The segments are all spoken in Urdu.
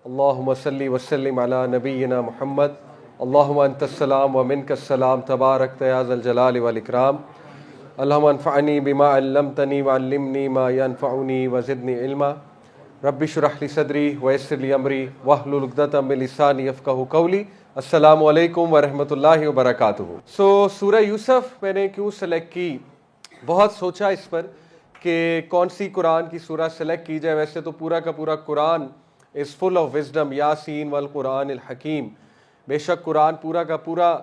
اللہم صلی وسلم علی نبینا محمد اللہم انت السلام و منک السلام تبارک یا ذا الجلال والاکرام اللہم انفعنی بما علمتنی وعلمنی ما ینفعنی وزدنی علما رب اشرح لی صدری ویسر لی امری واحلل عقدۃ من لسانی یفقہوا قولی۔ السلام علیکم ورحمۃ اللہ وبرکاتہ۔ سورہ یوسف میں نے کیوں سلیکٹ کی، بہت سوچا اس پر کہ کون سی قرآن کی سورہ سلیکٹ کی جائے۔ ویسے تو پورا کا پورا قرآن از فل آف وزڈم، یاسین والقرآن الحکیم، بے شک قرآن پورا کا پورا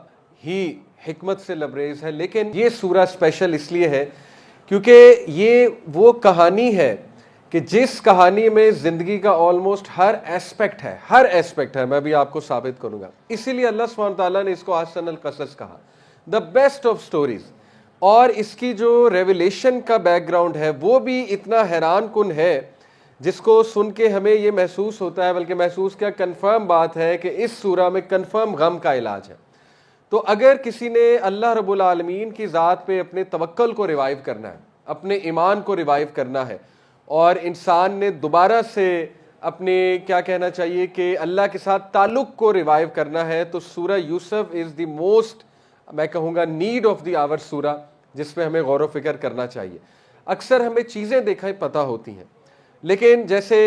ہی حکمت سے لبریز ہے، لیکن یہ سورہ اسپیشل اس لیے ہے کیونکہ یہ وہ کہانی ہے کہ جس کہانی میں زندگی کا آلموسٹ ہر ایسپیکٹ ہے، میں بھی آپ کو ثابت کروں گا۔ اسی لیے اللہ سبحانہ تعالیٰ نے اس کو احسن القصص کہا، دا بیسٹ آف سٹوریز۔ اور اس کی جو ریویلیشن کا بیک گراؤنڈ ہے وہ بھی اتنا حیران کن ہے جس کو سن کے ہمیں یہ محسوس ہوتا ہے، بلکہ محسوس کیا کنفرم بات ہے کہ اس سورہ میں کنفرم غم کا علاج ہے۔ تو اگر کسی نے اللہ رب العالمین کی ذات پہ اپنے توکل کو ریوائیو کرنا ہے، اپنے ایمان کو ریوائیو کرنا ہے، اور انسان نے دوبارہ سے اپنے کیا کہنا چاہیے کہ اللہ کے ساتھ تعلق کو ریوائیو کرنا ہے، تو سورہ یوسف از دی موسٹ، میں کہوں گا، نیڈ آف دی آور سورہ، جس پہ ہمیں غور و فکر کرنا چاہیے۔ اکثر ہمیں چیزیں دیکھیں پتہ ہوتی ہیں، لیکن جیسے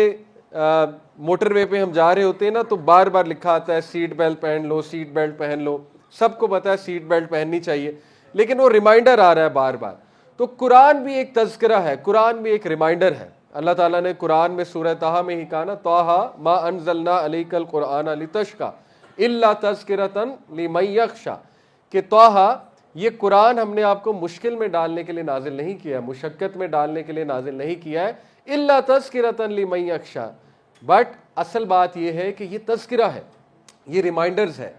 موٹر وے پہ ہم جا رہے ہوتے ہیں نا، تو بار بار لکھا آتا ہے سیٹ بیلٹ پہن لو، سیٹ بیلٹ پہن لو، سب کو پتہ ہے سیٹ بیلٹ پہننی چاہیے، لیکن وہ ریمائنڈر آ رہا ہے بار بار۔ تو قرآن بھی ایک تذکرہ ہے، قرآن بھی ایک ریمائنڈر ہے۔ اللہ تعالیٰ نے قرآن میں سورہ طٰہٰ میں ہی کہا نا، طٰہٰ ما انزلنا علیک القرآن لتشقیٰ الا تذکرۃ لمن یخشیٰ، کہ طٰہٰ یہ قرآن ہم نے آپ کو مشکل میں ڈالنے کے لیے نازل نہیں کیا ہے، مشقت میں ڈالنے کے لیے نازل نہیں کیا ہے، الا تذکرۃ لمن یخشیٰ، بٹ اصل بات یہ ہے کہ یہ تذکرہ ہے، یہ ریمائنڈر ہے،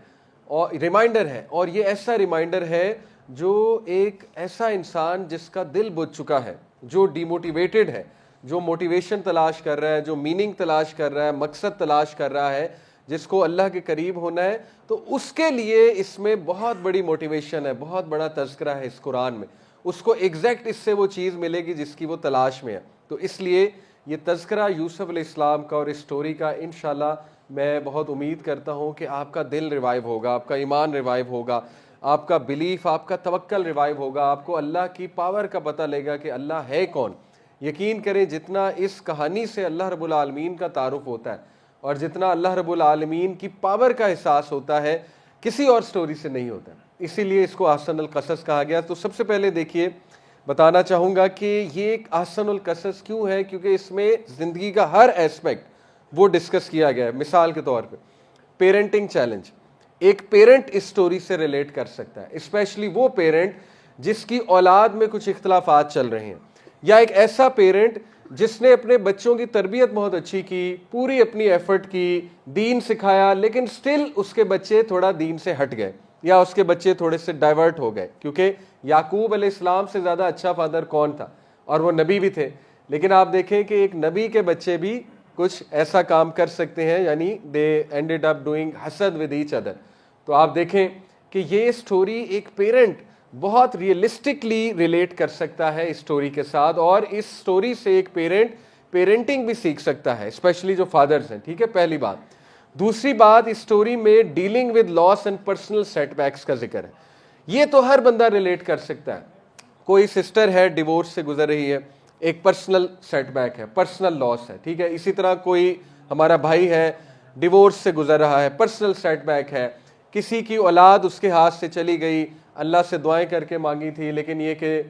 اور یہ ایسا ریمائنڈر ہے جو ایک ایسا انسان جس کا دل بجھ چکا ہے، جو ڈی موٹیویٹڈ ہے، جو موٹیویشن تلاش کر رہا ہے، جو میننگ تلاش کر رہا ہے، مقصد تلاش کر رہا ہے، جس کو اللہ کے قریب ہونا ہے، تو اس کے لیے اس میں بہت بڑی موٹیویشن ہے، بہت بڑا تذکرہ ہے اس قرآن میں۔ اس کو ایگزیکٹ اس سے وہ چیز ملے گی جس کی وہ تلاش میں ہے۔ تو اس لیے یہ تذکرہ یوسف علیہ السلام کا اور اس سٹوری کا انشاءاللہ میں بہت امید کرتا ہوں کہ آپ کا دل ریوائیو ہوگا، آپ کا ایمان ریوائیو ہوگا، آپ کا بلیف، آپ کا توکل ریوائیو ہوگا، آپ کو اللہ کی پاور کا پتہ لے گا کہ اللہ ہے کون۔ یقین کریں جتنا اس کہانی سے اللہ رب العالمین کا تعارف ہوتا ہے اور جتنا اللہ رب العالمین کی پاور کا احساس ہوتا ہے، کسی اور سٹوری سے نہیں ہوتا، اسی لیے اس کو احسن القصص کہا گیا۔ تو سب سے پہلے دیکھیے، بتانا چاہوں گا کہ یہ ایک احسن القصص کیوں ہے، کیونکہ اس میں زندگی کا ہر ایسپیکٹ وہ ڈسکس کیا گیا ہے۔ مثال کے طور پہ پیرنٹنگ چیلنج، ایک پیرنٹ اس سٹوری سے ریلیٹ کر سکتا ہے، اسپیشلی وہ پیرنٹ جس کی اولاد میں کچھ اختلافات چل رہے ہیں، یا ایک ایسا پیرنٹ جس نے اپنے بچوں کی تربیت بہت اچھی کی، پوری اپنی ایفرٹ کی، دین سکھایا، لیکن سٹل اس کے بچے تھوڑا دین سے ہٹ گئے، یا اس کے بچے تھوڑے سے ڈائیورٹ ہو گئے، کیونکہ یعقوب علیہ السلام سے زیادہ اچھا فادر کون تھا، اور وہ نبی بھی تھے، لیکن آپ دیکھیں کہ ایک نبی کے بچے بھی کچھ ایسا کام کر سکتے ہیں، یعنی دے اینڈڈ اپ ڈوئنگ حسد ود ایچ ادر۔ تو آپ دیکھیں کہ یہ سٹوری ایک پیرنٹ بہت ریئلسٹکلی ریلیٹ کر سکتا ہے اس سٹوری کے ساتھ، اور اس سٹوری سے ایک پیرنٹ پیرنٹنگ بھی سیکھ سکتا ہے، اسپیشلی جو فادرز ہیں، ٹھیک ہے، پہلی بات۔ دوسری بات، اس سٹوری میں dealing with loss and personal setbacks کا ذکر ہے۔ یہ تو ہر بندہ ریلیٹ کر سکتا ہے۔ کوئی سسٹر ہے ڈیورس سے گزر رہی ہے، ایک پرسنل سیٹ بیک ہے، پرسنل لاس ہے، ٹھیک ہے۔ اسی طرح کوئی ہمارا بھائی ہے ڈیورس سے گزر رہا ہے، پرسنل سیٹ بیک ہے۔ کسی کی اولاد اس کے ہاتھ سے چلی گئی، اللہ سے دعائیں کر کے مانگی تھی، لیکن یہ کہ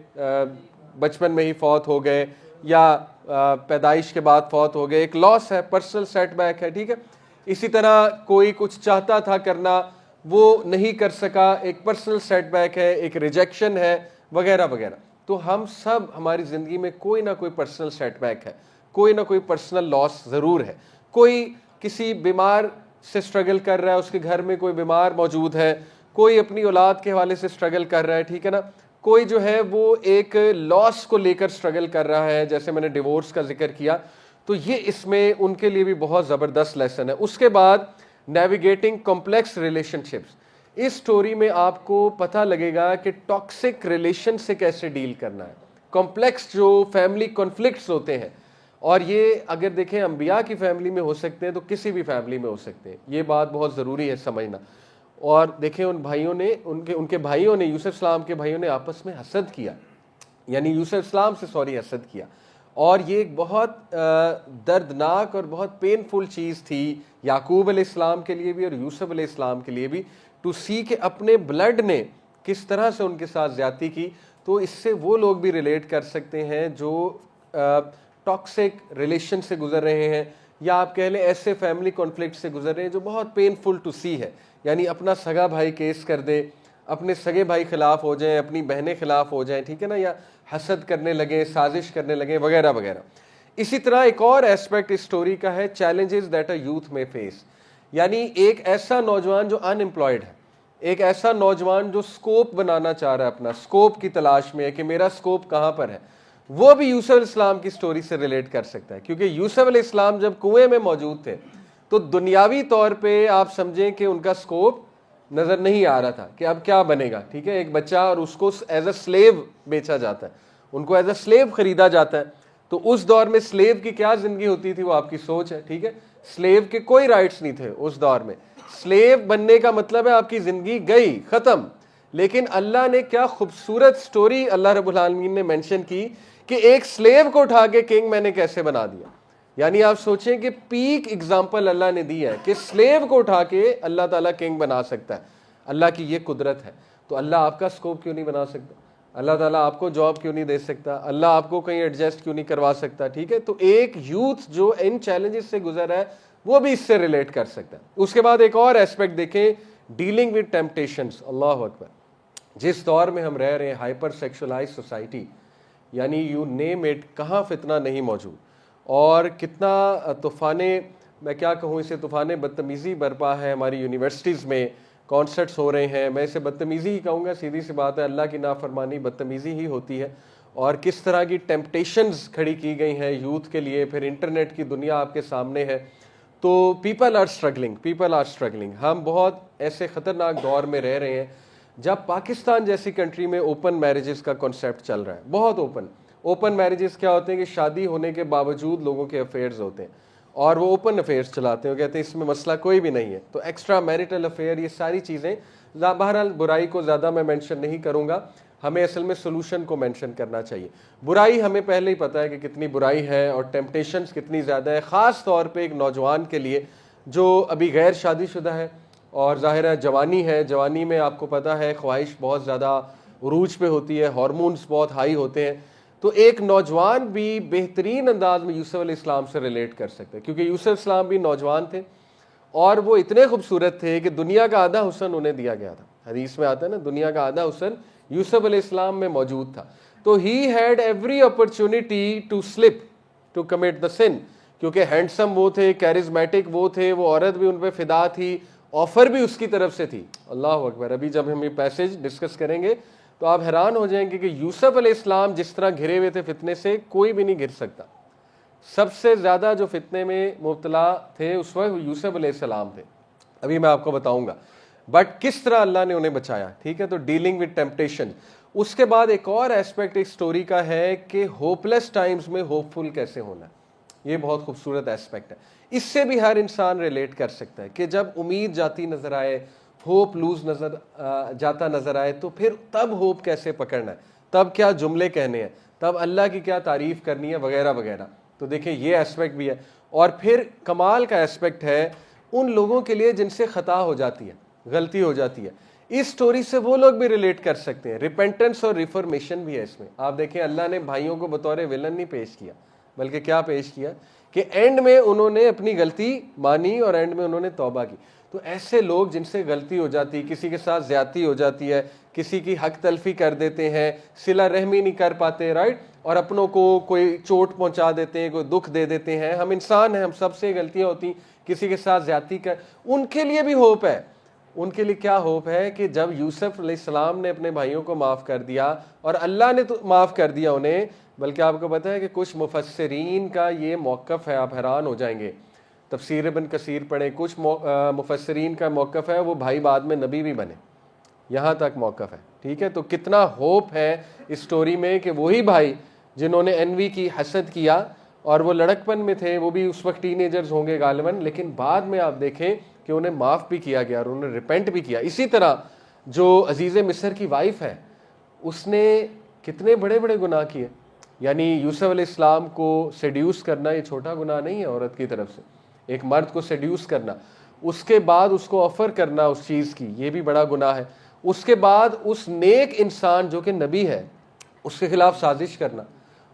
بچپن میں ہی فوت ہو گئے، یا پیدائش کے بعد فوت ہو گئے، ایک لاس ہے، پرسنل سیٹ بیک ہے، ٹھیک ہے۔ اسی طرح کوئی کچھ چاہتا تھا کرنا، وہ نہیں کر سکا، ایک پرسنل سیٹ بیک ہے، ایک ریجیکشن ہے، وغیرہ وغیرہ۔ تو ہم سب، ہماری زندگی میں کوئی نہ کوئی پرسنل سیٹ بیک ہے، کوئی نہ کوئی پرسنل لاس ضرور ہے۔ کوئی کسی بیمار سے سٹرگل کر رہا ہے، اس کے گھر میں کوئی بیمار موجود ہے، کوئی اپنی اولاد کے حوالے سے سٹرگل کر رہا ہے، ٹھیک ہے نا۔ کوئی جو ہے وہ ایک لاس کو لے کر سٹرگل کر رہا ہے، جیسے میں نے ڈیورس کا ذکر کیا، تو یہ اس میں ان کے لیے بھی بہت زبردست لیسن ہے۔ اس کے بعد نیویگیٹنگ کمپلیکس ریلیشن شپس، اس سٹوری میں آپ کو پتہ لگے گا کہ ٹاکسک ریلیشن سے کیسے ڈیل کرنا ہے، کمپلیکس جو فیملی کنفلکٹس ہوتے ہیں اور یہ اگر دیکھیں انبیاء کی فیملی میں ہو سکتے ہیں تو کسی بھی فیملی میں ہو سکتے ہیں، یہ بات بہت ضروری ہے سمجھنا۔ اور دیکھیں ان بھائیوں نے ان کے بھائیوں نے یوسف اسلام کے بھائیوں نے آپس میں حسد کیا، یعنی یوسف اسلام سے حسد کیا، اور یہ ایک بہت دردناک اور بہت پینفل چیز تھی یعقوب علیہ السلام کے لیے بھی اور یوسف علیہ السلام کے لیے بھی، ٹو سی کہ اپنے بلڈ نے کس طرح سے ان کے ساتھ زیادتی کی۔ تو اس سے وہ لوگ بھی ریلیٹ کر سکتے ہیں جو ٹاکسک ریلیشن سے گزر رہے ہیں، یا آپ کہہ لیں ایسے فیملی کانفلکٹ سے گزر رہے ہیں جو بہت پینفل ٹو سی ہے، یعنی اپنا سگا بھائی کیس کر دے، اپنے سگے بھائی خلاف ہو جائیں، اپنی بہنیں خلاف ہو جائیں، ٹھیک ہے نا، یا حسد کرنے لگیں، سازش کرنے لگیں، وغیرہ وغیرہ۔ اسی طرح ایک اور ایسپیکٹ اس سٹوری کا ہے چیلنجز دیٹ اے یوتھ میں فیس، یعنی ایک ایسا نوجوان جو ان امپلائڈ ہے، ایک ایسا نوجوان جو سکوپ بنانا چاہ رہا ہے، اپنا سکوپ کی تلاش میں ہے کہ میرا سکوپ کہاں پر ہے، وہ بھی یوسف علیہ السلام کی سٹوری سے ریلیٹ کر سکتا ہے، کیونکہ یوسف علیہ السلام جب کنویں میں موجود تھے تو دنیاوی طور پہ آپ سمجھیں کہ ان کا سکوپ نظر نہیں آ رہا تھا کہ اب کیا بنے گا، ٹھیک ہے، ایک بچہ اور اس کو ایز اے سلیو بیچا جاتا ہے، ان کو ایز اے سلیو خریدا جاتا ہے۔ تو اس دور میں سلیو کی کیا زندگی ہوتی تھی وہ آپ کی سوچ ہے، ٹھیک ہے، سلیو کے کوئی رائٹس نہیں تھے اس دور میں، سلیو بننے کا مطلب ہے آپ کی زندگی گئی، ختم۔ لیکن اللہ نے کیا خوبصورت سٹوری اللہ رب العالمین نے مینشن کی کہ ایک سلیو کو اٹھا کے کنگ میں نے کیسے بنا دیا، یعنی آپ سوچیں کہ پیک اگزامپل اللہ نے دی ہے کہ سلیو کو اٹھا کے اللہ تعالیٰ کنگ بنا سکتا ہے، اللہ کی یہ قدرت ہے۔ تو اللہ آپ کا سکوپ کیوں نہیں بنا سکتا؟ اللہ تعالیٰ آپ کو جاب کیوں نہیں دے سکتا؟ اللہ آپ کو کہیں ایڈجسٹ کیوں نہیں کروا سکتا؟ ٹھیک ہے، تو ایک یوتھ جو ان چیلنجز سے گزر ہے وہ بھی اس سے ریلیٹ کر سکتا ہے۔ اس کے بعد ایک اور ایسپیکٹ دیکھیں، ڈیلنگ ود ٹیمپٹیشنز، اللہ اکبر۔ جس دور میں ہم رہ رہے ہیں، ہائپر سیکشولائز سوسائٹی، یعنی یو نیم اٹ، کہاں فتنہ نہیں موجود، اور کتنا طوفان، میں کیا کہوں اسے، طوفان بدتمیزی برپا ہے ہماری یونیورسٹیز میں، کانسرٹس ہو رہے ہیں، میں اسے بدتمیزی ہی کہوں گا، سیدھی سی بات ہے، اللہ کی نافرمانی بدتمیزی ہی ہوتی ہے، اور کس طرح کی ٹیمپٹیشنز کھڑی کی گئی ہیں یوتھ کے لیے، پھر انٹرنیٹ کی دنیا آپ کے سامنے ہے، تو پیپل آر اسٹرگلنگ۔ ہم بہت ایسے خطرناک دور میں رہ رہے ہیں جب پاکستان جیسی کنٹری میں اوپن میرجز کا کنسیپٹ چل رہا ہے، بہت اوپن میرجز کیا ہوتے ہیں کہ شادی ہونے کے باوجود لوگوں کے افیئرز ہوتے ہیں اور وہ اوپن افیئرز چلاتے ہیں، وہ کہتے ہیں اس میں مسئلہ کوئی بھی نہیں ہے، تو ایکسٹرا میرٹل افیئر، یہ ساری چیزیں، بہرحال برائی کو زیادہ میں مینشن نہیں کروں گا، ہمیں اصل میں سولوشن کو مینشن کرنا چاہیے۔ برائی ہمیں پہلے ہی پتہ ہے کہ کتنی برائی ہے اور ٹیمپٹیشنز کتنی زیادہ ہے، خاص طور پہ ایک نوجوان کے لیے جو ابھی غیر شادی شدہ ہے، اور ظاہر ہے جوانی ہے، جوانی میں آپ کو پتہ ہے خواہش بہت زیادہ عروج پہ ہوتی ہے، ہارمونز بہت ہائی ہوتے ہیں، تو ایک نوجوان بھی بہترین انداز میں یوسف علیہ السلام سے ریلیٹ کر سکتے ہیں، کیونکہ یوسف السلام بھی نوجوان تھے اور وہ اتنے خوبصورت تھے کہ دنیا کا آدھا حسن انہیں دیا گیا تھا، حدیث میں آتا ہے نا، دنیا کا آدھا حسن یوسف علیہ السلام میں موجود تھا، تو he had every opportunity to slip to commit the sin, کیونکہ ہینڈسم وہ تھے، کیرزمیٹک وہ تھے، وہ عورت بھی ان پہ فدا تھی، آفر بھی اس کی طرف سے تھی، اللہ اکبر۔ ابھی جب ہم یہ پیسج ڈسکس کریں گے تو آپ حیران ہو جائیں گے کہ یوسف علیہ السلام جس طرح گھرے ہوئے تھے فتنے سے، کوئی بھی نہیں گر سکتا، سب سے زیادہ جو فتنے میں مبتلا تھے اس وقت یوسف علیہ السلام تھے، ابھی میں آپ کو بتاؤں گا، بٹ کس طرح اللہ نے انہیں بچایا، ٹھیک ہے، تو ڈیلنگ ود ٹیمپٹیشن۔ اس کے بعد ایک اور ایسپیکٹ ایک سٹوری کا ہے کہ ہوپلیس ٹائمز میں ہوپ فل کیسے ہونا ہے، یہ بہت خوبصورت ایسپیکٹ ہے، اس سے بھی ہر انسان ریلیٹ کر سکتا ہے کہ جب امید جاتی نظر آئے، ہوپ لوز جاتا نظر آئے، تو پھر تب ہوپ کیسے پکڑنا ہے، تب کیا جملے کہنے ہیں، تب اللہ کی کیا تعریف کرنی ہے، وغیرہ وغیرہ۔ تو دیکھیں یہ ایسپیکٹ بھی ہے، اور پھر کمال کا ایسپیکٹ ہے ان لوگوں کے لیے جن سے خطا ہو جاتی ہے، غلطی ہو جاتی ہے، اس سٹوری سے وہ لوگ بھی ریلیٹ کر سکتے ہیں، ریپینٹنس اور ریفارمیشن بھی ہے اس میں۔ آپ دیکھیں اللہ نے بھائیوں کو بطور ویلن نہیں پیش کیا، بلکہ کیا پیش کیا کہ اینڈ میں انہوں نے اپنی غلطی مانی اور اینڈ میں انہوں نے توبہ کی۔ تو ایسے لوگ جن سے غلطی ہو جاتی، کسی کے ساتھ زیادتی ہو جاتی ہے، کسی کی حق تلفی کر دیتے ہیں، صلہ رحمی نہیں کر پاتے، رائٹ، اور اپنوں کو کوئی چوٹ پہنچا دیتے ہیں، کوئی دکھ دے دیتے ہیں، ہم انسان ہیں، ہم سب سے غلطیاں ہوتی، کسی کے ساتھ زیادتی کر، ان کے لیے بھی ہوپ ہے۔ ان کے لیے کیا ہوپ ہے کہ جب یوسف علیہ السلام نے اپنے بھائیوں کو معاف کر دیا اور اللہ نے تو معاف کر دیا انہیں، بلکہ آپ کو پتہ ہے کہ کچھ مفسرین کا یہ موقف ہے، آپ حیران ہو جائیں گے، تفسیر ابن کثیر پڑھیں، کچھ مفسرین کا موقف ہے وہ بھائی بعد میں نبی بھی بنے، یہاں تک موقف ہے، ٹھیک ہے، تو کتنا ہوپ ہے اس سٹوری میں کہ وہی بھائی جنہوں نے انوی کی، حسد کیا، اور وہ لڑکپن میں تھے, وہ بھی اس وقت ٹین ایجرز ہوں گے غالباً, لیکن بعد میں آپ دیکھیں کہ انہیں معاف بھی کیا گیا اور انہوں نے ریپینٹ بھی کیا. اسی طرح جو عزیز مصر کی وائف ہے, اس نے کتنے بڑے بڑے گناہ کیے. یعنی یوسف علیہ السلام کو سیڈیوس کرنا یہ چھوٹا گناہ نہیں ہے عورت کی طرف سے, ایک مرد کو سیڈیوس کرنا, اس کے بعد اس کو آفر کرنا اس چیز کی, یہ بھی بڑا گناہ ہے. اس کے بعد اس نیک انسان جو کہ نبی ہے اس کے خلاف سازش کرنا,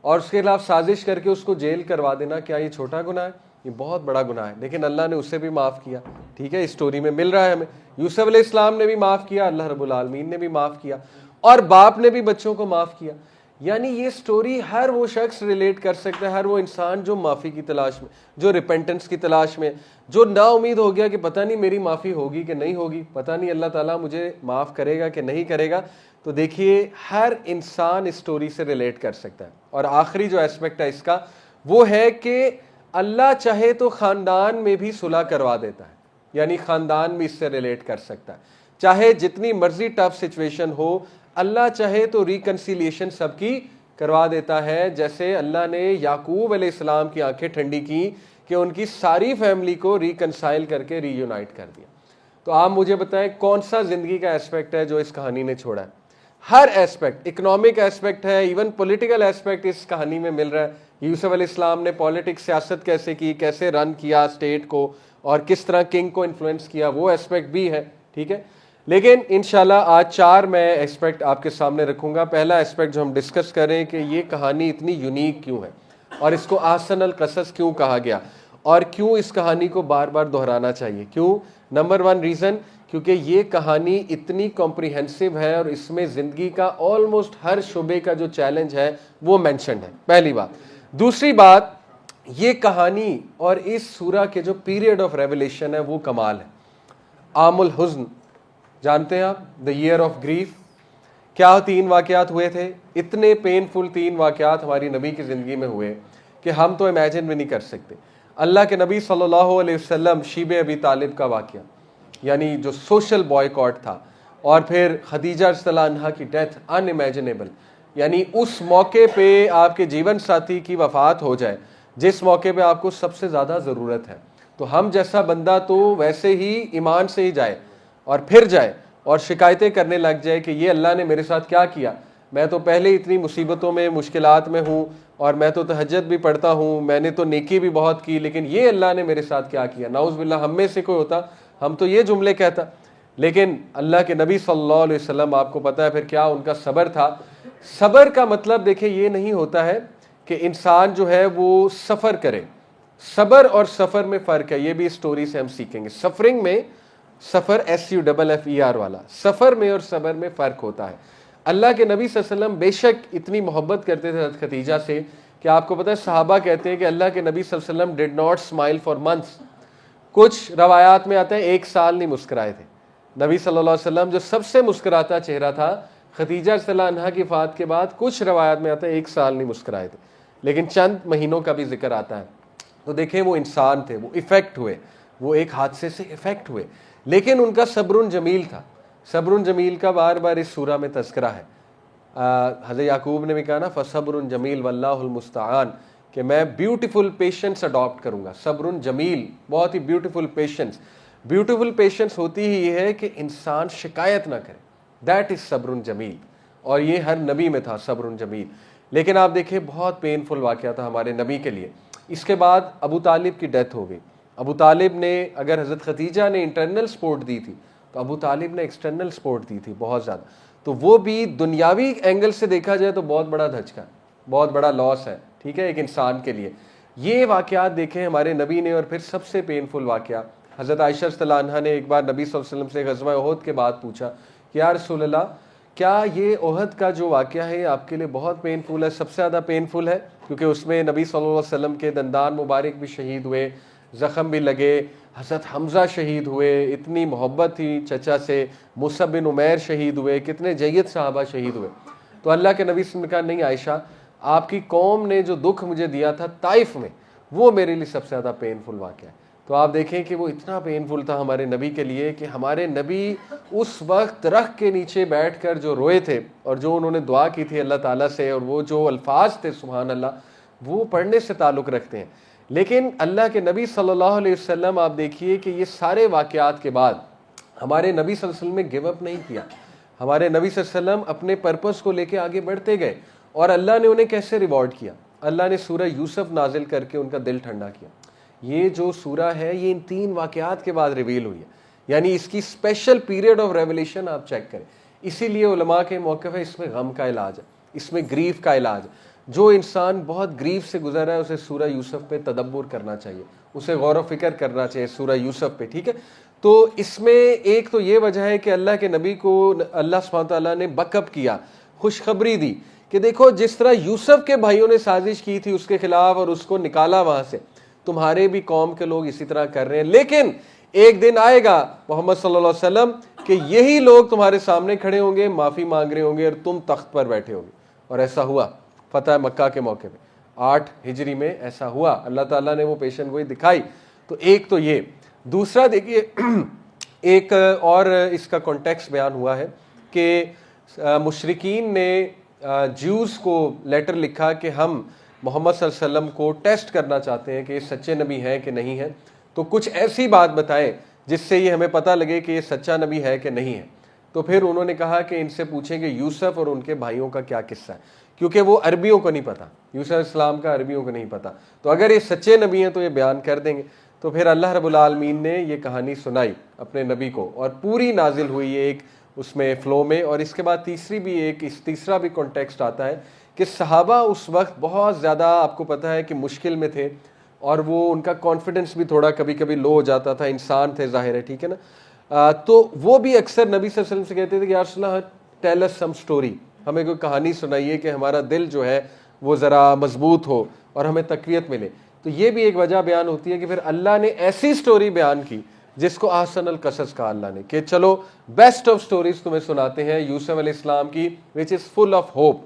اور اس کے خلاف سازش کر کے اس کو جیل کروا دینا, کیا یہ چھوٹا گناہ ہے؟ یہ بہت بڑا گناہ ہے. لیکن اللہ نے اسے بھی معاف کیا. ٹھیک ہے, اس سٹوری میں مل رہا ہے ہمیں یوسف علیہ السلام نے بھی معاف کیا, اللہ رب العالمین نے بھی معاف کیا, اور باپ نے بھی بچوں کو معاف کیا. یعنی یہ سٹوری ہر وہ شخص ریلیٹ کر سکتا ہے, ہر وہ انسان جو معافی کی تلاش میں, جو ریپینٹنس کی تلاش میں, جو نا امید ہو گیا کہ پتہ نہیں میری معافی ہوگی کہ نہیں ہوگی, پتہ نہیں اللہ تعالیٰ مجھے معاف کرے گا کہ نہیں کرے گا. تو دیکھیے ہر انسان اس سٹوری سے ریلیٹ کر سکتا ہے. اور آخری جو ایسپیکٹ ہے اس کا وہ ہے کہ اللہ چاہے تو خاندان میں بھی صلح کروا دیتا ہے, یعنی خاندان بھی اس سے ریلیٹ کر سکتا ہے. چاہے جتنی مرضی ٹف سچویشن ہو, اللہ چاہے تو ریکنسیلیشن سب کی کروا دیتا ہے. جیسے اللہ نے یعقوب علیہ السلام کی آنکھیں ٹھنڈی کی کہ ان کی ساری فیملی کو ریکنسائل کر کے ری یونائٹ کر دیا. تو آپ مجھے بتائیں کون سا زندگی کا ایسپیکٹ ہے جو اس کہانی نے چھوڑا ہے؟ ہر ایسپیکٹ, اکنامک ایسپیکٹ ہے, ایون پولیٹیکل ایسپیکٹ اس کہانی میں مل رہا ہے. یوسف علیہ السلام نے پولیٹکس, سیاست کیسے کی, کیسے رن کیا اسٹیٹ کو, اور کس طرح کنگ کو انفلوئنس کیا, وہ ایسپیکٹ بھی ہے. ٹھیک ہے, لیکن انشاءاللہ آج 4 میں ایسپیکٹ آپ کے سامنے رکھوں گا. پہلا ایسپیکٹ جو ہم ڈسکس کریں کہ یہ کہانی اتنی یونیک کیوں ہے, اور اس کو احسن القصص کیوں کہا گیا, اور کیوں اس کہانی کو بار بار دہرانا چاہیے. کیوں؟ نمبر 1 ریزن, کیونکہ یہ کہانی اتنی کمپریہنسو ہے اور اس میں زندگی کا آلموسٹ ہر شعبے کا جو چیلنج ہے وہ مینشنڈ ہے, پہلی بات. دوسری بات, یہ کہانی اور اس سورہ کے جو پیریڈ آف ریولیشن ہے وہ کمال ہے. عام الحزن جانتے ہیں آپ, دا ایئر آف گریف. کیا 3 واقعات ہوئے تھے, اتنے پینفل 3 واقعات ہماری نبی کی زندگی میں ہوئے کہ ہم تو امیجن بھی نہیں کر سکتے. اللہ کے نبی صلی اللہ علیہ وسلم شیب ابی طالب کا واقعہ, یعنی جو سوشل بوائیکاٹ تھا, اور پھر خدیجہ رضی اللہ عنہا کی ڈیتھ, ان امیجنیبل. یعنی اس موقع پہ آپ کے جیون ساتھی کی وفات ہو جائے جس موقع پہ آپ کو سب سے زیادہ ضرورت ہے, تو ہم جیسا بندہ تو ویسے ہی ایمان سے ہی جائے اور پھر جائے اور شکایتیں کرنے لگ جائے کہ یہ اللہ نے میرے ساتھ کیا کیا, میں تو پہلے ہی اتنی مصیبتوں میں, مشکلات میں ہوں, اور میں تو تہجد بھی پڑھتا ہوں, میں نے تو نیکی بھی بہت کی, لیکن یہ اللہ نے میرے ساتھ کیا کیا. نعوذ باللہ ہم میں سے کوئی ہوتا ہم تو یہ جملے کہتا. لیکن اللہ کے نبی صلی اللہ علیہ وسلم, آپ کو پتہ ہے پھر کیا ان کا صبر تھا. صبر کا مطلب دیکھیں یہ نہیں ہوتا ہے کہ انسان جو ہے وہ سفر کرے. صبر اور سفر میں فرق ہے, یہ بھی اس سٹوری سے ہم سیکھیں گے. سفرنگ میں, سفر SUFFER والا, سفر میں اور صبر میں فرق ہوتا ہے. اللہ کے نبی صلی اللہ علیہ وسلم بے شک اتنی محبت کرتے تھے حضرت خدیجہ سے کہ آپ کو پتہ ہے صحابہ کہتے ہیں کہ اللہ کے نبی صلی اللہ علیہ وسلم did not smile for months. کچھ روایات میں آتا ہے 1 سال نہیں مسکرائے تھے. نبی صلی اللہ علیہ وسلم جو سب سے مسکراتا چہرہ تھا, خدیجہ رضی اللہ عنہا کی وفات کے بعد کچھ روایات میں آتا ہے 1 سال نہیں مسکرائے تھے, لیکن چند مہینوں کا بھی ذکر آتا ہے. تو دیکھیں وہ انسان تھے, وہ افیکٹ ہوئے, وہ ایک حادثے سے افیکٹ ہوئے, لیکن ان کا صبر جمیل تھا. صبر جمیل کا بار بار اس سورہ میں تذکرہ ہے. حضرت یعقوب نے بھی کہا نا فصبر جمیل واللہ المستعان, کہ میں بیوٹیفل پیشنس اڈاپٹ کروں گا. صبر جمیل, بہت ہی بیوٹیفل پیشنس. بیوٹیفل پیشنس ہوتی ہی یہ ہے کہ انسان شکایت نہ کرے, دیٹ از صبر جمیل, اور یہ ہر نبی میں تھا صبر جمیل. لیکن آپ دیکھیں بہت پینفل واقعہ تھا ہمارے نبی کے لیے. اس کے بعد ابو طالب کی ڈیتھ ہو گئی. ابو طالب نے, اگر حضرت خدیجہ نے انٹرنل سپورٹ دی تھی تو ابو طالب نے ایکسٹرنل سپورٹ دی تھی بہت زیادہ. تو وہ بھی دنیاوی اینگل سے دیکھا جائے تو بہت بڑا دھچکا, بہت بڑا لاس ہے, ٹھیک ہے, ایک انسان کے لیے. یہ واقعات دیکھیں ہمارے نبی نے. اور پھر سب سے پینفل واقعہ, حضرت عائشہ رضی اللہ عنہا نے ایک بار نبی صلی اللہ علیہ وسلم سے غزوہ احد کے بعد پوچھا کہ یا رسول اللہ, کیا یہ احد کا جو واقعہ ہے آپ کے لیے بہت پینفل ہے, سب سے زیادہ پینفل ہے, کیونکہ اس میں نبی صلی اللہ علیہ وسلم کے دندان مبارک بھی شہید ہوئے, زخم بھی لگے, حضرت حمزہ شہید ہوئے, اتنی محبت تھی چچا سے, مصعب بن عمیر شہید ہوئے, کتنے جید صحابہ شہید ہوئے. تو اللہ کے نبی صلی اللہ علیہ وسلم نے کہا نہیں عائشہ, آپ کی قوم نے جو دکھ مجھے دیا تھا طائف میں, وہ میرے لیے سب سے زیادہ پینفل واقعہ ہے. تو آپ دیکھیں کہ وہ اتنا پینفل تھا ہمارے نبی کے لیے کہ ہمارے نبی اس وقت درخت کے نیچے بیٹھ کر جو روئے تھے, اور جو انہوں نے دعا کی تھی اللہ تعالیٰ سے, اور وہ جو الفاظ تھے سبحان اللہ, وہ پڑھنے سے تعلق رکھتے ہیں. لیکن اللہ کے نبی صلی اللہ علیہ وسلم آپ دیکھیے کہ یہ سارے واقعات کے بعد ہمارے نبی صلی اللہ علیہ وسلم نے گیو اپ نہیں کیا. ہمارے نبی صلی اللہ علیہ وسلم اپنے پرپس کو لے کے آگے بڑھتے گئے. اور اللہ نے انہیں کیسے ریوارڈ کیا؟ اللہ نے سورہ یوسف نازل کر کے ان کا دل ٹھنڈا کیا. یہ جو سورہ ہے یہ ان 3 واقعات کے بعد ریویل ہوئی ہے. یعنی اس کی اسپیشل پیریڈ آف ریولیشن آپ چیک کریں. اسی لیے علماء کے موقف ہے اس میں غم کا علاج ہے, اس میں گریف کا علاج ہے. جو انسان بہت گریف سے گزر رہا ہے اسے سورہ یوسف پہ تدبر کرنا چاہیے, اسے غور و فکر کرنا چاہیے سورہ یوسف پہ. ٹھیک ہے, تو اس میں ایک تو یہ وجہ ہے کہ اللہ کے نبی کو اللہ سبحانہ تعالیٰ نے بک اپ کیا, خوشخبری دی کہ دیکھو جس طرح یوسف کے بھائیوں نے سازش کی تھی اس کے خلاف اور اس کو نکالا وہاں سے, تمہارے بھی قوم کے لوگ اسی طرح کر رہے ہیں. لیکن ایک دن آئے گا محمد صلی اللہ علیہ وسلم کہ یہی لوگ تمہارے سامنے کھڑے ہوں گے, معافی مانگ رہے ہوں گے اور تم تخت پر بیٹھے ہوں گے. اور ایسا ہوا فتح مکہ کے موقع پہ 8 ہجری میں ایسا ہوا. اللہ تعالیٰ نے وہ پیشن گوئی دکھائی. تو ایک تو یہ. دوسرا دیکھیے ایک اور اس کا کانٹیکسٹ بیان ہوا ہے کہ مشرکین نے جیوز کو لیٹر لکھا کہ ہم محمد صلی اللہ علیہ وسلم کو ٹیسٹ کرنا چاہتے ہیں کہ یہ سچے نبی ہیں کہ نہیں ہیں, تو کچھ ایسی بات بتائیں جس سے یہ ہمیں پتہ لگے کہ یہ سچا نبی ہے کہ نہیں ہے. تو پھر انہوں نے کہا کہ ان سے پوچھیں کہ یوسف اور ان کے بھائیوں کا کیا قصہ ہے, کیونکہ وہ عربیوں کو نہیں پتا, یوسف علیہ السلام کا عربیوں کو نہیں پتا. تو اگر یہ سچے نبی ہیں تو یہ بیان کر دیں گے. تو پھر اللہ رب العالمین نے یہ کہانی سنائی اپنے نبی کو اور پوری نازل ہوئی ایک اس میں فلو میں. اور اس کے بعد تیسرا بھی کانٹیکسٹ آتا ہے کہ صحابہ اس وقت بہت زیادہ آپ کو پتہ ہے کہ مشکل میں تھے اور وہ ان کا کانفیڈنس بھی تھوڑا کبھی کبھی لو ہو جاتا تھا. انسان تھے ظاہر ہے, ٹھیک ہے نا. تو وہ بھی اکثر نبی صلی اللہ علیہ وسلم سے کہتے تھے کہ یا رسول اللہ ٹیل اس سم سٹوری, ہمیں کوئی کہانی سنائیے کہ ہمارا دل جو ہے وہ ذرا مضبوط ہو اور ہمیں تقویت ملے. تو یہ بھی ایک وجہ بیان ہوتی ہے کہ پھر اللہ نے ایسی سٹوری بیان کی جس کو احسن القصص کہا اللہ نے, کہ چلو بیسٹ آف سٹوریز تمہیں سناتے ہیں یوسف علیہ السلام کی وچ از فل آف ہوپ.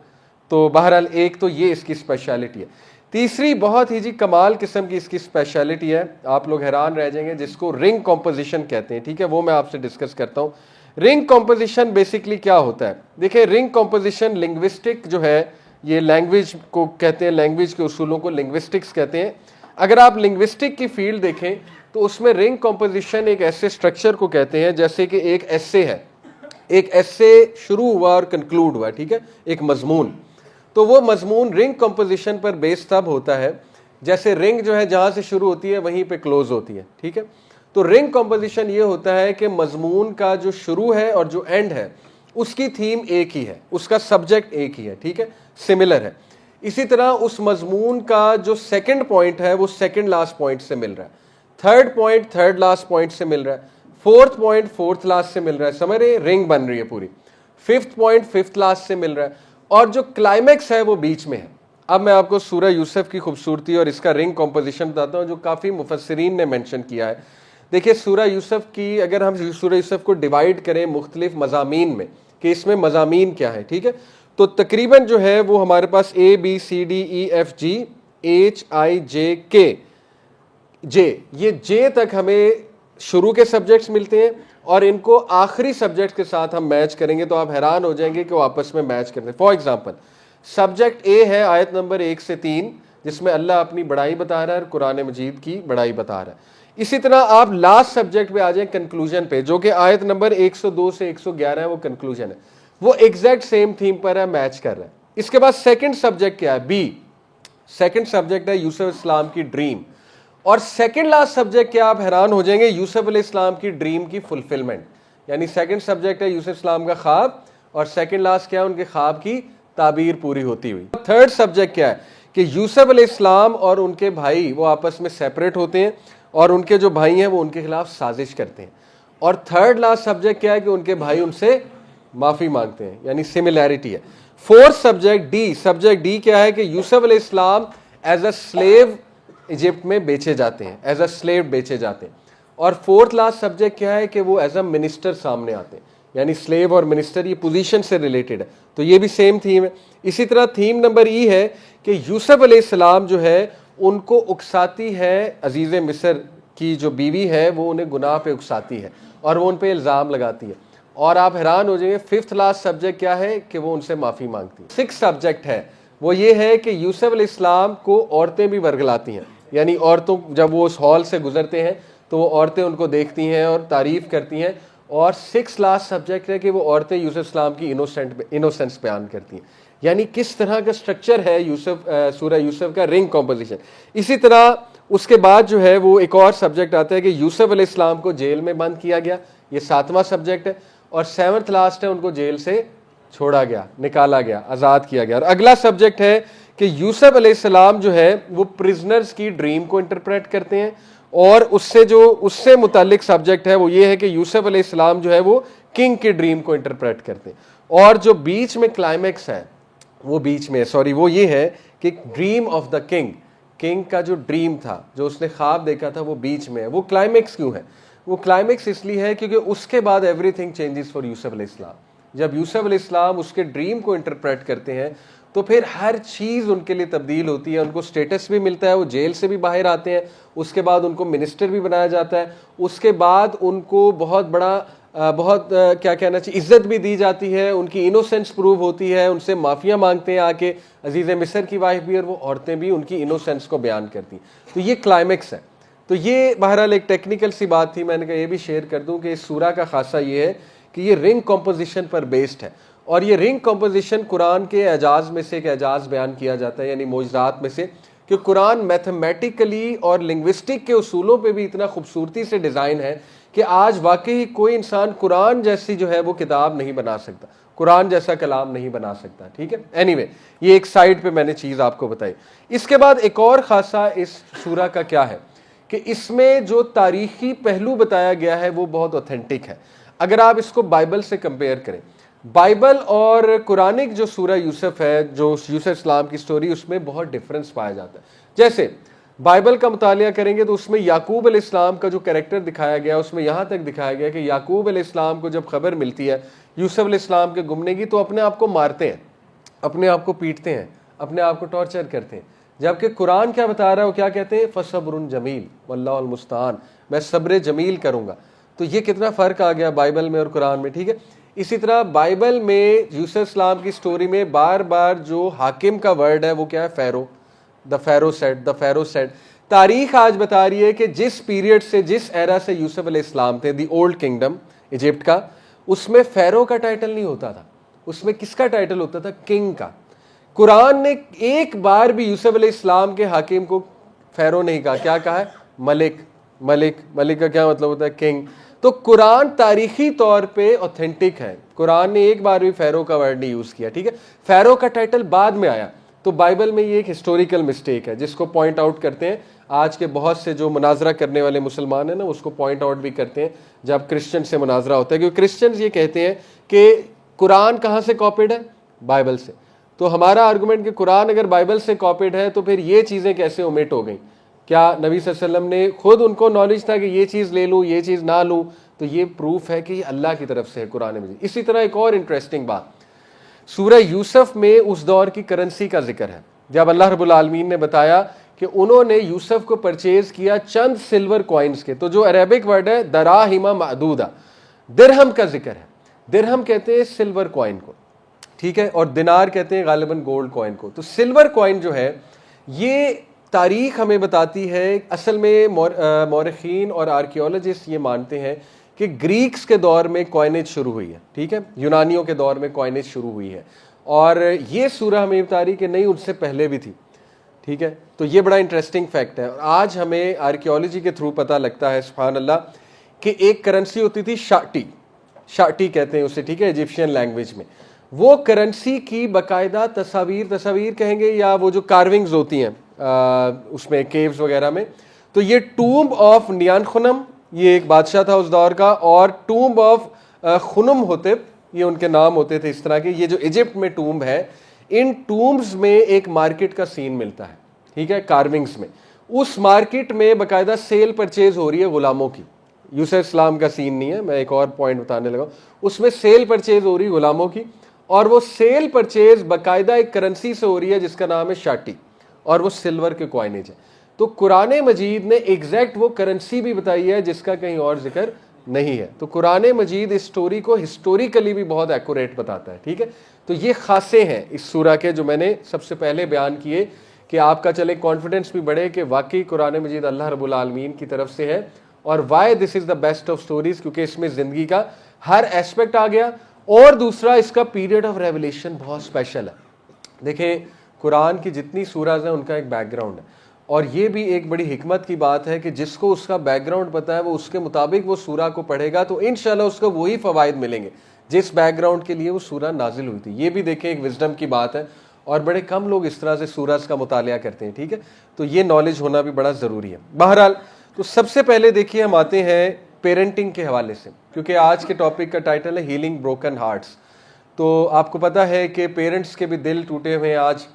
تو بہرحال ایک تو یہ اس کی اسپیشلٹی ہے. تیسری بہت ہی کمال قسم کی اس کی اسپیشلٹی ہے, آپ لوگ حیران رہ جائیں گے, جس کو رنگ کمپوزیشن کہتے ہیں. ٹھیک ہے, وہ میں آپ سے ڈسکس کرتا ہوں. رنگ کمپوزیشن بیسکلی کیا ہوتا ہے؟ دیکھیں رنگ کمپوزیشن لنگوسٹک جو ہے یہ لینگویج کو کہتے ہیں, لینگویج کے اصولوں کو لنگوسٹکس کہتے ہیں. اگر آپ لنگوسٹک کی فیلڈ دیکھیں تو اس میں رنگ کمپوزیشن ایک ایسے سٹرکچر کو کہتے ہیں جیسے کہ ایک ایسے ہے, ایک ایسے شروع ہوا اور کنکلوڈ ہوا, ٹھیک ہے, ایک مضمون. تو وہ مضمون رنگ کمپوزیشن پر بیس تب ہوتا ہے جیسے رنگ جو ہے جہاں سے شروع ہوتی ہے وہیں پہ کلوز ہوتی ہے. ٹھیک ہے, تو رنگ کمپوزیشن یہ ہوتا ہے کہ مضمون کا جو شروع ہے اور جو اینڈ ہے اس کی تھیم ایک ہی ہے, اس کا سبجیکٹ ایک ہی ہے. ٹھیک ہے, سملر ہے. اسی طرح اس مضمون کا جو سیکنڈ پوائنٹ ہے وہ سیکنڈ لاسٹ پوائنٹ سے مل رہا ہے, third point third last point سے مل رہا ہے, فورتھ پوائنٹ فورتھ لاسٹ سے مل رہا ہے. سمجھ رہے, رنگ بن رہی ہے پوری. ففتھ پوائنٹ ففتھ لاسٹ سے مل رہا ہے, اور جو کلائمیکس ہے وہ بیچ میں ہے. اب میں آپ کو سورہ یوسف کی خوبصورتی اور اس کا رنگ کمپوزیشن بتاتا ہوں جو کافی مفسرین نے مینشن کیا ہے. دیکھیے سورہ یوسف کی اگر ہم سورہ یوسف کو ڈیوائیڈ کریں مختلف مضامین میں کہ اس میں مضامین کیا ہے, ٹھیک ہے, تو تقریباً جو ہے وہ ہمارے پاس ABCDEFGHIJK یہ جے تک ہمیں شروع کے سبجیکٹس ملتے ہیں اور ان کو آخری سبجیکٹ کے ساتھ ہم میچ کریں گے تو آپ حیران ہو جائیں گے کہ وہ آپس میں میچ کرتے ہیں. فار ایگزامپل سبجیکٹ اے ہے آیت نمبر 1 سے 3 جس میں اللہ اپنی بڑائی بتا رہا ہے اور قرآن مجید کی بڑائی بتا رہا ہے. اسی طرح آپ لاسٹ سبجیکٹ پہ آ جائیں کنکلوژن پہ جو کہ آیت نمبر 102 سے 111 ہے, وہ کنکلوژن ہے, وہ ایگزیکٹ سیم تھیم پر ہے, میچ کر رہا ہے. اس کے بعد سیکنڈ سبجیکٹ کیا ہے؟ بی. سیکنڈ سبجیکٹ ہے یوسف علیہ السلام کی ڈریم, اور سیکنڈ لاسٹ سبجیکٹ کیا, آپ حیران ہو جائیں گے, یوسف علیہ السلام کی ڈریم کی فلفلمنٹ. یعنی سیکنڈ سبجیکٹ ہے یوسف السلام کا خواب اور سیکنڈ لاسٹ کیا ہے, ان کے خواب کی تعبیر پوری ہوتی ہوئی. تھرڈ سبجیکٹ کیا ہے کہ یوسف علیہ السلام اور ان کے بھائی وہ آپس میں سیپریٹ ہوتے ہیں اور ان کے جو بھائی ہیں وہ ان کے خلاف سازش کرتے ہیں. اور تھرڈ لاسٹ سبجیکٹ کیا ہے کہ ان کے بھائی ان سے معافی مانگتے ہیں, یعنی سملیرٹی ہے. Fourth subject D. Subject D کیا ہے کہ یوسف علیہ السلام ایز اے سلیو ایجپٹ میں بیچے جاتے ہیں, ایز اے سلیو بیچے جاتے ہیں. اور فورتھ لاسٹ سبجیکٹ کیا ہے کہ وہ ایز اے منسٹر سامنے آتے ہیں, یعنی سلیو اور منسٹر یہ پوزیشن سے ریلیٹڈ ہے, تو یہ بھی سیم تھیم ہے. اسی طرح تھیم نمبر ای ہے کہ یوسف علیہ السلام جو ہے ان کو اکساتی ہے, عزیز مصر کی جو بیوی ہے وہ انہیں گناہ پہ اکساتی ہے اور وہ ان پہ الزام لگاتی ہے. اور آپ حیران ہو جائیں گے ففتھ لاسٹ سبجیکٹ کیا ہے کہ وہ ان سے معافی مانگتی ہے. سکس سبجیکٹ ہے وہ یہ ہے کہ یوسف علیہ السلام کو عورتیں بھی ورگلاتی ہیں، یعنی عورتوں جب وہ اس ہال سے گزرتے ہیں تو وہ عورتیں ان کو دیکھتی ہیں اور تعریف کرتی ہیں، اور 6 لاسٹ سبجیکٹ ہے کہ وہ عورتیں یوسف السلام کی انوسنس بیان کرتی ہیں. یعنی کس طرح کا سٹرکچر ہے سورہ یوسف کا، رنگ کمپوزیشن. اسی طرح اس کے بعد جو ہے وہ ایک اور سبجیکٹ آتا ہے کہ یوسف علیہ السلام کو جیل میں بند کیا گیا، یہ 7واں سبجیکٹ ہے. اور 7th لاسٹ ہے ان کو جیل سے چھوڑا گیا، نکالا گیا، آزاد کیا گیا. اور اگلا سبجیکٹ ہے کہ یوسف علیہ السلام جو ہے وہ پرزنرز کی ڈریم کو انٹرپریٹ کرتے ہیں، اور اس سے متعلق سبجیکٹ ہے وہ یہ ہے کہ یوسف علیہ السلام جو ہے وہ کنگ کے ڈریم کو انٹرپریٹ کرتے ہیں. اور جو بیچ میں کلائمیکس ہے وہ یہ ہے کہ ڈریم آف دا کنگ کا جو ڈریم تھا، جو اس نے خواب دیکھا تھا، وہ بیچ میں ہے. وہ کلائمیکس کیوں ہے؟ وہ کلائمیکس اس لیے ہے کیونکہ اس کے بعد ایوری تھنگ چینجز فار یوسف علیہ السلام. جب یوسف علیہ السلام اس کے ڈریم کو انٹرپریٹ کرتے ہیں تو پھر ہر چیز ان کے لیے تبدیل ہوتی ہے. ان کو سٹیٹس بھی ملتا ہے، وہ جیل سے بھی باہر آتے ہیں، اس کے بعد ان کو منسٹر بھی بنایا جاتا ہے، اس کے بعد ان کو بہت کیا کہنا چاہیے عزت بھی دی جاتی ہے، ان کی انوسینس پروو ہوتی ہے، ان سے معافیاں مانگتے ہیں آ کے عزیز مصر کی وائف بھی، اور وہ عورتیں بھی ان کی انوسینس کو بیان کرتی ہیں. تو یہ کلائمیکس ہے. تو یہ بہرحال ایک ٹیکنیکل سی بات تھی، میں نے کہا یہ بھی شیئر کر دوں کہ اس سورہ کا خاصہ یہ ہے کہ یہ رنگ کمپوزیشن پر بیسڈ ہے. اور یہ رنگ کمپوزیشن قرآن کے اعجاز میں سے ایک اعجاز بیان کیا جاتا ہے، یعنی معجزات میں سے، کہ قرآن میتھمیٹیکلی اور لنگوسٹک کے اصولوں پہ بھی اتنا خوبصورتی سے ڈیزائن ہے کہ آج واقعی کوئی انسان قرآن جیسی جو ہے وہ کتاب نہیں بنا سکتا، قرآن جیسا کلام نہیں بنا سکتا. ٹھیک ہے، اینی وے یہ ایک سائڈ پہ میں نے چیز آپ کو بتائی. اس کے بعد ایک اور خاصہ اس سورہ کا کیا ہے کہ اس میں جو تاریخی پہلو بتایا گیا ہے وہ بہت اوتھینٹک ہے. اگر آپ اس کو بائبل سے کمپیئر کریں، بائبل اور قرآنک جو سورہ یوسف ہے، جو یوسف اسلام کی سٹوری، اس میں بہت ڈفرنس پایا جاتا ہے. جیسے بائبل کا مطالعہ کریں گے تو اس میں یعقوب علیہ السلام کا جو کریکٹر دکھایا گیا، اس میں یہاں تک دکھایا گیا کہ یعقوب علیہ السلام کو جب خبر ملتی ہے یوسف علیہ السلام کے گمنے کی تو اپنے آپ کو مارتے ہیں، اپنے آپ کو پیٹتے ہیں، اپنے آپ کو ٹارچر کرتے ہیں. جبکہ قرآن کیا بتا رہا ہے، وہ کیا کہتے ہیں، فصبر جمیل واللہ المستعان، میں صبر جمیل کروں گا. تو یہ کتنا فرق آ گیا بائبل میں اور قرآن میں. ٹھیک ہے، اسی طرح بائبل میں یوسف اسلام کی سٹوری میں بار بار جو حاکم کا ورڈ ہے وہ کیا ہے، فیرو. دا فیرو سیڈ. تاریخ آج بتا رہی ہے کہ جس پیریڈ سے، جس ایرا سے یوسف علیہ السلام تھے، دی اولڈ کنگڈم ایجپٹ کا، اس میں فیرو کا ٹائٹل نہیں ہوتا تھا، اس میں کس کا ٹائٹل ہوتا تھا، کنگ کا. قرآن نے ایک بار بھی یوسف علیہ السلام کے حاکم کو فیرو نہیں کہا، کیا کہا ہے، ملک کا کیا مطلب ہوتا ہے، کنگ. تو قرآن تاریخی طور پہ اوتھینٹک ہے، قرآن نے ایک بار بھی فیرو کا ورڈ نہیں یوز کیا. ٹھیک ہے، فیرو کا ٹائٹل بعد میں آیا. تو بائبل میں یہ ایک ہسٹوریکل مسٹیک ہے جس کو پوائنٹ آؤٹ کرتے ہیں آج کے بہت سے جو مناظرہ کرنے والے مسلمان ہیں نا، اس کو پوائنٹ آؤٹ بھی کرتے ہیں جب کرسچن سے مناظرہ ہوتا ہے، کیونکہ کرسچنز یہ کہتے ہیں کہ قرآن کہاں سے کاپیڈ ہے، بائبل سے. تو ہمارا آرگومنٹ کہ قرآن اگر بائبل سے کاپیڈ ہے تو پھر یہ چیزیں کیسے اومٹ ہو گئیں؟ کیا نبی صلی اللہ علیہ وسلم نے خود ان کو نالج تھا کہ یہ چیز لے لوں یہ چیز نہ لوں؟ تو یہ پروف ہے کہ یہ اللہ کی طرف سے ہے قرآن مجید. اسی طرح ایک اور انٹرسٹنگ بات، سورہ یوسف میں اس دور کی کرنسی کا ذکر ہے. جب اللہ رب العالمین نے بتایا کہ انہوں نے یوسف کو پرچیز کیا چند سلور کوائنز کے، تو جو عربک ورڈ ہے دراہم معدودہ، درہم کا ذکر ہے. درہم کہتے ہیں سلور کوائن کو، ٹھیک ہے، اور دینار کہتے ہیں غالباً گولڈ کوائن کو. تو سلور کوائن جو ہے یہ تاریخ ہمیں بتاتی ہے، اصل میں مورخین اور آرکیولوجسٹ یہ مانتے ہیں کہ گریکس کے دور میں کوائنیج شروع ہوئی ہے. ٹھیک ہے، یونانیوں کے دور میں کوائنیج شروع ہوئی ہے، اور یہ سورہ ہمیں بتا رہی کہ نہیں، ان سے پہلے بھی تھی. ٹھیک ہے، تو یہ بڑا انٹرسٹنگ فیکٹ ہے. اور آج ہمیں آرکیولوجی کے تھرو پتہ لگتا ہے سبحان اللہ کہ ایک کرنسی ہوتی تھی شاٹی کہتے ہیں اسے، ٹھیک ہے، ایجپشین لینگویج میں. وہ کرنسی کی باقاعدہ تصاویر کہیں گے، یا وہ جو کارونگز ہوتی ہیں اس میں کیوز وغیرہ میں. تو یہ ٹومب آف نیانخنم، یہ ایک بادشاہ تھا اس دور کا، اور ٹومب آف خنم ہوتب، یہ ان کے نام ہوتے تھے اس طرح کے. یہ جو ایجپٹ میں ٹومب ہے، ان ٹومبز میں ایک مارکیٹ کا سین ملتا ہے، ٹھیک ہے، کارونگز میں. اس مارکیٹ میں باقاعدہ سیل پرچیز ہو رہی ہے غلاموں کی. یوسف اسلام کا سین نہیں ہے، میں ایک اور پوائنٹ بتانے لگا. اس میں سیل پرچیز ہو رہی غلاموں کی، اور وہ سیل پرچیز باقاعدہ ایک کرنسی سے ہو رہی ہے جس کا نام ہے شاٹی، اور وہ سلور کے کوائنیج ہے. تو قرآن مجید نے ایگزیکٹ وہ کرنسی بھی بتائی ہے جس کا کہیں اور ذکر نہیں ہے. تو قرآن مجید اس سٹوری کو ہسٹوریکلی بھی بہت ایکوریٹ بتاتا ہے. ٹھیک ہے, تو یہ خاصے ہیں اس سورہ کے جو میں نے سب سے پہلے بیان کیے, کہ آپ کا چلے کانفیڈنس بھی بڑھے کہ واقعی قرآن مجید اللہ رب العالمین کی طرف سے ہے. اور why this is the best of stories, کیونکہ اس میں زندگی کا ہر ایسپیکٹ آ گیا. اور دوسرا اس کا پیریڈ آف ریولیشن بہت اسپیشل ہے. دیکھیں قرآن کی جتنی سورہز ہیں ان کا ایک بیک گراؤنڈ ہے, اور یہ بھی ایک بڑی حکمت کی بات ہے کہ جس کو اس کا بیک گراؤنڈ پتہ ہے وہ اس کے مطابق وہ سورہ کو پڑھے گا تو انشاءاللہ اس کو وہی فوائد ملیں گے جس بیک گراؤنڈ کے لیے وہ سورہ نازل ہوئی تھی. یہ بھی دیکھیں ایک وزڈم کی بات ہے, اور بڑے کم لوگ اس طرح سے سورہز کا مطالعہ کرتے ہیں. ٹھیک ہے, تو یہ نالج ہونا بھی بڑا ضروری ہے. بہرحال تو سب سے پہلے دیکھیے ہم آتے ہیں پیرنٹنگ کے حوالے سے, کیونکہ آج کے ٹاپک کا ٹائٹل ہے ہیلنگ بروکن ہارٹس. تو آپ کو پتہ ہے کہ پیرنٹس کے بھی دل ٹوٹے ہوئے ہیں آج,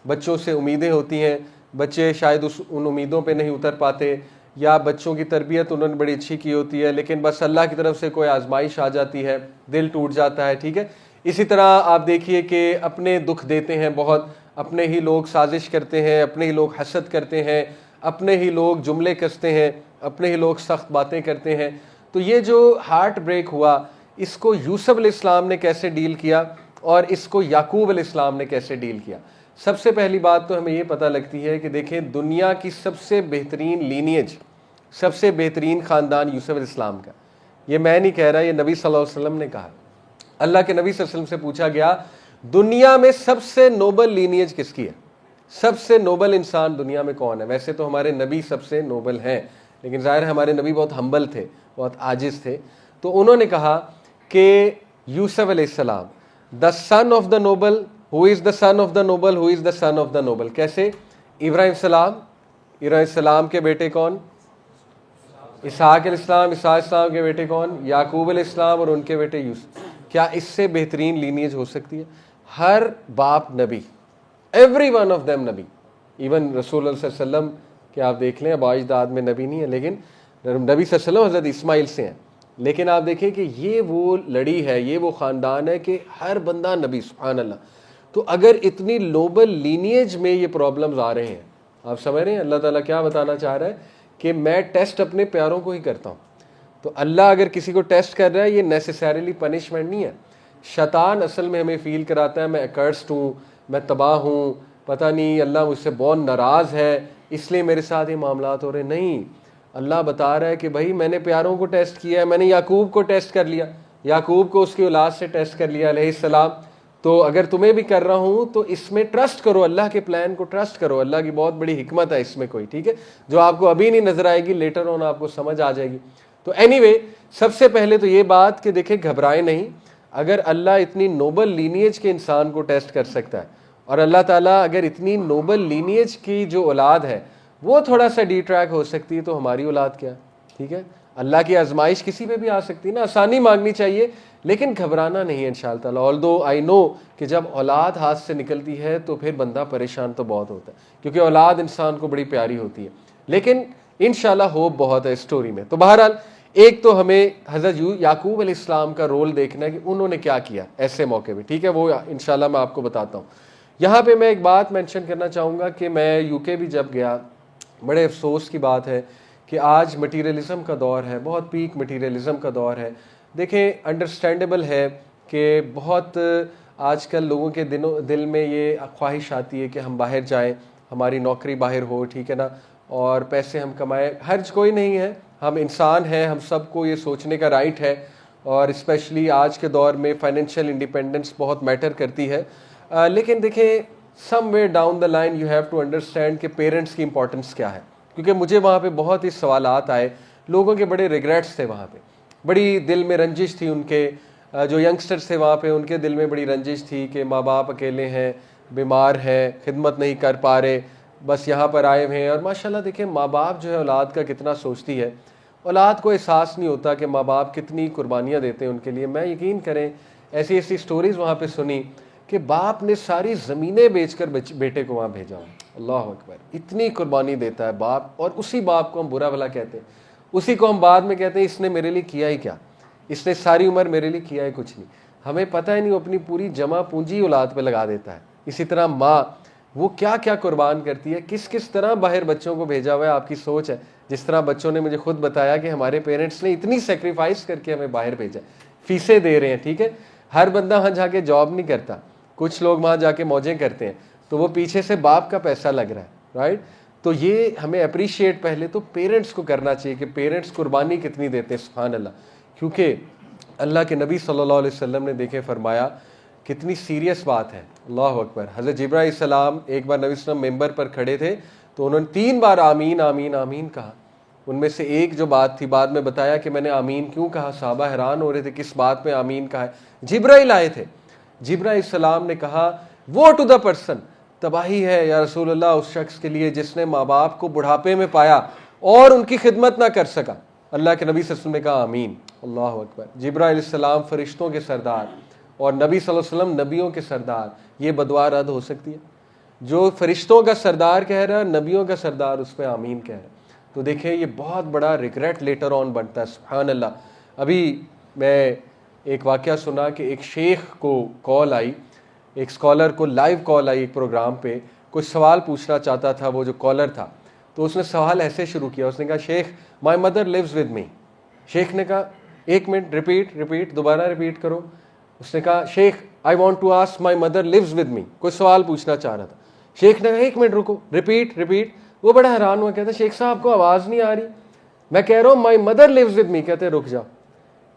بچوں سے امیدیں ہوتی ہیں, بچے شاید ان امیدوں پہ نہیں اتر پاتے, یا بچوں کی تربیت انہوں نے بڑی اچھی کی ہوتی ہے لیکن بس اللہ کی طرف سے کوئی آزمائش آ جاتی ہے, دل ٹوٹ جاتا ہے. ٹھیک ہے, اسی طرح آپ دیکھیے کہ اپنے دکھ دیتے ہیں بہت, اپنے ہی لوگ سازش کرتے ہیں, اپنے ہی لوگ حسد کرتے ہیں, اپنے ہی لوگ جملے کستے ہیں, اپنے ہی لوگ سخت باتیں کرتے ہیں. تو یہ جو ہارٹ بریک ہوا اس کو یوسف علیہ السلام نے کیسے ڈیل کیا اور اس کو یعقوب علیہ السلام نے کیسے ڈیل کیا. سب سے پہلی بات تو ہمیں یہ پتہ لگتی ہے کہ دیکھیں دنیا کی سب سے بہترین لینیج, سب سے بہترین خاندان یوسف علیہ السلام کا. یہ میں نہیں کہہ رہا, یہ نبی صلی اللہ علیہ وسلم نے کہا. اللہ کے نبی صلی اللہ علیہ وسلم سے پوچھا گیا دنیا میں سب سے نوبل لینیج کس کی ہے, سب سے نوبل انسان دنیا میں کون ہے. ویسے تو ہمارے نبی سب سے نوبل ہیں, لیکن ظاہر ہے ہمارے نبی بہت ہمبل تھے, بہت عاجز تھے. تو انہوں نے کہا کہ یوسف علیہ السلام, the son of the noble, who is the son of the noble, who is the son of the noble. کیسے؟ ابراہیم السلام کے بیٹے کون؟ اسحاق علیہ السلام. اسحاق علیہ السلام کے بیٹے کون؟ یعقوب علیہ السلام, اور ان کے بیٹے یوسف. کیا اس سے بہترین لینیج ہو سکتی ہے؟ ہر باپ نبی, ایوری ون آف دیم نبی. ایون رسول اللہ صلی اللہ علیہ وسلم کہ آپ دیکھ لیں, اب اجداد میں نبی نہیں ہے, لیکن نبی صلی اللہ علیہ وسلم حضرت اسماعیل سے ہیں. لیکن آپ دیکھیں کہ یہ وہ لڑی ہے, یہ وہ خاندان ہے کہ ہر بندہ نبی. سبحان اللہ. تو اگر اتنی نوبل لینیج میں یہ پرابلمز آ رہے ہیں, آپ سمجھ رہے ہیں اللہ تعالیٰ کیا بتانا چاہ رہا ہے کہ میں ٹیسٹ اپنے پیاروں کو ہی کرتا ہوں. تو اللہ اگر کسی کو ٹیسٹ کر رہا ہے یہ نیسیسریلی پنشمنٹ نہیں ہے. شیطان اصل میں ہمیں فیل کراتا ہے میں ایکرسڈ ہوں, میں تباہ ہوں, پتہ نہیں اللہ مجھ سے بہت ناراض ہے اس لیے میرے ساتھ یہ معاملات ہو رہے. نہیں, اللہ بتا رہا ہے کہ بھائی میں نے پیاروں کو ٹیسٹ کیا ہے, میں نے یعقوب کو ٹیسٹ کر لیا, یعقوب کو اس کی اولاد سے ٹیسٹ کر لیا علیہ السلام. تو اگر تمہیں بھی کر رہا ہوں تو اس میں ٹرسٹ کرو, اللہ کے پلان کو ٹرسٹ کرو. اللہ کی بہت بڑی حکمت ہے اس میں کوئی, ٹھیک ہے, جو آپ کو ابھی نہیں نظر آئے گی, لیٹر آن آپ کو سمجھ آ جائے گی. تو اینی وے سب سے پہلے تو یہ بات کہ دیکھیں گھبرائے نہیں. اگر اللہ اتنی نوبل لینیج کے انسان کو ٹیسٹ کر سکتا ہے, اور اللہ تعالیٰ اگر اتنی نوبل لینیج کی جو اولاد ہے وہ تھوڑا سا ڈی ٹریک ہو سکتی ہے, تو ہماری اولاد کیا. ٹھیک ہے, اللہ کی آزمائش کسی پہ بھی آ سکتی ہے نا, آسانی مانگنی چاہیے لیکن گھبرانا نہیں ہے انشاءاللہ تعالیٰ. آلدو آئی نو کہ جب اولاد ہاتھ سے نکلتی ہے تو پھر بندہ پریشان تو بہت ہوتا ہے, کیونکہ اولاد انسان کو بڑی پیاری ہوتی ہے, لیکن انشاءاللہ ہوپ بہت ہے اسٹوری میں. تو بہرحال ایک تو ہمیں حضرت یعقوب علیہ السلام کا رول دیکھنا ہے کہ انہوں نے کیا کیا ایسے موقع پہ. ٹھیک ہے, وہ انشاءاللہ میں آپ کو بتاتا ہوں. یہاں پہ میں ایک بات مینشن کرنا چاہوں گا کہ میں یو کے بھی جب گیا, بڑے افسوس کی بات ہے کہ آج مٹیریلزم کا دور ہے, بہت پیک مٹیریلزم کا دور ہے. دیکھیں انڈرسٹینڈیبل ہے کہ بہت آج کل لوگوں کے دل میں یہ خواہش آتی ہے کہ ہم باہر جائیں, ہماری نوکری باہر ہو, ٹھیک ہے نا, اور پیسے ہم کمائیں. حرج کوئی نہیں ہے, ہم انسان ہیں, ہم سب کو یہ سوچنے کا رائٹ ہے, اور اسپیشلی آج کے دور میں فائنینشیل انڈیپینڈنس بہت میٹر کرتی ہے. لیکن دیکھیں some way down the line you have to understand کہ پیرنٹس کی امپورٹنس کیا ہے. کیونکہ مجھے وہاں پہ بہت ہی سوالات آئے, لوگوں کے بڑے ریگریٹس تھے وہاں پہ, بڑی دل میں رنجش تھی ان کے, جو ینگسٹرز تھے وہاں پہ ان کے دل میں بڑی رنجش تھی کہ ماں باپ اکیلے ہیں, بیمار ہیں, خدمت نہیں کر پا رہے, بس یہاں پر آئے ہوئے ہیں. اور ماشاءاللہ دیکھیں ماں باپ جو ہے اولاد کا کتنا سوچتی ہے, اولاد کو احساس نہیں ہوتا کہ ماں باپ کتنی قربانیاں دیتے ہیں ان کے لیے. میں یقین کریں ایسی ایسی سٹوریز وہاں پہ سنی کہ باپ نے ساری زمینیں بیچ کر بیٹے کو وہاں بھیجا. اللہ اکبر, اتنی قربانی دیتا ہے باپ, اور اسی باپ کو ہم برا بھلا کہتے ہیں, اسی کو ہم بعد میں کہتے ہیں اس نے میرے لیے کیا ہی کیا, اس نے ساری عمر میرے لیے کیا ہی کچھ نہیں. ہمیں پتہ ہی نہیں وہ اپنی پوری جمع پونجی اولاد پہ لگا دیتا ہے. اسی طرح ماں وہ کیا کیا قربان کرتی ہے, کس کس طرح باہر بچوں کو بھیجا ہوا ہے, آپ کی سوچ ہے. جس طرح بچوں نے مجھے خود بتایا کہ ہمارے پیرنٹس نے اتنی سیکریفائس کر کے ہمیں باہر بھیجا، فیسیں دے رہے ہیں، ٹھیک ہے، ہر بندہ وہاں جا کے جاب نہیں کرتا، کچھ لوگ وہاں جا کے موجیں کرتے ہیں، تو وہ پیچھے سے باپ کا پیسہ لگ رہا ہے، رائٹ؟ تو یہ ہمیں اپریشیٹ پہلے تو پیرنٹس کو کرنا چاہیے کہ پیرنٹس قربانی کتنی دیتے ہیں، سبحان اللہ. کیونکہ اللہ کے نبی صلی اللہ علیہ وسلم نے دیکھے فرمایا کتنی سیریس بات ہے، اللہ اکبر. حضرت جبرائیل علیہ السلام ایک بار نبی صلی اللہ علیہ وسلم ممبر پر کھڑے تھے تو انہوں نے 3 بار آمین آمین آمین کہا. ان میں سے ایک جو بات تھی، بعد میں بتایا کہ میں نے آمین کیوں کہا، صحابہ حیران ہو رہے تھے کس بات پہ آمین کہا ہے. جبرائیل آئے تھے، جبرائیل علیہ السلام نے کہا وہ ٹو دا پرسن، تباہی ہے یا رسول اللہ اس شخص کے لیے جس نے ماں باپ کو بڑھاپے میں پایا اور ان کی خدمت نہ کر سکا. اللہ کے نبی صلی اللہ علیہ وسلم نے کہا آمین. اللہ اکبر. جبرائیل علیہ السلام فرشتوں کے سردار اور نبی صلی اللہ علیہ وسلم نبیوں کے سردار، یہ بدعا رد ہو سکتی ہے؟ جو فرشتوں کا سردار کہہ رہا ہے، نبیوں کا سردار اس پہ آمین کہہ رہا ہے. تو دیکھیں یہ بہت بڑا ریگریٹ لیٹر آن بنتا ہے، سبحان اللہ. ابھی میں ایک واقعہ سنا کہ ایک شیخ کو کال آئی، ایک اسکالر کو لائیو کال آئی ایک پروگرام پہ، کچھ سوال پوچھنا چاہتا تھا وہ جو کالر تھا. تو اس نے سوال ایسے شروع کیا، اس نے کہا شیخ my mother lives with me. شیخ نے کہا 1 منٹ ریپیٹ دوبارہ ریپیٹ کرو. اس نے کہا شیخ I want to ask my mother lives with me, کوئی سوال پوچھنا چاہ رہا تھا. شیخ نے کہا 1 منٹ رکو، ریپیٹ. وہ بڑا حیران ہوا، کہتا شیخ صاحب کو آواز نہیں آ رہی، میں کہہ رہا ہوں my mother lives with me. کہتے رک جاؤ،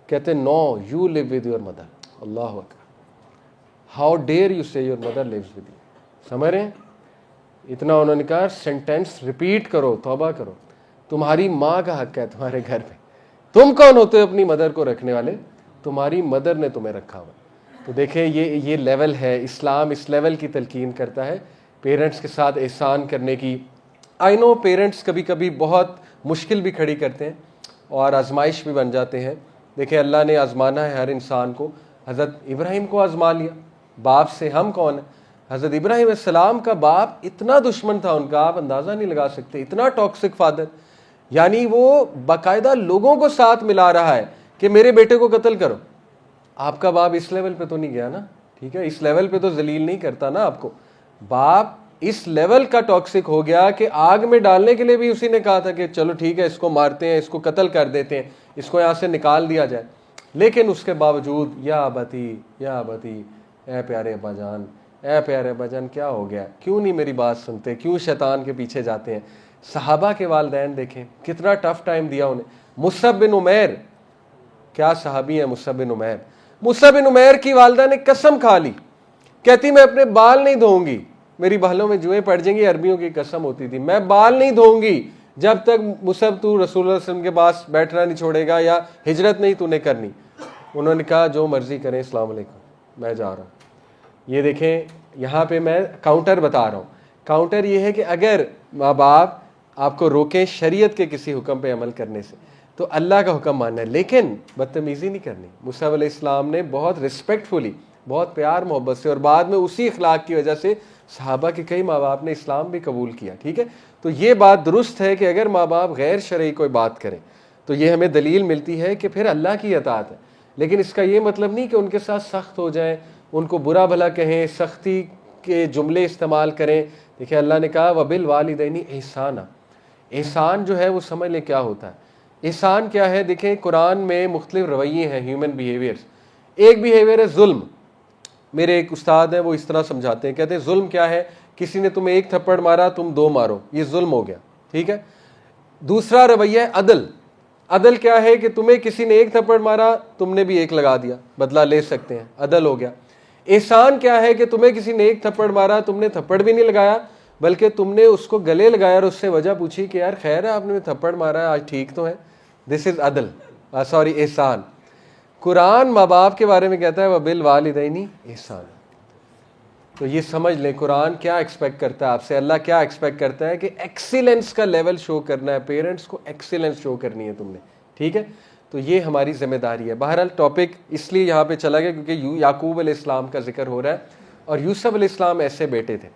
کہتے no you live with your mother. Allah اکبر. How dare you say your mother lives with you. سمجھ رہے ہیں؟ اتنا انہوں نے کہا سینٹینس ریپیٹ کرو، توبہ کرو. تمہاری ماں کا حق ہے تمہارے گھر پہ، تم کون ہوتے ہو اپنی مدر کو رکھنے والے؟ تمہاری مدر نے تمہیں رکھا ہوا. تو دیکھیں یہ لیول ہے، اسلام اس لیول کی تلقین کرتا ہے پیرنٹس کے ساتھ احسان کرنے کی. آئی نو پیرنٹس کبھی کبھی بہت مشکل بھی کھڑی کرتے ہیں اور آزمائش بھی بن جاتے ہیں. دیکھیں اللہ نے آزمانا ہے ہر انسان کو. حضرت ابراہیم کو آزما لیا، باپ سے ہم کون ہیں؟ حضرت ابراہیم علیہ السلام کا باپ اتنا دشمن تھا ان کا، آپ اندازہ نہیں لگا سکتے، اتنا ٹاکسک فادر. یعنی وہ باقاعدہ لوگوں کو ساتھ ملا رہا ہے کہ میرے بیٹے کو قتل کرو. آپ کا باپ اس لیول پہ تو نہیں گیا نا، ٹھیک ہے، اس لیول پہ تو ذلیل نہیں کرتا نا آپ کو. باپ اس لیول کا ٹاکسک ہو گیا کہ آگ میں ڈالنے کے لیے بھی اسی نے کہا تھا کہ چلو ٹھیک ہے اس کو مارتے ہیں، اس کو قتل کر دیتے ہیں، اس کو یہاں سے نکال دیا جائے. لیکن اس کے باوجود یا ابتی، اے پیارے ابا جان، اے پیارے ابا جان کیا ہو گیا، کیوں نہیں میری بات سنتے، کیوں شیطان کے پیچھے جاتے ہیں. صحابہ کے والدین دیکھیں کتنا ٹف ٹائم دیا انہیں. مصعب بن عمیر، کیا صحابی ہیں مصعب بن عمیر. مصعب بن عمیر کی والدہ نے قسم کھا لی، کہتی میں اپنے بال نہیں دھوؤں گی، میری بالوں میں جوئیں پڑ جائیں گی. عربیوں کی قسم ہوتی تھی، میں بال نہیں دھوؤں گی جب تک مصعب تو رسول اللہ صلی اللہ علیہ وسلم کے پاس بیٹھنا نہیں چھوڑے گا یا ہجرت نہیں تو نے کرنی. انہوں نے کہا جو مرضی کریں، السلام علیکم، میں جا رہا ہوں. یہ دیکھیں یہاں پہ میں کاؤنٹر بتا رہا ہوں. کاؤنٹر یہ ہے کہ اگر ماں باپ آپ کو روکیں شریعت کے کسی حکم پہ عمل کرنے سے تو اللہ کا حکم ماننا ہے، لیکن بدتمیزی نہیں کرنی. مصعب علیہ السلام نے بہت ریسپیکٹفلی، بہت پیار محبت سے، اور بعد میں اسی اخلاق کی وجہ سے صحابہ کے کئی ماں باپ نے اسلام بھی قبول کیا. ٹھیک ہے، تو یہ بات درست ہے کہ اگر ماں باپ غیر شرعی کوئی بات کریں تو یہ ہمیں دلیل ملتی ہے کہ پھر اللہ کی اطاعت ہے. لیکن اس کا یہ مطلب نہیں کہ ان کے ساتھ سخت ہو جائیں، ان کو برا بھلا کہیں، سختی کے جملے استعمال کریں. دیکھیں اللہ نے کہا وَبِالْوَالِدَيْنِ احسانًا. احسان جو ہے وہ سمجھ لیں کیا ہوتا ہے. احسان کیا ہے؟ دیکھیں قرآن میں مختلف رویے ہیں، ہیومن بیہیویئرز. ایک بیہیویئر ہے ظلم. میرے ایک استاد ہیں وہ اس طرح سمجھاتے ہیں، کہتے ہیں ظلم کیا ہے؟ کسی نے تمہیں 1 تھپڑ مارا، تم 2 مارو، یہ ظلم ہو گیا. ٹھیک ہے. دوسرا رویہ ہے عدل. عدل کیا ہے کہ تمہیں کسی نے 1 تھپڑ مارا، تم نے بھی 1 لگا دیا، بدلہ لے سکتے ہیں، عدل ہو گیا. احسان کیا ہے کہ تمہیں کسی نے 1 تھپڑ مارا، تم نے تھپڑ بھی نہیں لگایا بلکہ تم نے اس کو گلے لگایا اور اس سے وجہ پوچھی کہ یار خیر ہے آپ نے تھپڑ مارا ہے، آج ٹھیک تو ہے. دس از عدل، احسان. قرآن ماں باپ کے بارے میں کہتا ہے وَبِالْوَالِدَيْنِ احسان. تو یہ سمجھ لیں قرآن کیا ایکسپیکٹ کرتا ہے آپ سے، اللہ کیا ایکسپیکٹ کرتا ہے کہ ایکسیلنس کا لیول شو کرنا ہے، پیرنٹس کو ایکسیلنس شو کرنی ہے تم نے. ٹھیک ہے، تو یہ ہماری ذمہ داری ہے. بہرحال ٹاپک اس لیے یہاں پہ چلا گیا کیونکہ یعقوب علیہ السلام کا ذکر ہو رہا ہے اور یوسف علیہ السلام ایسے بیٹے تھے.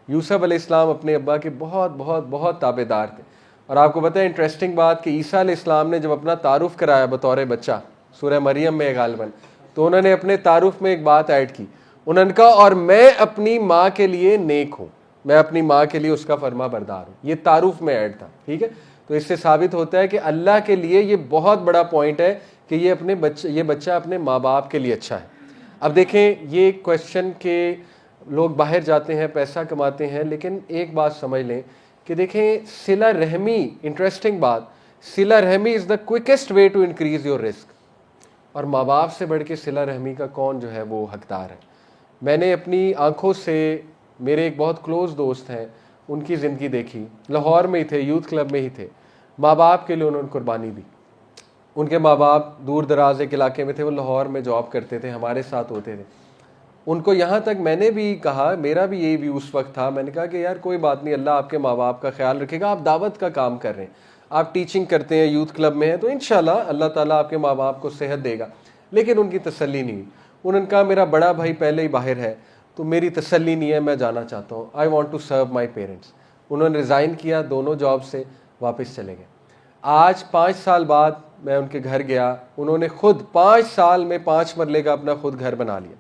یوسف علیہ السلام اپنے ابا کے بہت بہت بہت تابع دار تھے. اور آپ کو پتہ ہے انٹرسٹنگ بات کہ عیسیٰ علیہ السلام نے جب اپنا تعارف کرایا بطور بچہ سورہ مریم میں غالباً، تو انہوں نے اپنے تعارف میں ایک بات ایڈ کی. انہوں نے کہا اور میں اپنی ماں کے لیے نیک ہوں، میں اپنی ماں کے لیے اس کا فرما بردار ہوں. یہ تعارف میں ایڈ تھا. ٹھیک ہے، تو اس سے ثابت ہوتا ہے کہ اللہ کے لیے یہ بہت بڑا پوائنٹ ہے کہ یہ بچہ اپنے ماں باپ کے لیے اچھا ہے۔ اب دیکھیں یہ کویشچن کہ لوگ باہر جاتے ہیں پیسہ کماتے ہیں، لیکن ایک بات سمجھ لیں کہ دیکھیں صلہ رحمی، انٹرسٹنگ بات، صلہ رحمی از دا quickest way to increase your رزق، اور ماں باپ سے بڑھ کے صلہ رحمی کا کون جو ہے وہ حقدار ہے۔ میں نے اپنی آنکھوں سے، میرے ایک بہت کلوز دوست ہیں، ان کی زندگی دیکھی، لاہور میں ہی تھے، یوتھ کلب میں ہی تھے، ماں باپ کے لیے انہوں نے قربانی دی۔ ان کے ماں باپ دور دراز ایک علاقے میں تھے، وہ لاہور میں جاب کرتے تھے، ہمارے ساتھ ہوتے تھے۔ ان کو یہاں تک میں نے بھی کہا، میرا بھی یہی بھی اس وقت تھا، میں نے کہا کہ یار کوئی بات نہیں، اللہ آپ کے ماں باپ کا خیال رکھے گا، آپ دعوت کا کام کر رہے ہیں، آپ ٹیچنگ کرتے ہیں، یوتھ کلب میں ہیں، تو انشاءاللہ اللہ تعالیٰ آپ کے ماں باپ کو صحت دے گا۔ لیکن ان کی تسلی نہیں ہوئی۔ انہوں نے کہا میرا بڑا بھائی پہلے ہی باہر ہے، تو میری تسلی نہیں ہے، میں جانا چاہتا ہوں، I want to serve my parents. انہوں نے ریزائن کیا دونوں جاب سے، واپس چلے گئے۔ آج 5 سال بعد میں ان کے گھر گیا، انہوں نے خود 5 سال میں 5 مرلے کا اپنا خود گھر بنا لیا،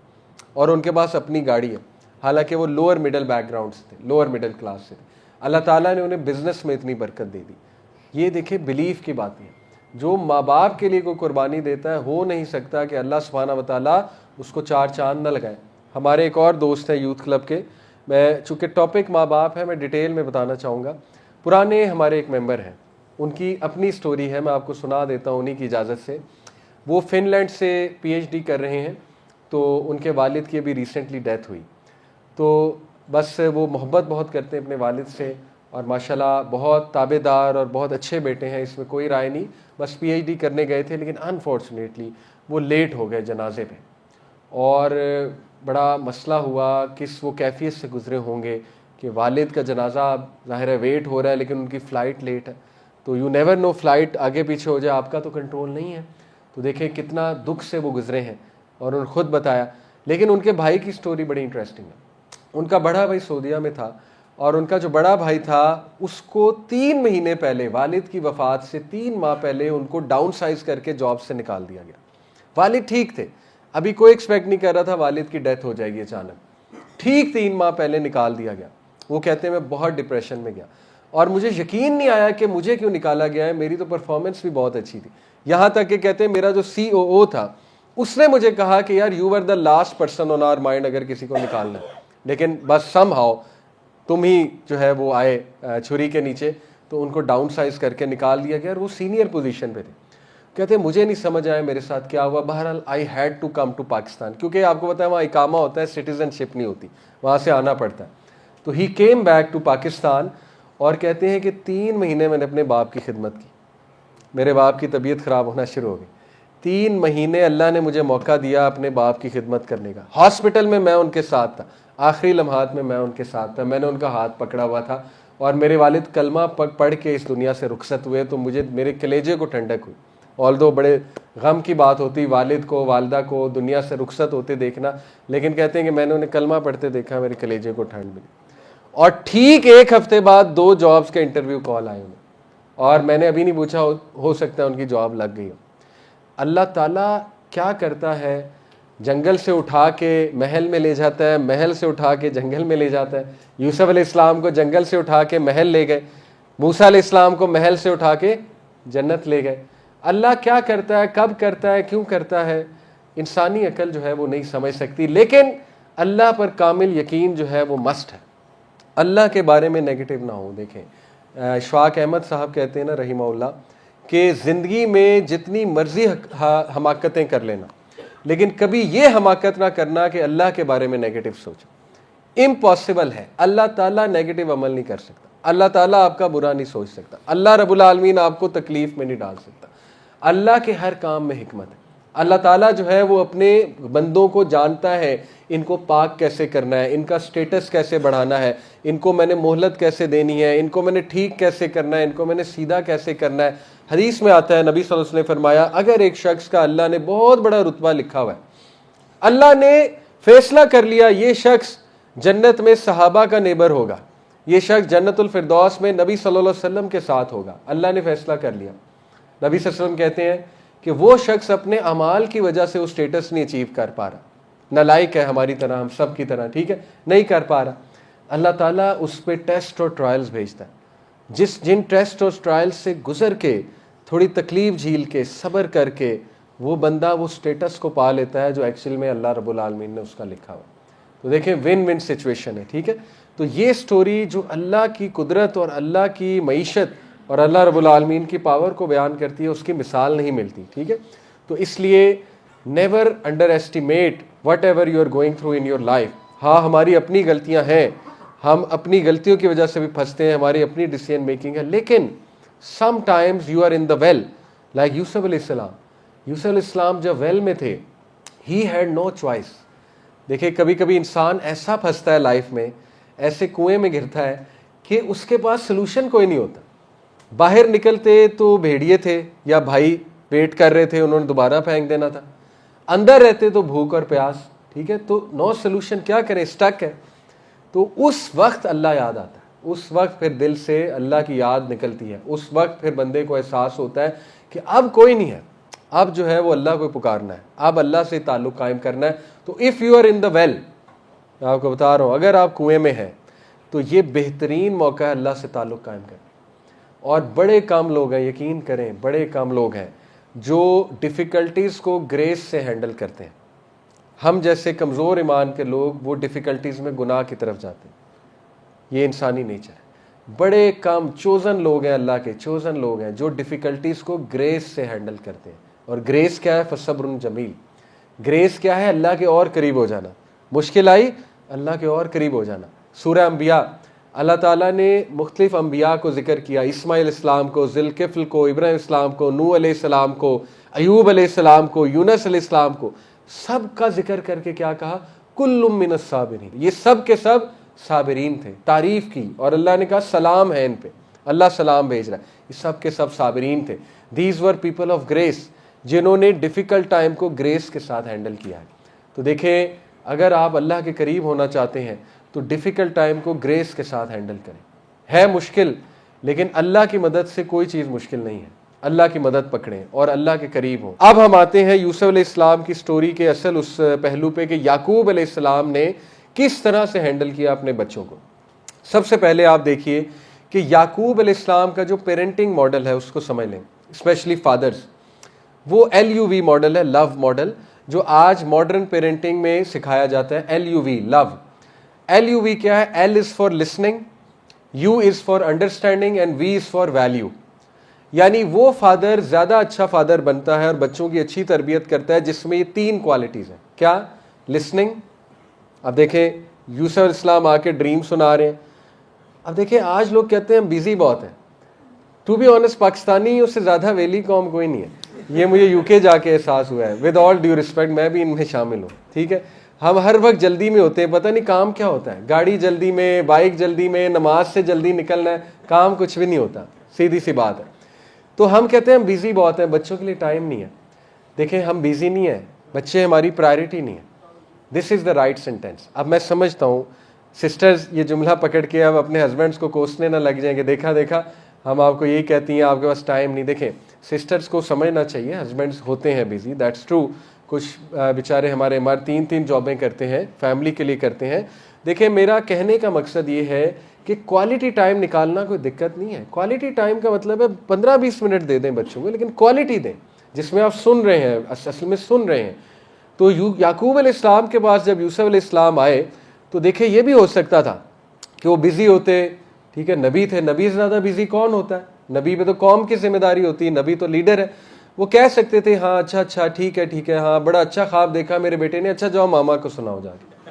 اور ان کے پاس اپنی گاڑی ہے، حالانکہ وہ لوور مڈل بیک گراؤنڈ سے تھے، لوور مڈل کلاس سے تھے۔ اللہ تعالیٰ نے انہیں بزنس میں اتنی برکت دے دی۔ یہ دیکھیں بلیف کی باتیں ہیں، جو ماں باپ کے لیے کوئی قربانی دیتا ہے، ہو نہیں سکتا کہ اللہ سبحانہ و تعالیٰ اس کو 4 چاند نہ لگائے۔ ہمارے ایک اور دوست ہیں یوتھ کلب کے، میں چونکہ ٹاپک ماں باپ ہے، میں ڈیٹیل میں بتانا چاہوں گا۔ پرانے ہمارے ایک ممبر ہیں، ان کی اپنی سٹوری ہے، میں آپ کو سنا دیتا ہوں انہی کی اجازت سے۔ وہ فن لینڈ سے پی ایچ ڈی کر رہے ہیں، تو ان کے والد کی ابھی ریسنٹلی ڈیتھ ہوئی، تو بس وہ محبت بہت کرتے ہیں اپنے والد سے، اور ماشاءاللہ بہت تابع دار اور بہت اچھے بیٹے ہیں، اس میں کوئی رائے نہیں۔ بس پی ایچ ڈی کرنے گئے تھے، لیکن انفارچونیٹلی وہ لیٹ ہو گئے جنازے پہ، اور بڑا مسئلہ ہوا، کس وہ کیفیت سے گزرے ہوں گے کہ والد کا جنازہ ظاہر ہے ویٹ ہو رہا ہے، لیکن ان کی فلائٹ لیٹ ہے، تو یو نیور نو، فلائٹ آگے پیچھے ہو جائے، آپ کا تو کنٹرول نہیں ہے۔ تو دیکھیں کتنا دکھ سے وہ گزرے ہیں، اور انہوں نے خود بتایا۔ لیکن ان کے بھائی کی سٹوری بڑی انٹرسٹنگ ہے۔ ان کا بڑا بھائی سعودیہ میں تھا، اور ان کا جو بڑا بھائی تھا اس کو 3 مہینے پہلے، والد کی وفات سے 3 ماہ پہلے، ان کو ڈاؤن سائز کر کے جاب سے نکال دیا گیا۔ والد ٹھیک تھے، ابھی کوئی ایکسپیکٹ نہیں کر رہا تھا والد کی ڈیتھ ہو جائے گی اچانک، ٹھیک 3 ماہ پہلے نکال دیا گیا۔ وہ کہتے ہیں میں بہت ڈپریشن میں گیا، اور مجھے یقین نہیں آیا کہ مجھے کیوں نکالا گیا ہے، میری تو پرفارمنس بھی بہت اچھی تھی۔ یہاں تک کہ کہتے ہیں میرا جو COO تھا، اس نے مجھے کہا کہ یار you are the last person on our mind اگر کسی کو نکالنا ہے، لیکن بس سم ہاؤ تم ہی جو ہے وہ آئے چھری کے نیچے، تو ان کو ڈاؤن سائز کر کے نکال دیا گیا، اور وہ سینئر پوزیشن پہ تھے۔ کہتے ہیں مجھے نہیں سمجھ آیا میرے ساتھ کیا ہوا، بہرحال I had to come to Pakistan, کیونکہ آپ کو پتا ہے وہاں اقامہ ہوتا ہے، سٹیزن شپ نہیں ہوتی، وہاں سے آنا پڑتا ہے۔ تو he came back to Pakistan, اور کہتے ہیں کہ 3 مہینے میں نے اپنے باپ کی خدمت کی۔ میرے باپ کی طبیعت خراب ہونا شروع ہو گئی، 3 مہینے اللہ نے مجھے موقع دیا اپنے باپ کی خدمت کرنے کا۔ ہاسپٹل میں میں ان کے ساتھ تھا، آخری لمحات میں میں ان کے ساتھ تھا، میں نے ان کا ہاتھ پکڑا ہوا تھا، اور میرے والد کلمہ پڑھ کے اس دنیا سے رخصت ہوئے، تو مجھے میرے کلیجے کو ٹھنڈک ہوئی۔ آلدو بڑے غم کی بات ہوتی والد کو، والدہ کو دنیا سے رخصت ہوتے دیکھنا، لیکن کہتے ہیں کہ میں نے انہیں کلمہ پڑھتے دیکھا، میرے کلیجے کو ٹھنڈ ملی۔ اور ٹھیک 1 ہفتے بعد 2 جابز کے انٹرویو کال آئے انہیں، اور میں نے ابھی نہیں پوچھا، ہو سکتا ہے ان کی جاب لگ گئی ہو۔ اللہ تعالیٰ کیا کرتا ہے، جنگل سے اٹھا کے محل میں لے جاتا ہے، محل سے اٹھا کے جنگل میں لے جاتا ہے۔ یوسف علیہ السلام کو جنگل سے اٹھا کے محل لے گئے، موسیٰ علیہ السلام کو محل سے اٹھا کے جنت لے گئے۔ اللہ کیا کرتا ہے، کب کرتا ہے، کیوں کرتا ہے، انسانی عقل جو ہے وہ نہیں سمجھ سکتی، لیکن اللہ پر کامل یقین جو ہے وہ مسٹ ہے۔ اللہ کے بارے میں نیگیٹو نہ ہو۔ دیکھیں اشفاق احمد صاحب کہتے ہیں نا رحمہ اللہ، کہ زندگی میں جتنی مرضی حماقتیں کر لینا، لیکن کبھی یہ حماقت نہ کرنا کہ اللہ کے بارے میں نیگیٹو سوچو۔ امپاسبل ہے، اللہ تعالیٰ نیگیٹو عمل نہیں کر سکتا، اللہ تعالیٰ آپ کا برا نہیں سوچ سکتا، اللہ رب العالمین آپ کو تکلیف میں نہیں ڈال سکتا۔ اللہ کے ہر کام میں حکمت ہے۔ اللہ تعالیٰ جو ہے وہ اپنے بندوں کو جانتا ہے، ان کو پاک کیسے کرنا ہے، ان کا سٹیٹس کیسے بڑھانا ہے، ان کو میں نے مہلت کیسے دینی ہے، ان کو میں نے ٹھیک کیسے کرنا ہے، ان کو میں نے سیدھا کیسے کرنا ہے۔ حدیث میں آتا ہے، نبی صلی اللہ علیہ وسلم نے فرمایا، اگر ایک شخص کا اللہ نے بہت بڑا رتبہ لکھا ہوا ہے، اللہ نے فیصلہ کر لیا یہ شخص جنت میں صحابہ کا نیبر ہوگا، یہ شخص جنت الفردوس میں نبی صلی اللہ علیہ وسلم کے ساتھ ہوگا، اللہ نے فیصلہ کر لیا، نبی صلی اللہ علیہ وسلم کہتے ہیں کہ وہ شخص اپنے اعمال کی وجہ سے وہ سٹیٹس نہیں اچیو کر پا رہا، نالائق ہے ہماری طرح، ہم سب کی طرح، ٹھیک ہے، نہیں کر پا رہا، اللہ تعالیٰ اس پہ ٹیسٹ اور ٹرائلز بھیجتا ہے۔ جن ٹیسٹ اور ٹرائل سے گزر کے، تھوڑی تکلیف جھیل کے، صبر کر کے وہ بندہ وہ سٹیٹس کو پا لیتا ہے جو ایکچوئل میں اللہ رب العالمین نے اس کا لکھا ہوا. تو دیکھیں ون ون سچویشن ہے. ٹھیک ہے، تو یہ سٹوری جو اللہ کی قدرت اور اللہ کی معیشت اور اللہ رب العالمین کی پاور کو بیان کرتی ہے، اس کی مثال نہیں ملتی. ٹھیک ہے، تو اس لیے never underestimate whatever you are going through in your life. ہاں ہماری اپنی غلطیاں ہیں، ہم اپنی غلطیوں کی وجہ سے بھی پھنستے ہیں، ہماری اپنی ڈیسیژن میکنگ ہے، لیکن sometimes you are in the well. Like Yusuf علیہ السلام. یوسف علیہ السلام جب ویل میں تھے، ہی ہیڈ نو چوائس. دیکھیں کبھی کبھی انسان ایسا پھنستا ہے لائف میں، ایسے کنویں میں گرتا ہے کہ اس کے پاس سلوشن کوئی نہیں ہوتا. باہر نکلتے تو بھیڑیے تھے یا بھائی ویٹ کر رہے تھے، انہوں نے دوبارہ پھینک دینا تھا. اندر رہتے تو بھوک اور پیاس. ٹھیک ہے، تو نو سلوشن، کیا کریں، اسٹک ہے. تو اس وقت اللہ یاد آتا ہے، اس وقت پھر دل سے اللہ کی یاد نکلتی ہے، اس وقت پھر بندے کو احساس ہوتا ہے کہ اب کوئی نہیں ہے، اب جو ہے وہ اللہ کو پکارنا ہے، اب اللہ سے تعلق قائم کرنا ہے. تو if you are in the well, میں آپ کو بتا رہا ہوں، اگر آپ کنویں میں ہیں تو یہ بہترین موقع ہے اللہ سے تعلق قائم کرنے. اور بڑے کم لوگ ہیں، یقین کریں بڑے کم لوگ ہیں جو ڈیفیکلٹیز کو گریس سے ہینڈل کرتے ہیں. ہم جیسے کمزور ایمان کے لوگ وہ ڈیفیکلٹیز میں گناہ کی طرف جاتے ہیں. یہ انسانی نیچر ہے. بڑے کم چوزن لوگ ہیں، اللہ کے چوزن لوگ ہیں جو ڈیفیکلٹیز کو گریس سے ہینڈل کرتے ہیں. اور گریس کیا ہے؟ فصبر جمیل. گریس کیا ہے؟ اللہ کے اور قریب ہو جانا. مشکل آئی، اللہ کے اور قریب ہو جانا. سورہ انبیاء، اللہ تعالیٰ نے مختلف انبیاء کو ذکر کیا، اسماعیل السلام کو، ذوالکفل کو، ابراہیم السلام کو، نوح علیہ السلام کو، ایوب علیہ السلام کو، یونس علیہ السلام کو. سب کا ذکر کر کے کیا کہا؟ کل من الصابرین. یہ سب کے سب صابرین تھے، تعریف کی، اور اللہ نے کہا سلام ہے ان پہ، اللہ سلام بھیج رہا ہے. یہ سب کے سب صابرین تھے. These were people of grace, جنہوں نے ڈیفیکلٹ ٹائم کو گریس کے ساتھ ہینڈل کیا ہے. تو دیکھیں اگر آپ اللہ کے قریب ہونا چاہتے ہیں تو ڈیفیکلٹ ٹائم کو گریس کے ساتھ ہینڈل کریں. ہے مشکل، لیکن اللہ کی مدد سے کوئی چیز مشکل نہیں ہے. اللہ کی مدد پکڑیں اور اللہ کے قریب ہوں. اب ہم آتے ہیں یوسف علیہ السلام کی سٹوری کے اصل اس پہلو پہ کہ یعقوب علیہ السلام نے کس طرح سے ہینڈل کیا اپنے بچوں کو. سب سے پہلے آپ دیکھیے کہ یعقوب علیہ السلام کا جو پیرنٹنگ ماڈل ہے اس کو سمجھ لیں، اسپیشلی فادرز. وہ LUV ماڈل ہے، لو ماڈل، جو آج ماڈرن پیرنٹنگ میں سکھایا جاتا ہے. LUV، لو. LUV کیا ہے؟ L is for listening, U is for understanding and V is for value. یعنی وہ فادر زیادہ اچھا فادر بنتا ہے اور بچوں کی اچھی تربیت کرتا ہے جس میں یہ تین کوالٹیز ہیں. کیا؟ لسننگ. اب دیکھیں یوسف علیہ السلام آ کے ڈریم سنا رہے ہیں. اب دیکھیں آج لوگ کہتے ہیں ہم بیزی بہت ہیں. ٹو بی آنیسٹ پاکستانی اس سے زیادہ ویلی قوم کوئی نہیں ہے. یہ مجھے UK جا کے احساس ہوا ہے. ود آل ڈیو ریسپیکٹ، میں بھی ان میں شامل ہوں. ٹھیک ہے، ہم ہر وقت جلدی میں ہوتے ہیں، پتہ نہیں کام کیا ہوتا ہے. گاڑی جلدی میں، بائک جلدی میں، نماز سے جلدی نکلنا ہے، کام کچھ بھی نہیں ہوتا. سیدھی سی بات ہے. تو ہم کہتے ہیں ہم بیزی بہت ہیں، بچوں کے لیے ٹائم نہیں ہے. دیکھیں ہم بیزی نہیں ہیں، بچے ہماری پرائرٹی نہیں ہے. دس از دا رائٹ سینٹینس. اب میں سمجھتا ہوں سسٹرز یہ جملہ پکڑ کے اب اپنے ہسبینڈس کو کوسنے نہ لگ جائیں کہ دیکھا دیکھا ہم آپ کو یہی کہتی ہیں آپ کے پاس ٹائم نہیں. دیکھیں سسٹرز کو سمجھنا چاہیے ہسبینڈس ہوتے ہیں بیزی، دیٹس ٹرو. کچھ بیچارے ہمارے تین تین جابیں کرتے ہیں، فیملی کے لیے کرتے ہیں. دیکھیں میرا کہنے کا مقصد یہ ہے کہ کوالٹی ٹائم نکالنا کوئی دقت نہیں ہے. کوالٹی ٹائم کا مطلب ہے 15-20 منٹ دے دیں بچوں کو، لیکن کوالٹی دیں جس میں آپ سن رہے ہیں، اصل میں سن رہے ہیں. تو یعقوب علیہ السلام کے پاس جب یوسف علیہ السلام آئے تو دیکھیں یہ بھی ہو سکتا تھا کہ وہ بزی ہوتے. ٹھیک ہے، نبی تھے، نبی سے زیادہ بزی کون ہوتا ہے؟ نبی پہ تو قوم کی ذمہ داری ہوتی ہے، نبی تو لیڈر ہے. وہ کہہ سکتے تھے ہاں اچھا ٹھیک ہے، ہاں بڑا اچھا خواب دیکھا میرے بیٹے نے، اچھا جاؤ ماما کو سناؤ جا کے.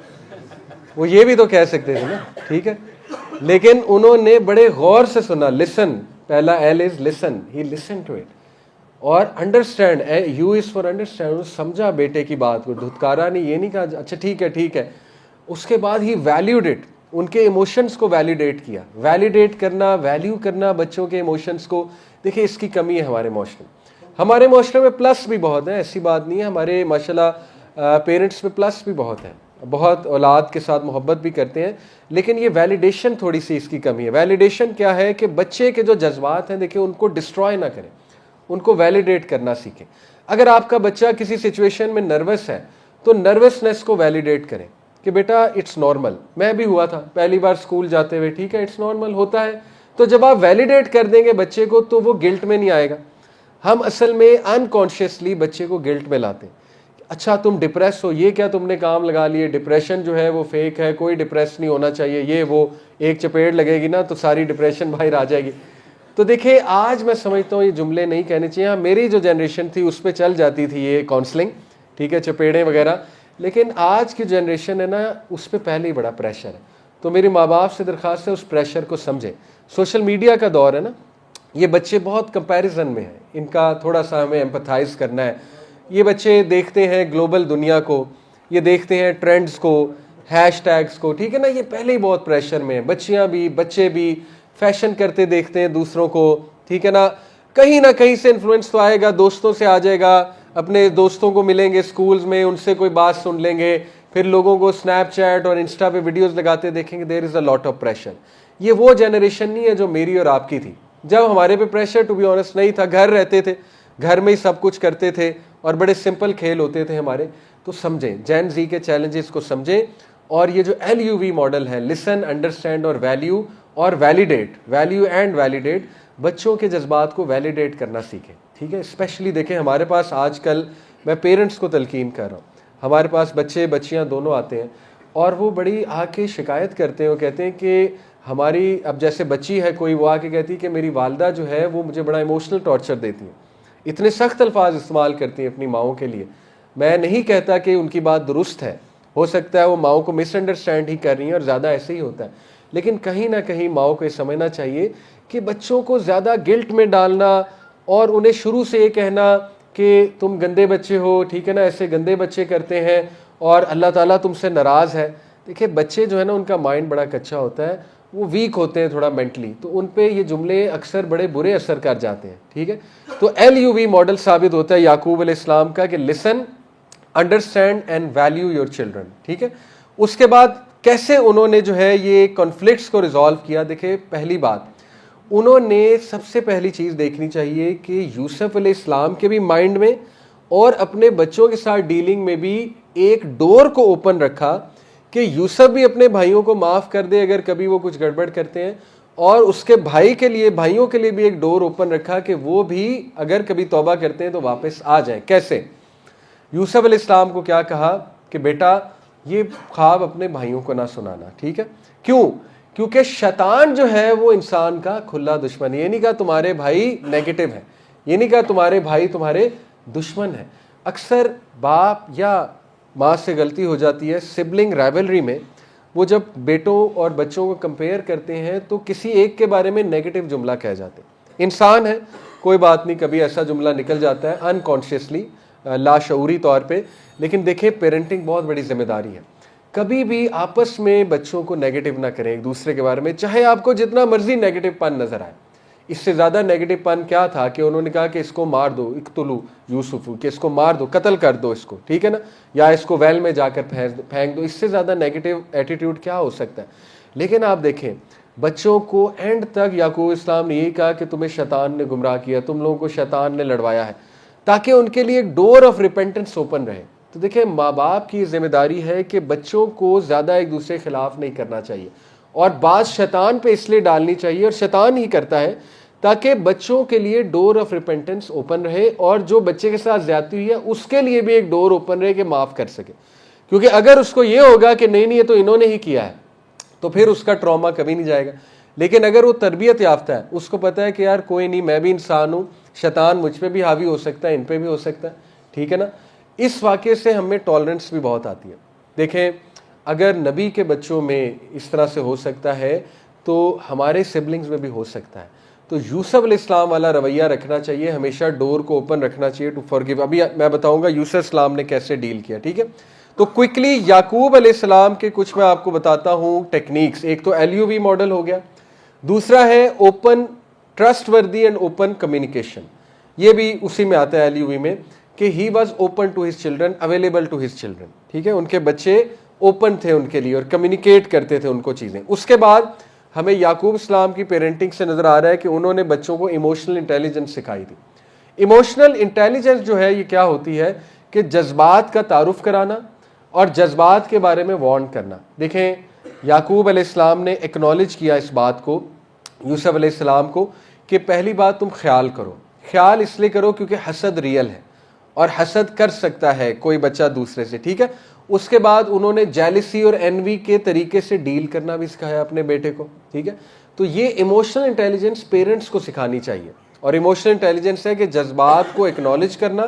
وہ یہ بھی تو کہہ سکتے تھے نا. ٹھیک ہے، لیکن انہوں نے بڑے غور سے سنا. لسن، پہلا L is listen, he listen to it. اور understand, U is for understand. سمجھا بیٹے کی بات کو، دھتکارا نہیں، یہ نہیں کہا اچھا ٹھیک ہے. اس کے بعد ہی ویلیوڈ اٹ، ان کے ایموشنز کو ویلیڈیٹ کیا. ویلیڈیٹ کرنا، ویلیو کرنا بچوں کے ایموشنز کو. دیکھیں اس کی کمی ہے ہمارے معاشرے میں. ہمارے معاشرے میں پلس بھی بہت ہیں، ایسی بات نہیں ہے. ہمارے ماشاءاللہ پیرنٹس میں پلس بھی بہت ہیں، بہت اولاد کے ساتھ محبت بھی کرتے ہیں، لیکن یہ ویلیڈیشن تھوڑی سی اس کی کمی ہے. ویلیڈیشن کیا ہے کہ بچے کے جو جذبات ہیں دیکھیں ان کو ڈسٹروائے نہ کریں، ان کو ویلیڈیٹ کرنا سیکھیں. اگر آپ کا بچہ کسی سچویشن میں نروس ہے تو نروسنس کو ویلیڈیٹ کریں کہ بیٹا اٹس نارمل. میں بھی ہوا تھا پہلی بار اسکول جاتے ہوئے، ٹھیک ہے اٹس نارمل، ہوتا ہے. تو جب آپ ویلیڈیٹ کر دیں گے بچے کو تو وہ گلٹ میں نہیں آئے گا. ہم اصل میں انکانشیسلی بچے کو گلٹ میں لاتے ہیں. اچھا تم ڈپریس ہو, یہ کیا تم نے کام لگا لیے, ڈپریشن جو ہے وہ فیک ہے, کوئی ڈپریس نہیں ہونا چاہیے, یہ وہ ایک چپیڑ لگے گی نا تو ساری ڈپریشن باہر آ جائے گی. تو دیکھیں آج میں سمجھتا ہوں یہ جملے نہیں کہنے چاہیے. ہاں میری جو جنریشن تھی اس پہ چل جاتی تھی یہ کاؤنسلنگ, ٹھیک ہے, چپیڑیں وغیرہ, لیکن آج کی جنریشن ہے نا اس پہ پہلے ہی بڑا پریشر ہے. تو میری ماں باپ سے درخواست ہے اس پریشر کو سمجھیں. سوشل میڈیا کا دور ہے نا, یہ بچے بہت کمپیریزن میں ہیں, ان کا تھوڑا سا ہمیں ایمپتھائز کرنا ہے. یہ بچے دیکھتے ہیں گلوبل دنیا کو, یہ دیکھتے ہیں ٹرینڈز کو, ہیش ٹیگز کو, ٹھیک ہے نا, یہ پہلے ہی بہت پریشر میں ہیں. بچیاں بھی بچے بھی فیشن کرتے دیکھتے ہیں دوسروں کو, ٹھیک ہے نا, کہیں نہ کہیں سے انفلوئنس تو آئے گا, دوستوں سے آ جائے گا, اپنے دوستوں کو ملیں گے اسکولز میں, ان سے کوئی بات سن لیں گے, پھر لوگوں کو اسنیپ چیٹ اور انسٹا پہ ویڈیوز لگاتے دیکھیں گے. دیر از اے لاٹ آف پریشر. یہ وہ جنریشن نہیں ہے جو میری اور آپ کی تھی. جب ہمارے پہ پریشر ٹو بی آنسٹ نہیں تھا, گھر رہتے تھے, گھر میں ہی سب کچھ کرتے تھے اور بڑے سمپل کھیل ہوتے تھے ہمارے. تو سمجھیں جین زی کے چیلنجز کو سمجھیں, اور یہ جو LUV ماڈل ہے, لسن, انڈرسٹینڈ اور ویلیو اور ویلیڈیٹ, ویلیو اینڈ ویلیڈیٹ, بچوں کے جذبات کو ویلیڈیٹ کرنا سیکھیں. ٹھیک ہے, اسپیشلی دیکھیں ہمارے پاس آج کل, میں پیرنٹس کو تلقین کر رہا ہوں, ہمارے پاس بچے بچیاں دونوں آتے ہیں اور وہ بڑی آ کے شکایت کرتے ہیں. وہ کہتے ہیں کہ ہماری, اب جیسے بچی ہے کوئی, وہ آ کے کہتی ہے کہ میری والدہ جو ہے وہ مجھے بڑا ایموشنل ٹارچر دیتی ہیں, اتنے سخت الفاظ استعمال کرتی ہیں اپنی ماؤں کے لیے. میں نہیں کہتا کہ ان کی بات درست ہے, ہو سکتا ہے وہ ماؤں کو مس انڈرسٹینڈ ہی کر رہی ہیں اور زیادہ ایسے ہی ہوتا ہے, لیکن کہیں نہ کہیں ماؤں کو یہ سمجھنا چاہیے کہ بچوں کو زیادہ گلٹ میں ڈالنا اور انہیں شروع سے یہ کہنا کہ تم گندے بچے ہو, ٹھیک ہے نا, ایسے گندے بچے کرتے ہیں اور اللہ تعالیٰ تم سے ناراض ہے. دیکھیں بچے جو ہے نا ان کا مائنڈ بڑا کچا ہوتا ہے, وہ ویک ہوتے ہیں تھوڑا مینٹلی, تو ان پہ یہ جملے اکثر بڑے برے اثر کر جاتے ہیں. ٹھیک ہے, تو LUV ماڈل ثابت ہوتا ہے یعقوب علیہ السلام کا کہ listen, understand and value your children. ٹھیک ہے, اس کے بعد کیسے انہوں نے جو ہے یہ کنفلکٹس کو ریزالو کیا. دیکھیں پہلی بات, انہوں نے سب سے پہلی چیز دیکھنی چاہیے کہ یوسف علیہ السلام کے بھی مائنڈ میں اور اپنے بچوں کے ساتھ ڈیلنگ میں بھی ایک ڈور کو اوپن رکھا کہ یوسف بھی اپنے بھائیوں کو معاف کر دے اگر کبھی وہ کچھ گڑبڑ کرتے ہیں, اور اس کے بھائی کے لیے, بھائیوں کے لیے بھی ایک ڈور اوپن رکھا کہ وہ بھی اگر کبھی توبہ کرتے ہیں تو واپس آ جائیں. کیسے؟ یوسف علیہ السلام کو کیا کہا کہ بیٹا یہ خواب اپنے بھائیوں کو نہ سنانا. ٹھیک ہے, کیوں؟ کیونکہ شیطان جو ہے وہ انسان کا کھلا دشمن ہے. یہ نہیں کہا تمہارے بھائی نیگیٹو ہے, یہ نہیں کہا تمہارے بھائی تمہارے دشمن ہے. اکثر باپ یا ماں سے غلطی ہو جاتی ہے سبلنگ رائولری میں, وہ جب بیٹوں اور بچوں کو کمپیئر کرتے ہیں تو کسی ایک کے بارے میں نیگیٹو جملہ کہہ جاتے ہیں. انسان ہے, کوئی بات نہیں, کبھی ایسا جملہ نکل جاتا ہے انکانشیسلی, لاشعوری طور پہ. لیکن دیکھیں پیرنٹنگ بہت بڑی ذمہ داری ہے. کبھی بھی آپس میں بچوں کو نیگیٹو نہ کریں ایک دوسرے کے بارے میں, چاہے آپ کو جتنا مرضی نیگیٹو پن نظر آئے. اس سے زیادہ نیگیٹو پن کیا تھا کہ انہوں نے کہا کہ اس کو مار دو, اقتلوا یوسف, کہ اس کو مار دو, قتل کر دو اس کو, ٹھیک ہے نا, یا اس کو ویل میں جا کر پھینک دو. اس سے زیادہ نیگیٹو ایٹیٹیوڈ کیا ہو سکتا ہے؟ لیکن آپ دیکھیں بچوں کو اینڈ تک یعقوب اسلام نے یہی کہا کہ تمہیں شیطان نے گمراہ کیا, تم لوگوں کو شیطان نے لڑوایا ہے, تاکہ ان کے لیے ایک ڈور آف ریپینٹنس اوپن رہے. تو دیکھیں ماں باپ کی ذمہ داری ہے کہ بچوں کو زیادہ ایک دوسرے کے خلاف نہیں کرنا چاہیے, اور بات شیطان پہ اس لیے ڈالنی چاہیے, اور شیطان ہی کرتا ہے, تاکہ بچوں کے لیے ڈور آف ریپینٹنس اوپن رہے, اور جو بچے کے ساتھ زیادتی ہوئی ہے اس کے لیے بھی ایک ڈور اوپن رہے کہ معاف کر سکے. کیونکہ اگر اس کو یہ ہوگا کہ نہیں یہ تو انہوں نے ہی کیا ہے, تو پھر اس کا ٹراما کبھی نہیں جائے گا. لیکن اگر وہ تربیت یافتہ ہے, اس کو پتہ ہے کہ یار کوئی نہیں, میں بھی انسان ہوں, شیطان مجھ پہ بھی حاوی ہو سکتا ہے, ان پہ بھی ہو سکتا ہے, ٹھیک ہے نا. اس واقعے سے ہمیں ٹالرنس بھی بہت آتی ہے. دیکھیں اگر نبی کے بچوں میں اس طرح سے ہو سکتا ہے تو ہمارے سبلنگز میں بھی ہو سکتا ہے. تو یوسف علیہ السلام والا رویہ رکھنا چاہیے, ہمیشہ ڈور کو اوپن رکھنا چاہیے ٹو فارگیو. ابھی میں بتاؤں گا یوسف السلام نے کیسے ڈیل کیا, ٹھیک ہے. تو کوئکلی یعقوب علیہ السلام کے کچھ میں آپ کو بتاتا ہوں ٹیکنیکس. ایک تو LUV ماڈل ہو گیا, دوسرا ہے open trustworthy and open communication. یہ بھی اسی میں آتا ہے LUV میں, کہ he was open to his children, available to his children. ٹھیک ہے, ان کے بچے اوپن تھے ان کے لیے اور کمیونیکیٹ کرتے تھے ان کو چیزیں. اس کے بعد ہمیں یعقوب اسلام کی پیرنٹنگ سے نظر آ رہا ہے کہ انہوں نے بچوں کو ایموشنل انٹیلیجنس سکھائی تھی. ایموشنل انٹیلیجنس جو ہے یہ کیا ہوتی ہے کہ جذبات کا تعارف کرانا اور جذبات کے بارے میں وارن کرنا. دیکھیں یعقوب علیہ السلام نے ایکنالج کیا اس بات کو, یوسف علیہ السلام کو کہ پہلی بات تم خیال کرو. خیال اس لیے کرو کیونکہ حسد ریئل ہے اور حسد کر سکتا ہے کوئی بچہ دوسرے سے, ٹھیک ہے. اس کے بعد انہوں نے جیلسی اور اینوی کے طریقے سے ڈیل کرنا بھی سکھایا اپنے بیٹے کو, ٹھیک ہے. تو یہ ایموشنل انٹیلیجنس پیرنٹس کو سکھانی چاہیے, اور ایموشنل انٹیلیجنس ہے کہ جذبات کو ایکنالج کرنا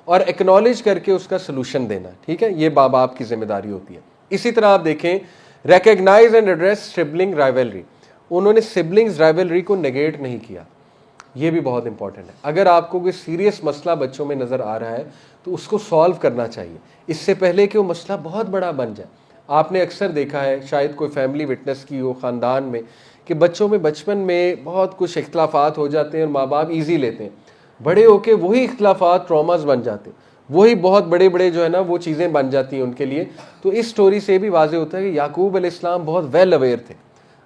اور ایکنالج کر کے اس کا سلوشن دینا, ٹھیک ہے. یہ ماں باپ کی ذمہ داری ہوتی ہے. اسی طرح آپ دیکھیں recognise and address sibling rivalry, انہوں نے سبلنگز رائیولری کو نیگیٹ نہیں کیا, یہ بھی بہت امپورٹنٹ ہے. اگر آپ کو کوئی سیریس مسئلہ بچوں میں نظر آ رہا ہے تو اس کو سالو کرنا چاہیے اس سے پہلے کہ وہ مسئلہ بہت بڑا بن جائے. آپ نے اکثر دیکھا ہے, شاید کوئی فیملی وٹنس کی ہو خاندان میں, کہ بچوں میں بچپن میں بہت کچھ اختلافات ہو جاتے ہیں اور ماں باپ ایزی لیتے ہیں, بڑے ہو کے وہی اختلافات ٹراماز بن جاتے ہیں, وہی بہت بڑے بڑے جو ہے نا وہ چیزیں بن جاتی ہیں ان کے لیے. تو اس سٹوری سے بھی واضح ہوتا ہے کہ یعقوب علیہ السلام بہت ویل اویئر تھے.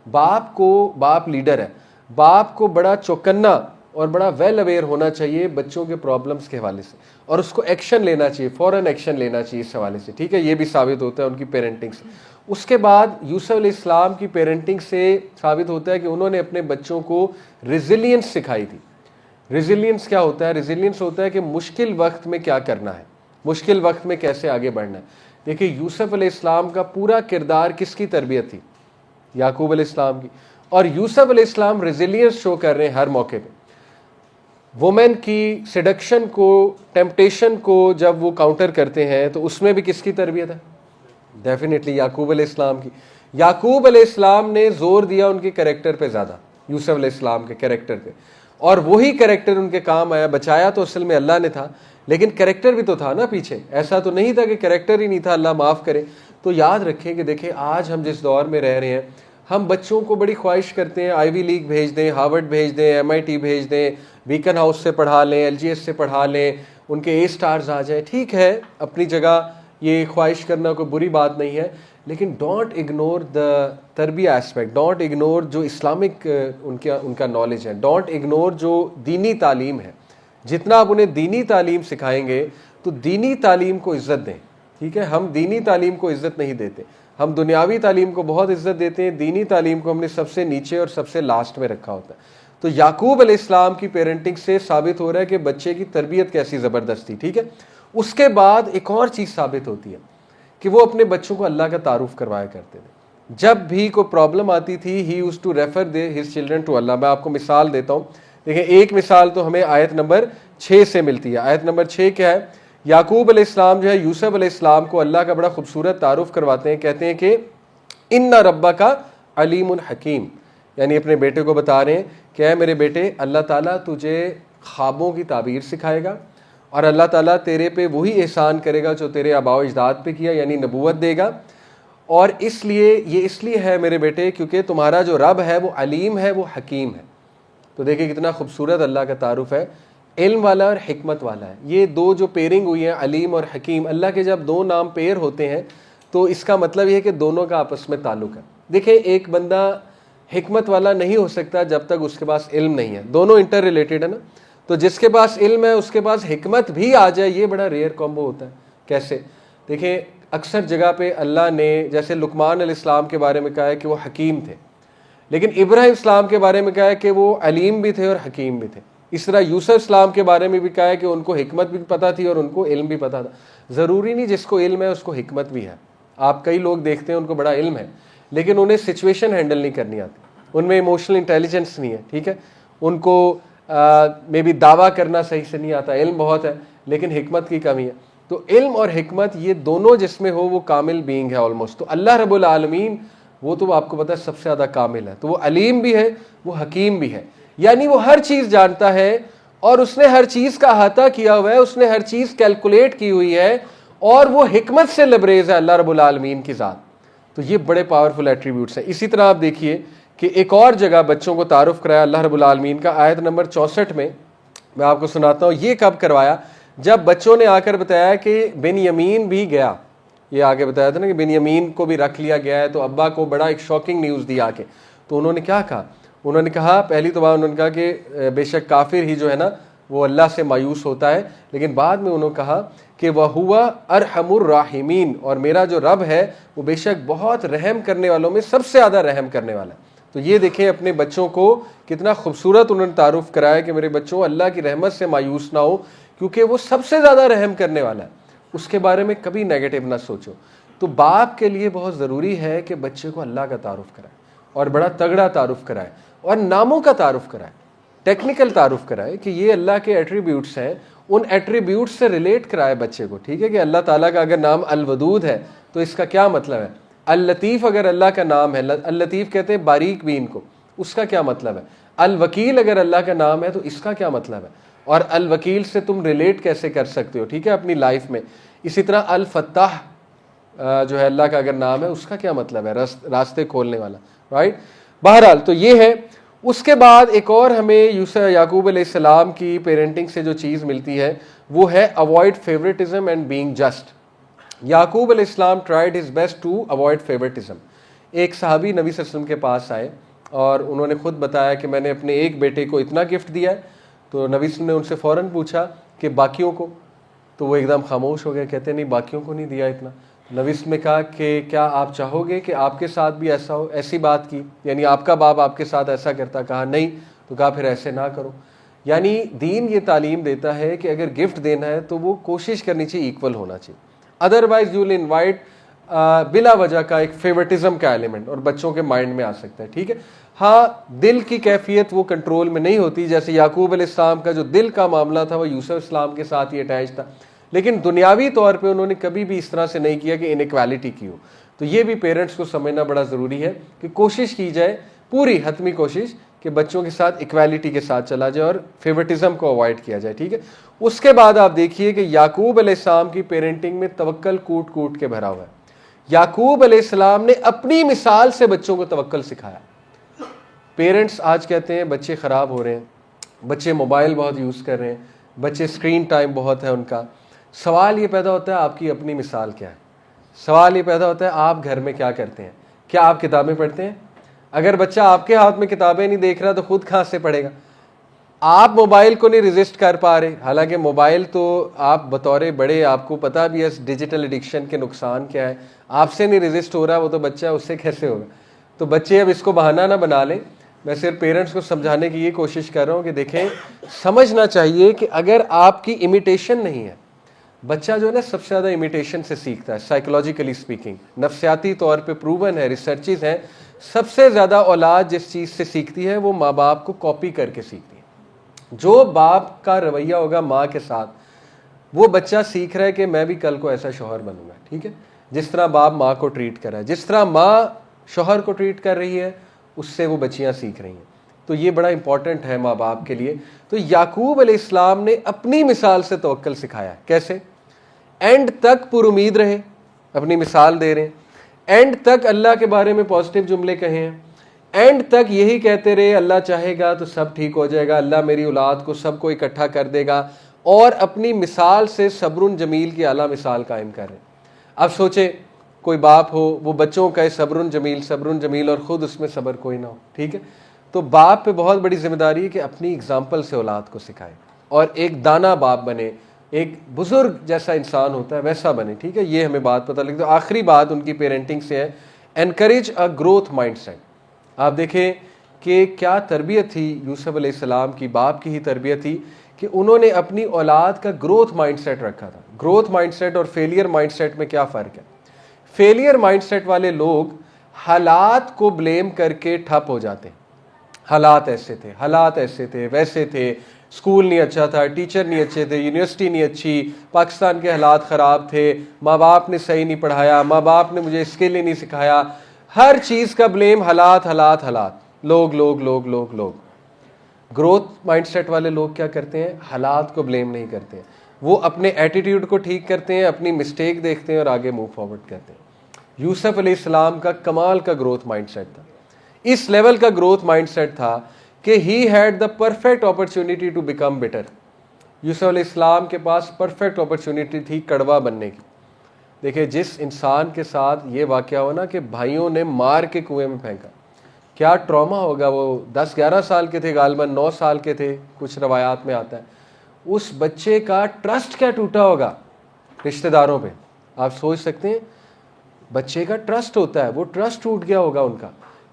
باپ لیڈر ہے, باپ کو بڑا چوکنا اور بڑا ویل اویئر ہونا چاہیے بچوں کے پرابلمس کے حوالے سے, اور اس کو ایکشن لینا چاہیے, فوراً ایکشن لینا چاہیے اس حوالے سے, ٹھیک ہے. یہ بھی ثابت ہوتا ہے ان کی پیرنٹنگ سے. اس کے بعد یوسف علیہ السلام کی پیرنٹنگ سے ثابت ہوتا ہے کہ انہوں نے اپنے بچوں کو ریزیلینس سکھائی تھی. ریزیلینس کیا ہوتا ہے؟ ریزیلینس ہوتا ہے کہ مشکل وقت میں کیا کرنا ہے, مشکل وقت میں کیسے آگے بڑھنا ہے. دیکھیں یوسف علیہ السلام کا پورا کردار کس کی تربیت تھی؟ یعقوب علیہ السلام کی. اور یوسف علیہ السلام ریزیلینس شو کر رہے ہیں ہر موقع پہ. وومن کی سیڈکشن کو, ٹیمپٹیشن کو جب وہ کاؤنٹر کرتے ہیں تو اس میں بھی کس کی تربیت ہے؟ ڈیفینیٹلی یعقوب علیہ السلام کی. یعقوب علیہ السلام نے زور دیا ان کے کریکٹر پہ زیادہ, یوسف علیہ السلام کے کریکٹر پہ, اور وہی کریکٹر ان کے کام آیا. بچایا تو اصل میں اللہ نے تھا, لیکن کریکٹر بھی تو تھا نا پیچھے, ایسا تو نہیں تھا کہ کریکٹر ہی نہیں تھا, اللہ معاف کرے. تو یاد رکھیں کہ دیکھیں آج ہم جس دور میں رہ رہے ہیں, ہم بچوں کو بڑی خواہش کرتے ہیں آئی وی لیگ بھیج دیں, ہارورڈ بھیج دیں, MIT بھیج دیں, بیکن ہاؤس سے پڑھا لیں, LGS سے پڑھا لیں, ان کے A سٹارز آ جائیں. ٹھیک ہے, اپنی جگہ یہ خواہش کرنا کوئی بری بات نہیں ہے, لیکن ڈونٹ اگنور دا تربیہ ایسپیکٹ, ڈونٹ اگنور جو اسلامک ان کا نالج ہے, ڈونٹ اگنور جو دینی تعلیم ہے. جتنا آپ انہیں دینی تعلیم سکھائیں گے تو دینی تعلیم کو عزت دیں, ٹھیک ہے. ہم دینی تعلیم کو عزت نہیں دیتے, ہم دنیاوی تعلیم کو بہت عزت دیتے ہیں, دینی تعلیم کو ہم نے سب سے نیچے اور سب سے لاسٹ میں رکھا ہوتا ہے. تو یعقوب علیہ السلام کی پیرنٹنگ سے ثابت ہو رہا ہے کہ بچے کی تربیت کیسی زبردست تھی, ٹھیک ہے. اس کے بعد ایک اور چیز ثابت ہوتی ہے کہ وہ اپنے بچوں کو اللہ کا تعارف کروایا کرتے تھے. جب بھی کوئی پرابلم آتی تھی he used to refer his children to Allah. میں آپ کو مثال دیتا ہوں, دیکھیں ایک مثال تو ہمیں آیت نمبر 6 سے ملتی ہے. آیت نمبر 6 کیا ہے؟ یعقوب علیہ السلام جو ہے یوسف علیہ السلام کو اللہ کا بڑا خوبصورت تعارف کرواتے ہیں, کہتے ہیں کہ ان ربک علیم حکیم, یعنی اپنے بیٹے کو بتا رہے ہیں کہ اے میرے بیٹے, اللہ تعالیٰ تجھے خوابوں کی تعبیر سکھائے گا, اور اللہ تعالیٰ تیرے پہ وہی احسان کرے گا جو تیرے آباء و اجداد پہ کیا, یعنی نبوت دے گا. اور اس لیے ہے میرے بیٹے کیونکہ تمہارا جو رب ہے وہ علیم ہے, وہ حکیم ہے. تو دیکھیں کتنا خوبصورت اللہ کا تعارف ہے, علم والا اور حکمت والا ہے. یہ دو جو پیرنگ ہوئی ہیں علیم اور حکیم, اللہ کے جب دو نام پیر ہوتے ہیں تو اس کا مطلب یہ ہے کہ دونوں کا آپس میں تعلق ہے. دیکھیں ایک بندہ حکمت والا نہیں ہو سکتا جب تک اس کے پاس علم نہیں ہے, دونوں انٹر ریلیٹڈ ہے نا. تو جس کے پاس علم ہے اس کے پاس حکمت بھی آ جائے, یہ بڑا ریئر کامبو ہوتا ہے. کیسے؟ دیکھیں اکثر جگہ پہ اللہ نے جیسے لقمان علیہ السلام کے بارے میں کہا ہے کہ وہ حکیم تھے, لیکن ابراہیم السلام کے بارے میں کہا ہے کہ وہ علیم بھی تھے اور حکیم بھی تھے. اس طرح یوسف السلام کے بارے میں بھی کہا ہے کہ ان کو حکمت بھی پتہ تھی اور ان کو علم بھی پتہ تھا. ضروری نہیں جس کو علم ہے اس کو حکمت بھی ہے. آپ کئی لوگ دیکھتے ہیں ان کو بڑا علم ہے لیکن انہیں سچویشن ہینڈل نہیں کرنی آتی, ان میں ایموشنل انٹیلیجنس نہیں ہے, ٹھیک ہے. ان کو میں بھی دعویٰ کرنا صحیح سے نہیں آتا, علم بہت ہے لیکن حکمت کی کمی ہے. تو علم اور حکمت یہ دونوں جس میں ہو وہ کامل بینگ ہے آلموسٹ. تو اللہ رب العالمین وہ تو آپ کو پتہ ہے سب سے زیادہ کامل ہے, تو وہ علیم بھی ہے, وہ حکیم بھی ہے, یعنی وہ ہر چیز جانتا ہے اور اس نے ہر چیز کا احاطہ کیا ہوا ہے, اس نے ہر چیز کیلکولیٹ کی ہوئی ہے, اور وہ حکمت سے لبریز ہے اللہ رب العالمین کی ذات. تو یہ بڑے پاورفل ایٹریبیوٹس ہیں. اسی طرح آپ دیکھیے کہ ایک اور جگہ بچوں کو تعارف کرایا اللہ رب العالمین کا, آیت نمبر 64 میں آپ کو سناتا ہوں. یہ کب کروایا؟ جب بچوں نے آ کر بتایا کہ بنیامین بھی گیا. یہ آگے بتایا تھا نا کہ بنیامین کو بھی رکھ لیا گیا ہے, تو ابا کو بڑا ایک شاکنگ نیوز دی آ کے. تو انہوں نے کیا کہا؟ انہوں نے کہا پہلی تو بات انہوں نے کہا کہ بے شک کافر ہی جو ہے نا وہ اللہ سے مایوس ہوتا ہے, لیکن بعد میں انہوں نے کہا کہ وَهُوَ أَرْحَمُ الرَّاحِمِينَ, اور میرا جو رب ہے وہ بے شک بہت رحم کرنے والوں میں سب سے زیادہ رحم کرنے والا ہے. تو یہ دیکھیں اپنے بچوں کو کتنا خوبصورت انہوں نے تعارف کرایا کہ میرے بچوں اللہ کی رحمت سے مایوس نہ ہو، کیونکہ وہ سب سے زیادہ رحم کرنے والا ہے، اس کے بارے میں کبھی نیگیٹو نہ سوچو۔ تو باپ کے لیے بہت ضروری ہے کہ بچے کو اللہ کا تعارف کرائے، اور بڑا تگڑا تعارف کرائے، اور ناموں کا تعارف کرائے، ٹیکنیکل تعارف کرائے کہ یہ اللہ کے ایٹریبیوٹس ہیں، ان ایٹریبیوٹس سے ریلیٹ کرائے بچے کو، ٹھیک ہے، کہ اللہ تعالیٰ کا اگر نام الودود ہے تو اس کا کیا مطلب ہے، اللطیف اگر اللہ کا نام ہے، اللطیف کہتے ہیں باریک بین کو، اس کا کیا مطلب ہے، الوکیل اگر اللہ کا نام ہے تو اس کا کیا مطلب ہے، اور الوکیل سے تم ریلیٹ کیسے کر سکتے ہو، ٹھیک ہے، اپنی لائف میں۔ اسی طرح الفتاح جو ہے اللہ کا اگر نام ہے، اس کا کیا مطلب ہے، راستے کھولنے والا، رائٹ۔ بہرحال تو یہ ہے۔ اس کے بعد ایک اور ہمیں یعقوب علیہ السلام کی پیرنٹنگ سے جو چیز ملتی ہے وہ ہے avoid favouritism and being just. Yaqub علیہ السلام tried his best to avoid favouritism. ایک صحابی نبی صلی اللہ علیہ وسلم کے پاس آئے اور انہوں نے خود بتایا کہ میں نے اپنے ایک بیٹے کو اتنا گفٹ دیا ہے، تو نبی صلی اللہ علیہ وسلم نے ان سے فوراً پوچھا کہ باقیوں کو، تو وہ ایک دم خاموش ہو گئے، کہتے نہیں باقیوں کو نہیں دیا اتنا۔ نبی صلی اللہ علیہ وسلم نے کہا کہ کیا آپ چاہو گے کہ آپ کے ساتھ بھی ایسا ہو، ایسی بات کی، یعنی آپ کا باپ آپ کے ساتھ ایسا کرتا؟ کہا نہیں، تو کہا پھر ایسے نہ کرو۔ یعنی دین یہ تعلیم دیتا ہے کہ اگر گفٹ دینا ہے تو وہ کوشش کرنی چاہیے ایکول ہونا چاہیے، ادروائز یو ول انوائٹ بلا وجہ کا ایک فیورٹزم کا ایلیمنٹ، اور بچوں کے مائنڈ میں آ سکتا ہے، ٹھیک ہے۔ ہاں دل کی کیفیت وہ کنٹرول میں نہیں ہوتی، جیسے یعقوب علیہ السلام کا جو دل کا معاملہ تھا وہ یوسف السلام کے ساتھ ہی اٹیچ تھا، لیکن دنیاوی طور پہ انہوں نے کبھی بھی اس طرح سے نہیں کیا کہ انیکویلٹی کی ہو۔ تو یہ بھی پیرنٹس کو سمجھنا بڑا ضروری ہے کہ کوشش کی جائے، پوری حتمی کوشش کہ بچوں کے ساتھ ایکویلٹی کے ساتھ چلا جائے اور فیورٹزم کو اوائڈ کیا جائے، ٹھیک ہے۔ اس کے بعد آپ دیکھیے کہ یعقوب علیہ السلام کی پیرنٹنگ میں توکل کوٹ کوٹ کے بھرا ہوا ہے۔ یعقوب علیہ السلام نے اپنی مثال سے بچوں کو توکل سکھایا۔ پیرنٹس آج کہتے ہیں بچے خراب ہو رہے ہیں، بچے موبائل بہت یوز کر رہے ہیں، بچے اسکرین ٹائم بہت ہے ان کا۔ سوال یہ پیدا ہوتا ہے آپ کی اپنی مثال کیا ہے، سوال یہ پیدا ہوتا ہے آپ گھر میں کیا کرتے ہیں، کیا آپ کتابیں پڑھتے ہیں؟ اگر بچہ آپ کے ہاتھ میں کتابیں نہیں دیکھ رہا تو خود کہاں سے پڑھے گا؟ آپ موبائل کو نہیں ریزسٹ کر پا رہے، حالانکہ موبائل تو آپ بطور بڑے آپ کو پتا بھی ہے ڈیجیٹل ایڈکشن کے نقصان کیا ہے، آپ سے نہیں ریزسٹ ہو رہا وہ تو بچہ اس سے کیسے ہوگا؟ تو بچے اب اس کو بہانہ نہ بنا لیں۔ میں صرف پیرنٹس کو سمجھانے کی یہ کوشش کر رہا ہوں کہ دیکھیں سمجھنا چاہیے کہ اگر آپ کی امیٹیشن نہیں ہے، بچہ جو ہے نا سب سے زیادہ امیٹیشن سے سیکھتا ہے، سائیکولوجیکلی سپیکنگ، نفسیاتی طور پہ پروون ہے، ریسرچز ہیں، سب سے زیادہ اولاد جس چیز سے سیکھتی ہے وہ ماں باپ کو کاپی کر کے سیکھتی ہے۔ جو باپ کا رویہ ہوگا ماں کے ساتھ، وہ بچہ سیکھ رہا ہے کہ میں بھی کل کو ایسا شوہر بنوں گا، ٹھیک ہے، جس طرح باپ ماں کو ٹریٹ کر رہا ہے، جس طرح ماں شوہر کو ٹریٹ کر رہی ہے اس سے وہ بچیاں سیکھ رہی ہیں۔ تو یہ بڑا امپورٹنٹ ہے ماں باپ کے لیے۔ تو یعقوب علیہ السلام نے اپنی مثال سے توکل سکھایا، کیسے؟ اینڈ تک پر امید رہے، اپنی مثال دے رہے ہیں، اینڈ تک اللہ کے بارے میں پازیٹیو جملے کہے ہیں، اینڈ تک یہی کہتے رہے اللہ چاہے گا تو سب ٹھیک ہو جائے گا، اللہ میری اولاد کو سب کو اکٹھا کر دے گا، اور اپنی مثال سے صبر جمیل کی اعلیٰ مثال قائم کر رہے ہیں۔ اب سوچے کوئی باپ ہو وہ بچوں کا صبر جمیل اور خود اس میں صبر کوئی نہ ہو، ٹھیک ہے، تو باپ پہ بہت بڑی ذمہ داری ہے کہ اپنی اگزامپل سے اولاد کو سکھائے اور ایک دانا باپ بنے، ایک بزرگ جیسا انسان ہوتا ہے ویسا بنے، ٹھیک ہے۔ یہ ہمیں بات پتہ لگتی ہے۔ آخری بات ان کی پیرنٹنگ سے ہے encourage a growth mindset. آپ دیکھیں کہ کیا تربیت تھی یوسف علیہ السلام کی، باپ کی ہی تربیت تھی کہ انہوں نے اپنی اولاد کا گروتھ مائنڈ سیٹ رکھا تھا۔ گروتھ مائنڈ سیٹ اور فیلئر مائنڈ سیٹ میں کیا فرق ہے؟ فیلئر مائنڈ سیٹ والے لوگ حالات کو بلیم کر کے ٹھپ ہو جاتے ہیں، حالات ایسے تھے، حالات ایسے تھے، ویسے تھے، اسکول نہیں اچھا تھا، ٹیچر نہیں اچھے تھے، یونیورسٹی نہیں اچھی، پاکستان کے حالات خراب تھے، ماں باپ نے صحیح نہیں پڑھایا، ماں باپ نے مجھے اسکل ہی نہیں سکھایا، ہر چیز کا بلیم حالات حالات حالات، لوگ لوگ لوگ لوگ لوگ۔ گروتھ مائنڈ سیٹ والے لوگ کیا کرتے ہیں؟ حالات کو بلیم نہیں کرتے ہیں، وہ اپنے ایٹیٹیوڈ کو ٹھیک کرتے ہیں، اپنی مسٹیک دیکھتے ہیں اور آگے موو فارورڈ کرتے ہیں۔ یوسف علیہ السلام کا کمال کا گروتھ مائنڈ سیٹ تھا، اس لیول کا گروتھ مائنڈ سیٹ تھا کہ he had the perfect opportunity to become better. Yusuf علیہ السلام کے پاس پرفیکٹ اپرچونٹی تھی کڑوا بننے کی۔ دیکھیں جس انسان کے ساتھ یہ واقعہ ہو نا کہ بھائیوں نے مار کے کنویں میں پھینکا، کیا ٹراما ہوگا۔ وہ 10-11 سال کے تھے، غالباً 9 سال کے تھے، کچھ روایات میں آتا ہے۔ اس بچے کا ٹرسٹ کیا ٹوٹا ہوگا رشتہ داروں پہ، آپ سوچ سکتے ہیں۔ بچے کا ٹرسٹ ہوتا ہے، وہ ٹرسٹ ٹوٹ گیا ہوگا ان کا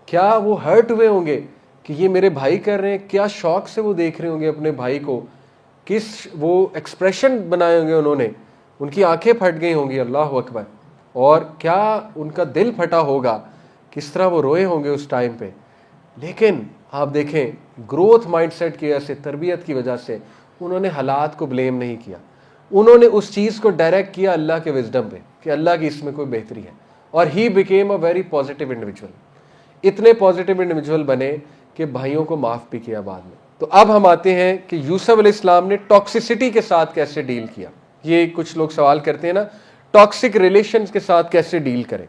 کیا وہ ہرٹ ہوئے ہوں گے کہ یہ میرے بھائی کر رہے ہیں, کیا شوق سے وہ دیکھ رہے ہوں گے اپنے بھائی کو, کس وہ ایکسپریشن بنائے ہوں گے انہوں نے, ان کی آنکھیں پھٹ گئی ہوں گی, اللہ اکبر, اور کیا ان کا دل پھٹا ہوگا, کس طرح وہ روئے ہوں گے اس ٹائم پہ. لیکن آپ دیکھیں گروتھ مائنڈ سیٹ کی وجہ سے, تربیت کی وجہ سے انہوں نے حالات کو بلیم نہیں کیا, انہوں نے اس چیز کو ڈائریکٹ کیا اللہ کے وزڈم پہ کہ اللہ کی اس میں کوئی بہتری ہے, اور he became a very positive individual. اتنے پازیٹیو انڈیویجول بنے کہ بھائیوں کو معاف بھی کیا بعد میں. تو اب ہم آتے ہیں کہ یوسف علیہ السلام نے ٹاکسیسٹی کے ساتھ کیسے ڈیل کیا. یہ کچھ لوگ سوال کرتے ہیں نا, ٹاکسک ریلیشنز کے ساتھ کیسے ڈیل کریں.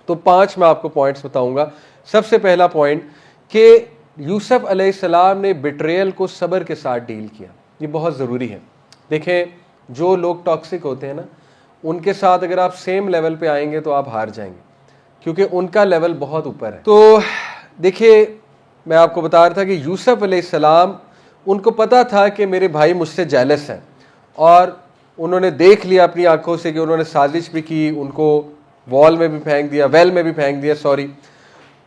تو 5 میں آپ کو پوائنٹس بتاؤں گا. سب سے پہلا پوائنٹ کہ یوسف علیہ السلام نے بیٹریل کو صبر کے ساتھ ڈیل کیا. یہ بہت ضروری ہے. دیکھیں جو لوگ ٹاکسک ہوتے ہیں نا, ان کے ساتھ اگر آپ سیم لیول پہ آئیں گے تو آپ ہار جائیں گے, کیونکہ ان کا لیول بہت اوپر ہے. تو دیکھیے میں آپ کو بتا رہا تھا کہ یوسف علیہ السلام, ان کو پتا تھا کہ میرے بھائی مجھ سے جیلس ہیں, اور انہوں نے دیکھ لیا اپنی آنکھوں سے کہ انہوں نے سازش بھی کی, ان کو وال میں بھی پھینک دیا, ویل میں بھی پھینک دیا, سوری.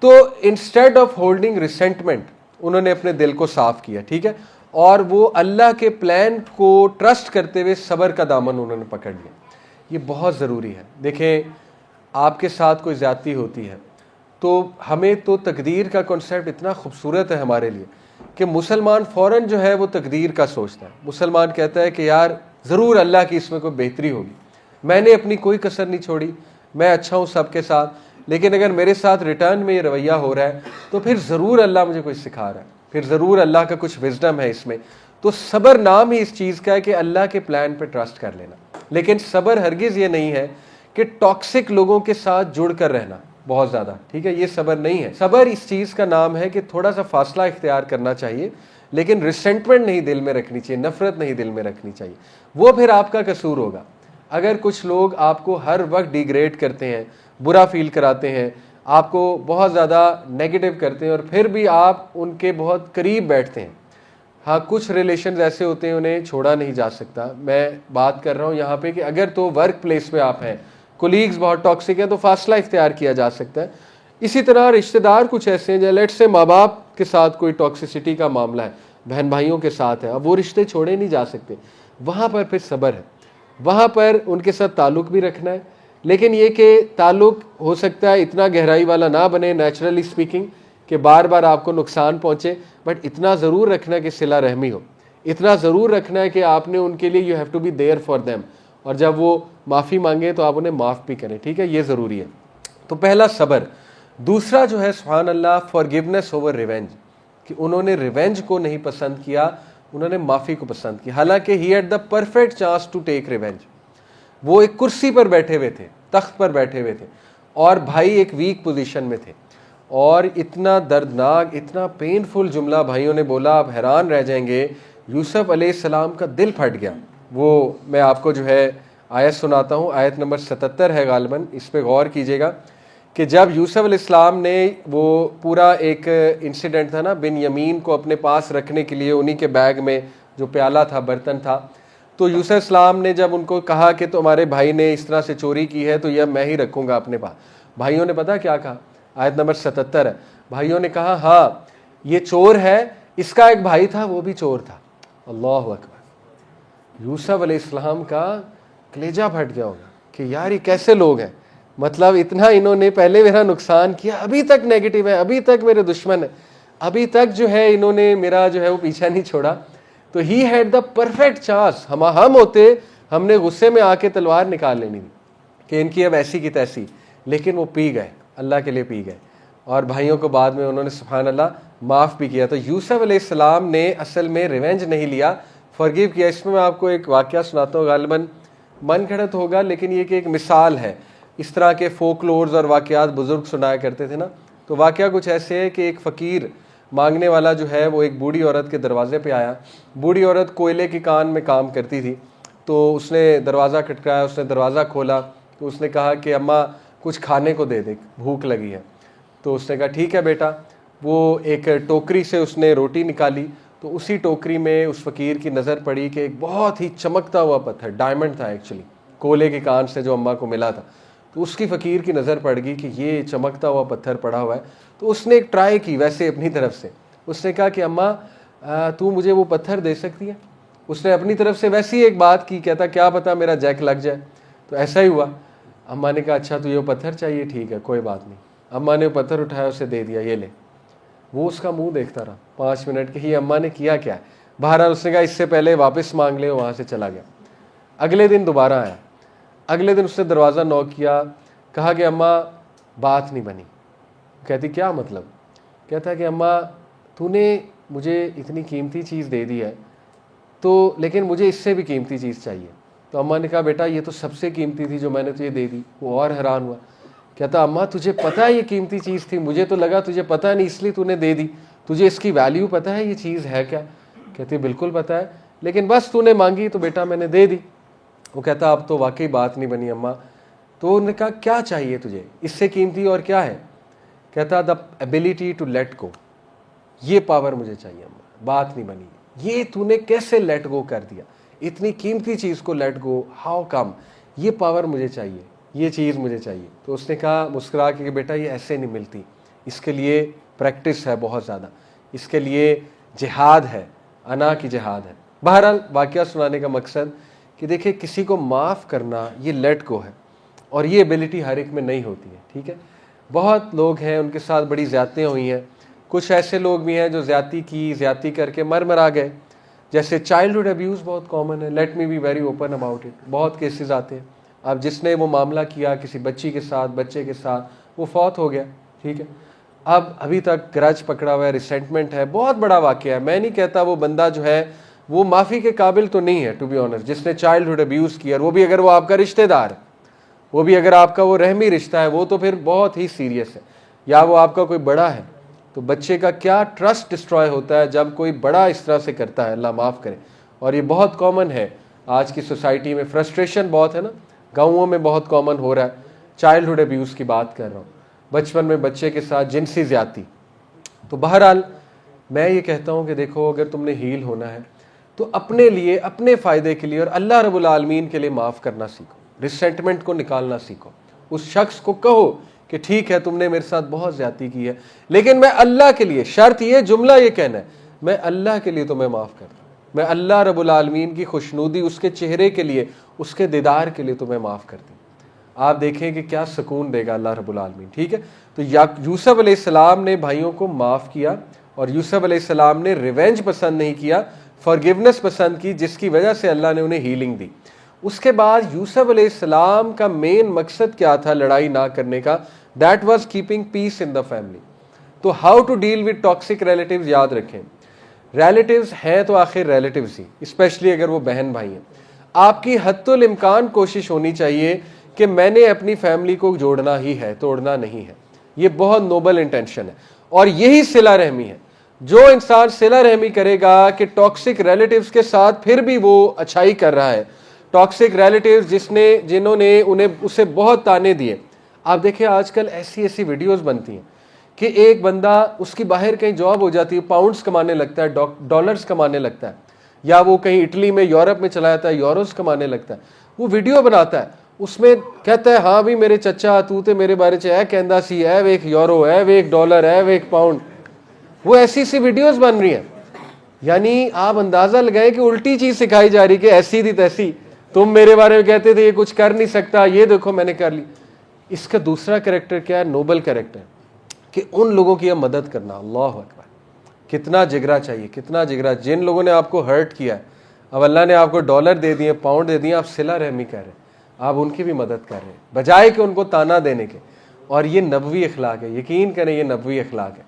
تو انسٹیڈ آف ہولڈنگ ریسنٹمنٹ انہوں نے اپنے دل کو صاف کیا, ٹھیک ہے, اور وہ اللہ کے پلان کو ٹرسٹ کرتے ہوئے صبر کا دامن انہوں نے پکڑ لیا. یہ بہت ضروری ہے. دیکھیں آپ کے ساتھ کوئی زیادتی ہوتی ہے تو ہمیں تو تقدیر کا کنسیپٹ اتنا خوبصورت ہے ہمارے لیے کہ مسلمان فوراً جو ہے وہ تقدیر کا سوچتا ہے. مسلمان کہتا ہے کہ یار ضرور اللہ کی اس میں کوئی بہتری ہوگی, میں نے اپنی کوئی کسر نہیں چھوڑی, میں اچھا ہوں سب کے ساتھ, لیکن اگر میرے ساتھ ریٹرن میں یہ رویہ ہو رہا ہے تو پھر ضرور اللہ مجھے کچھ سکھا رہا ہے, پھر ضرور اللہ کا کچھ وزڈم ہے اس میں. تو صبر نام ہی اس چیز کا ہے کہ اللہ کے پلان پہ ٹرسٹ کر لینا. لیکن صبر ہرگز یہ نہیں ہے کہ ٹاکسک لوگوں کے ساتھ جڑ کر رہنا بہت زیادہ, ٹھیک ہے, یہ صبر نہیں ہے. صبر اس چیز کا نام ہے کہ تھوڑا سا فاصلہ اختیار کرنا چاہیے, لیکن ریسنٹمنٹ نہیں دل میں رکھنی چاہیے, نفرت نہیں دل میں رکھنی چاہیے. وہ پھر آپ کا قصور ہوگا. اگر کچھ لوگ آپ کو ہر وقت ڈیگریڈ کرتے ہیں, برا فیل کراتے ہیں, آپ کو بہت زیادہ نیگیٹو کرتے ہیں, اور پھر بھی آپ ان کے بہت قریب بیٹھتے ہیں. ہاں کچھ ریلیشنز ایسے ہوتے ہیں انہیں چھوڑا نہیں جا سکتا. میں بات کر رہا ہوں یہاں پہ کہ اگر تو ورک پلیس پہ آپ ہیں, کولیگز بہت ٹاکسک ہیں, تو فاصلہ اختیار کیا جا سکتا ہے. اسی طرح رشتہ دار کچھ ایسے ہیں, لیٹ سے ماں باپ کے ساتھ کوئی ٹاکسیسٹی کا معاملہ ہے, بہن بھائیوں کے ساتھ ہے, اب وہ رشتے چھوڑے نہیں جا سکتے. وہاں پر پھر صبر ہے, وہاں پر ان کے ساتھ تعلق بھی رکھنا ہے, لیکن یہ کہ تعلق ہو سکتا ہے اتنا گہرائی والا نہ بنے نیچرلی اسپیکنگ کہ بار بار آپ کو نقصان پہنچے, بٹ اتنا ضرور رکھنا کہ صلہ رحمی ہو, اتنا ضرور رکھنا ہے کہ آپ نے ان کے لیے you have to be there for them, اور جب وہ معافی مانگے تو آپ انہیں معاف بھی کریں, ٹھیک ہے, یہ ضروری ہے. تو پہلا صبر. دوسرا جو ہے سبحان اللہ فارگیونیس اوور ریونج, کہ انہوں نے ریونج کو نہیں پسند کیا, انہوں نے معافی کو پسند کیا. حالانکہ he had the perfect chance to take revenge. وہ ایک کرسی پر بیٹھے ہوئے تھے, تخت پر بیٹھے ہوئے تھے, اور بھائی ایک ویک پوزیشن میں تھے, اور اتنا دردناک اتنا پینفل جملہ بھائیوں نے بولا, آپ حیران رہ جائیں گے. یوسف علیہ السلام کا دل پھٹ گیا. وہ میں آپ کو جو ہے آیت سناتا ہوں, آیت نمبر 77 ہے غالباً, اس پہ غور کیجئے گا کہ جب یوسف علیہ السلام نے وہ پورا ایک انسیڈنٹ تھا نا, بن یمین کو اپنے پاس رکھنے کے لیے انہی کے بیگ میں جو پیالہ تھا, برتن تھا, تو یوسف السلام نے جب ان کو کہا کہ تمہارے بھائی نے اس طرح سے چوری کی ہے تو یہ میں ہی رکھوں گا اپنے پاس. بھائیوں نے پتا کیا کہا, آیت نمبر 77 ہے, بھائیوں نے کہا ہاں یہ چور ہے, اس کا ایک بھائی تھا وہ بھی چور تھا. اللہ اکبر. یوسف علیہ السلام کا کلیجہ پھٹ گیا ہوگا کہ یار یہ کیسے لوگ ہیں, مطلب اتنا انہوں نے پہلے میرا نقصان کیا, ابھی تک نیگیٹو ہے, ابھی تک میرے دشمن ہے, ابھی تک جو ہے انہوں نے میرا جو ہے وہ پیچھا نہیں چھوڑا. تو he had the perfect chance. ہم ہوتے ہم نے غصے میں آ کے تلوار نکال لینی تھی کہ ان کی اب ایسی کی تیسی, لیکن وہ پی گئے, اللہ کے لیے پی گئے, اور بھائیوں کو بعد میں انہوں نے سبحان اللہ معاف بھی کیا. تو یوسف علیہ السلام نے اصل میں ریونج نہیں لیا, فارگیو کیا. اس میں میں آپ کو ایک واقعہ سناتا ہوں, غالباً من گھڑت ہوگا لیکن یہ کہ ایک مثال ہے. اس طرح کے فوک لورز اور واقعات بزرگ سنایا کرتے تھے نا. تو واقعہ کچھ ایسے ہے کہ ایک فقیر مانگنے والا جو ہے وہ ایک بوڑھی عورت کے دروازے پہ آیا. بوڑھی عورت کوئلے کی کان میں کام کرتی تھی, تو اس نے دروازہ کھٹکایا, اس نے دروازہ کھولا, تو اس نے کہا کہ اماں کچھ کھانے کو دے دے, بھوک لگی ہے. تو اس نے کہا ٹھیک ہے بیٹا. وہ ایک ٹوکری سے اس نے روٹی نکالی, تو اسی ٹوکری میں اس فقیر کی نظر پڑی کہ ایک بہت ہی چمکتا ہوا پتھر, ڈائمنڈ تھا ایکچولی, کولے کی کان سے جو اماں کو ملا تھا. تو اس کی فقیر کی نظر پڑ گئی کہ یہ چمکتا ہوا پتھر پڑا ہوا ہے. تو اس نے ایک ٹرائی کی ویسے اپنی طرف سے, اس نے کہا کہ اماں تو مجھے وہ پتھر دے سکتی ہے؟ اس نے اپنی طرف سے ویسی ایک بات کی, کہتا کیا پتا میرا جیک لگ جائے. تو ایسا ہی ہوا. اماں نے کہا اچھا تو یہ پتھر چاہیے, ٹھیک ہے کوئی بات نہیں. اماں نے وہ پتھر اٹھایا, اسے دے دیا, یہ لے. وہ اس کا منہ دیکھتا رہا 5 منٹ کہ یہ اماں نے کیا کیا ہے. بہرحال اس نے کہا اس سے پہلے واپس مانگ لے, وہاں سے چلا گیا. اگلے دن دوبارہ آیا. اگلے دن اس نے دروازہ نوک کیا, کہا کہ اماں بات نہیں بنی. کہتی کیا مطلب؟ کہتا ہے کہ اماں تو نے مجھے اتنی قیمتی چیز دے دی ہے تو لیکن مجھے اس سے بھی قیمتی چیز چاہیے. تو اماں نے کہا بیٹا یہ تو سب سے قیمتی تھی جو میں نے تجھے دے دی. وہ اور حیران ہوا. کہتا اماں تجھے پتہ ہے یہ قیمتی چیز تھی؟ مجھے تو لگا تجھے پتہ نہیں اس لیے تو نے دے دی. تجھے اس کی ویلیو پتہ ہے یہ چیز ہے کیا؟ کہتی بالکل پتہ ہے, لیکن بس تو نے مانگی تو بیٹا میں نے دے دی. وہ کہتا اب تو واقعی بات نہیں بنی اماں. تو انہوں نے کہا کیا چاہیے تجھے, اس سے قیمتی اور کیا ہے؟ کہتا the ability to let go, یہ پاور مجھے چاہیے اماں. بات نہیں بنی. یہ تو نے کیسے لیٹ گو کر دیا, اتنی قیمتی چیز کو لیٹ گو, ہاؤ کم؟ یہ پاور مجھے چاہیے, یہ چیز مجھے چاہیے. تو اس نے کہا مسکرا کے کہ بیٹا یہ ایسے نہیں ملتی, اس کے لیے پریکٹس ہے بہت زیادہ, اس کے لیے جہاد ہے, انا کی جہاد ہے. بہرحال واقعہ سنانے کا مقصد کہ دیکھیں کسی کو معاف کرنا یہ لیٹ گو ہے, اور یہ ایبلٹی ہر ایک میں نہیں ہوتی ہے. ٹھیک ہے, بہت لوگ ہیں ان کے ساتھ بڑی زیادتیاں ہوئی ہیں. کچھ ایسے لوگ بھی ہیں جو زیادتی کر کے مرا گئے. جیسے چائلڈہڈ ابیوز بہت کامن ہے. Let me be very open about it. بہت کیسز آتے ہیں. اب جس نے وہ معاملہ کیا کسی بچے کے ساتھ وہ فوت ہو گیا. ٹھیک ہے, اب ابھی تک گرج پکڑا ہوا ہے, ریسنٹمنٹ ہے, بہت بڑا واقعہ ہے. میں نہیں کہتا وہ بندہ جو ہے وہ معافی کے قابل تو نہیں ہے ٹو بی آنسٹ, جس نے چائلڈہڈ ابیوز کیا, اور وہ بھی اگر وہ آپ کا رشتہ دار ہے, وہ بھی اگر آپ کا وہ رحمی رشتہ ہے, وہ تو پھر بہت ہی سیریس ہے. یا وہ آپ کا کوئی بڑا ہے, تو بچے کا کیا ٹرسٹ ڈسٹروائے ہوتا ہے جب کوئی بڑا اس طرح سے کرتا ہے. اللہ معاف کرے. اور یہ بہت کامن ہے آج کی سوسائٹی میں. فرسٹریشن بہت ہے نا, گاؤں میں بہت کامن ہو رہا ہے. چائلڈہڈ ابیوز کی بات کر رہا ہوں, بچپن میں بچے کے ساتھ جنسی زیادتی. تو بہرحال میں یہ کہتا ہوں کہ دیکھو اگر تم نے ہیل ہونا ہے تو اپنے لیے, اپنے فائدے کے لیے اور اللہ رب العالمین کے لیے معاف کرنا سیکھو, ریسنٹمنٹ کو نکالنا سیکھو. اس شخص کو کہو کہ ٹھیک ہے تم نے میرے ساتھ بہت زیادتی کی ہے, لیکن میں اللہ کے لیے, شرط یہ جملہ یہ کہنا ہے, میں اللہ کے لیے تمہیں معاف کرتا ہوں, میں اللہ رب العالمین کی خوشنودی, اس کے چہرے کے لیے, اس کے دیدار کے لیے تمہیں معاف کرتا ہوں. آپ دیکھیں کہ کیا سکون دے گا اللہ رب العالمین. ٹھیک ہے, تو یوسف علیہ السلام نے بھائیوں کو معاف کیا, اور یوسف علیہ السلام نے ریونج پسند نہیں کیا, فارگیونیس پسند کی, جس کی وجہ سے اللہ نے انہیں ہیلنگ دی. اس کے بعد یوسف علیہ السلام کا مین مقصد کیا تھا لڑائی نہ کرنے کا؟ That was keeping peace in the family. تو how to deal with toxic relatives, یاد رکھیں ریلیٹیوز ہیں تو آخر ریلیٹیوز ہی, اسپیشلی اگر وہ بہن بھائی ہیں. آپ کی حتی الامکان کوشش ہونی چاہیے کہ میں نے اپنی فیملی کو جوڑنا ہی ہے, توڑنا نہیں ہے. یہ بہت نوبل انٹینشن ہے, اور یہی صلہ رحمی ہے. جو انسان صلہ رحمی کرے گا کہ ٹاکسک ریلیٹیوز کے ساتھ پھر بھی وہ اچھائی کر رہا ہے, ٹاکسک ریلیٹیوز جنہوں نے اسے بہت تانے دیے. آپ دیکھیں آج کل ایسی ویڈیوز بنتی ہیں کہ ایک بندہ, اس کی باہر کہیں جاب ہو جاتی ہے, پاؤنڈز کمانے لگتا ہے, ڈالرز کمانے لگتا ہے, یا وہ کہیں اٹلی میں یورپ میں چلا جاتا ہے, یوروز کمانے لگتا ہے. وہ ویڈیو بناتا ہے, اس میں کہتا ہے ہاں بھی میرے چچا تو تے میرے بارے چ کہندا سی, اے ویکھ یورو, اے ویکھ ڈالر, اے ویکھ پاؤنڈ. وہ ایسی ویڈیوز بن رہی ہیں. یعنی آپ اندازہ لگائیں کہ الٹی چیز سکھائی جا رہی کہ ایسی تھی تیسی, تم میرے بارے میں کہتے تھے یہ کچھ کر نہیں سکتا, یہ دیکھو میں نے کر لی. اس کا دوسرا کریکٹر کیا ہے؟ نوبل کریکٹر, کہ ان لوگوں کی اب مدد کرنا. اللہ اکبر, کتنا جگرا چاہیے, کتنا جگرا. جن لوگوں نے آپ کو ہرٹ کیا ہے, اب اللہ نے آپ کو ڈالر دے دیے, پاؤنڈ دے دیے, آپ صلہ رحمی کر رہے ہیں, آپ ان کی بھی مدد کر رہے ہیں بجائے کہ ان کو تانا دینے کے. اور یہ نبوی اخلاق ہے, یقین کریں یہ نبوی اخلاق ہے.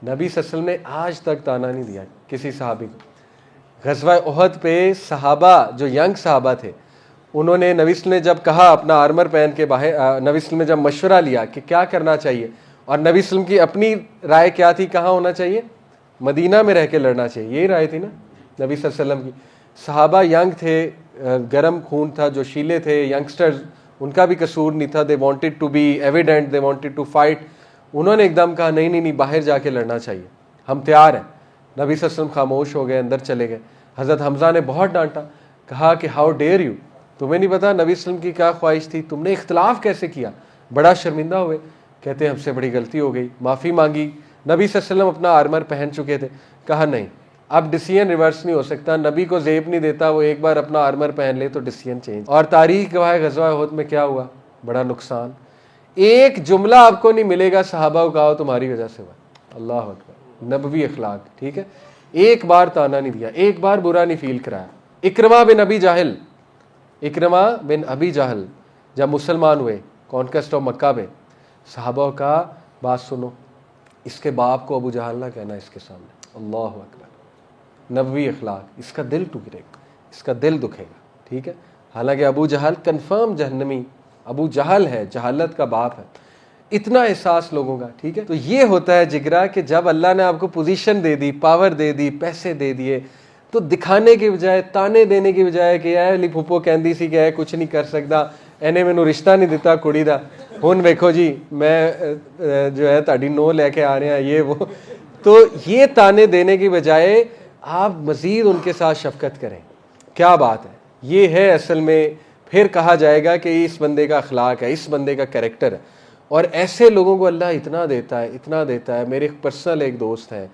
نبی صلی اللہ علیہ وسلم نے آج تک تانا نہیں دیا کسی صحابی کو. غزوہ احد پہ صحابہ جو ینگ صحابہ تھے, انہوں نے نبی صلی اللہ علیہ وسلم نے جب کہا اپنا آرمر پہن کے باہر, نبی صلی اللہ علیہ وسلم نے جب مشورہ لیا کہ کیا کرنا چاہیے, اور نبی صلی اللہ علیہ وسلم کی اپنی رائے کیا تھی, کہاں ہونا چاہیے؟ مدینہ میں رہ کے لڑنا چاہیے, یہی رائے تھی نا نبی صلی اللہ علیہ وسلم کی. صحابہ ینگ تھے, گرم خون تھا, جو شیلے تھے, ینگسٹرز, ان کا بھی قصور نہیں تھا. They wanted to be evident, they wanted to fight. انہوں نے ایک دم کہا نہیں باہر جا کے لڑنا چاہیے, ہم تیار ہیں. نبی صلی اللہ علیہ وسلم خاموش ہو گئے, اندر چلے گئے. حضرت حمزہ نے بہت ڈانٹا, کہا کہ ہاؤ ڈیئر یو, تمہیں نہیں پتا نبی صلی اللہ علیہ وسلم کی کیا خواہش تھی, تم نے اختلاف کیسے کیا, بڑا شرمندہ ہوئے, کہتے ہیں ہم سے بڑی غلطی ہو گئی, معافی مانگی. نبی صلی اللہ علیہ وسلم اپنا آرمر پہن چکے تھے, کہا نہیں اب ڈیسیژن ریورس نہیں ہو سکتا, نبی کو زیب نہیں دیتا, وہ ایک بار اپنا آرمر پہن لے تو ڈیسیژن چینج. اور تاریخ گواہ غزوہ احد میں کیا ہوا, بڑا نقصان. ایک جملہ آپ کو نہیں ملے گا صحابہ کو کہا تمہاری وجہ سے ہوا. اللہ اکبر, نبوی اخلاق, ٹھیک ہے. ایک بار تانا نہیں دیا, ایک بار برا نہیں فیل کرایا. اکرمہ بن ابی جہل جب مسلمان ہوئے کانکویسٹ آف مکہ میں, صحابہ کا بات سنو, اس کے باپ کو ابو جہل نہ کہنا اس کے سامنے. اللہ اکبر, نبوی اخلاق. اس کا دل ٹوٹے گا, اس کا دل دکھے گا, ٹھیک ہے. حالانکہ ابو جہل کنفرم جہنمی, ابو جہل ہے, جہالت کا باپ ہے. اتنا احساس لوگوں کا, ٹھیک ہے. تو یہ ہوتا ہے جگرا کہ جب اللہ نے آپ کو پوزیشن دے دی, پاور دے دی, پیسے دے دیے, تو دکھانے کے بجائے, تانے دینے کے بجائے کہ اے علی پھپھو کہندی سی کہ کچھ نہیں کر سکتا, ਇਹਨੇ ਮੈਨੂੰ ਰਿਸ਼ਤਾ ਨਹੀਂ ਦਿੱਤਾ ਕੁੜੀ ਦਾ, ਹੁਣ ਵੇਖੋ ਜੀ میں جو ہے تہاڈی نو لے کے آ رہے ہیں, یہ وہ. تو یہ تانے دینے کی بجائے آپ مزید ان کے ساتھ شفقت کریں. کیا بات ہے, یہ ہے اصل میں. پھر کہا جائے گا کہ اس بندے کا اخلاق ہے, اس بندے کا کریکٹر ہے. اور ایسے لوگوں کو اللہ اتنا دیتا ہے, اتنا دیتا ہے. میرے پرسنل ایک دوست ہیں,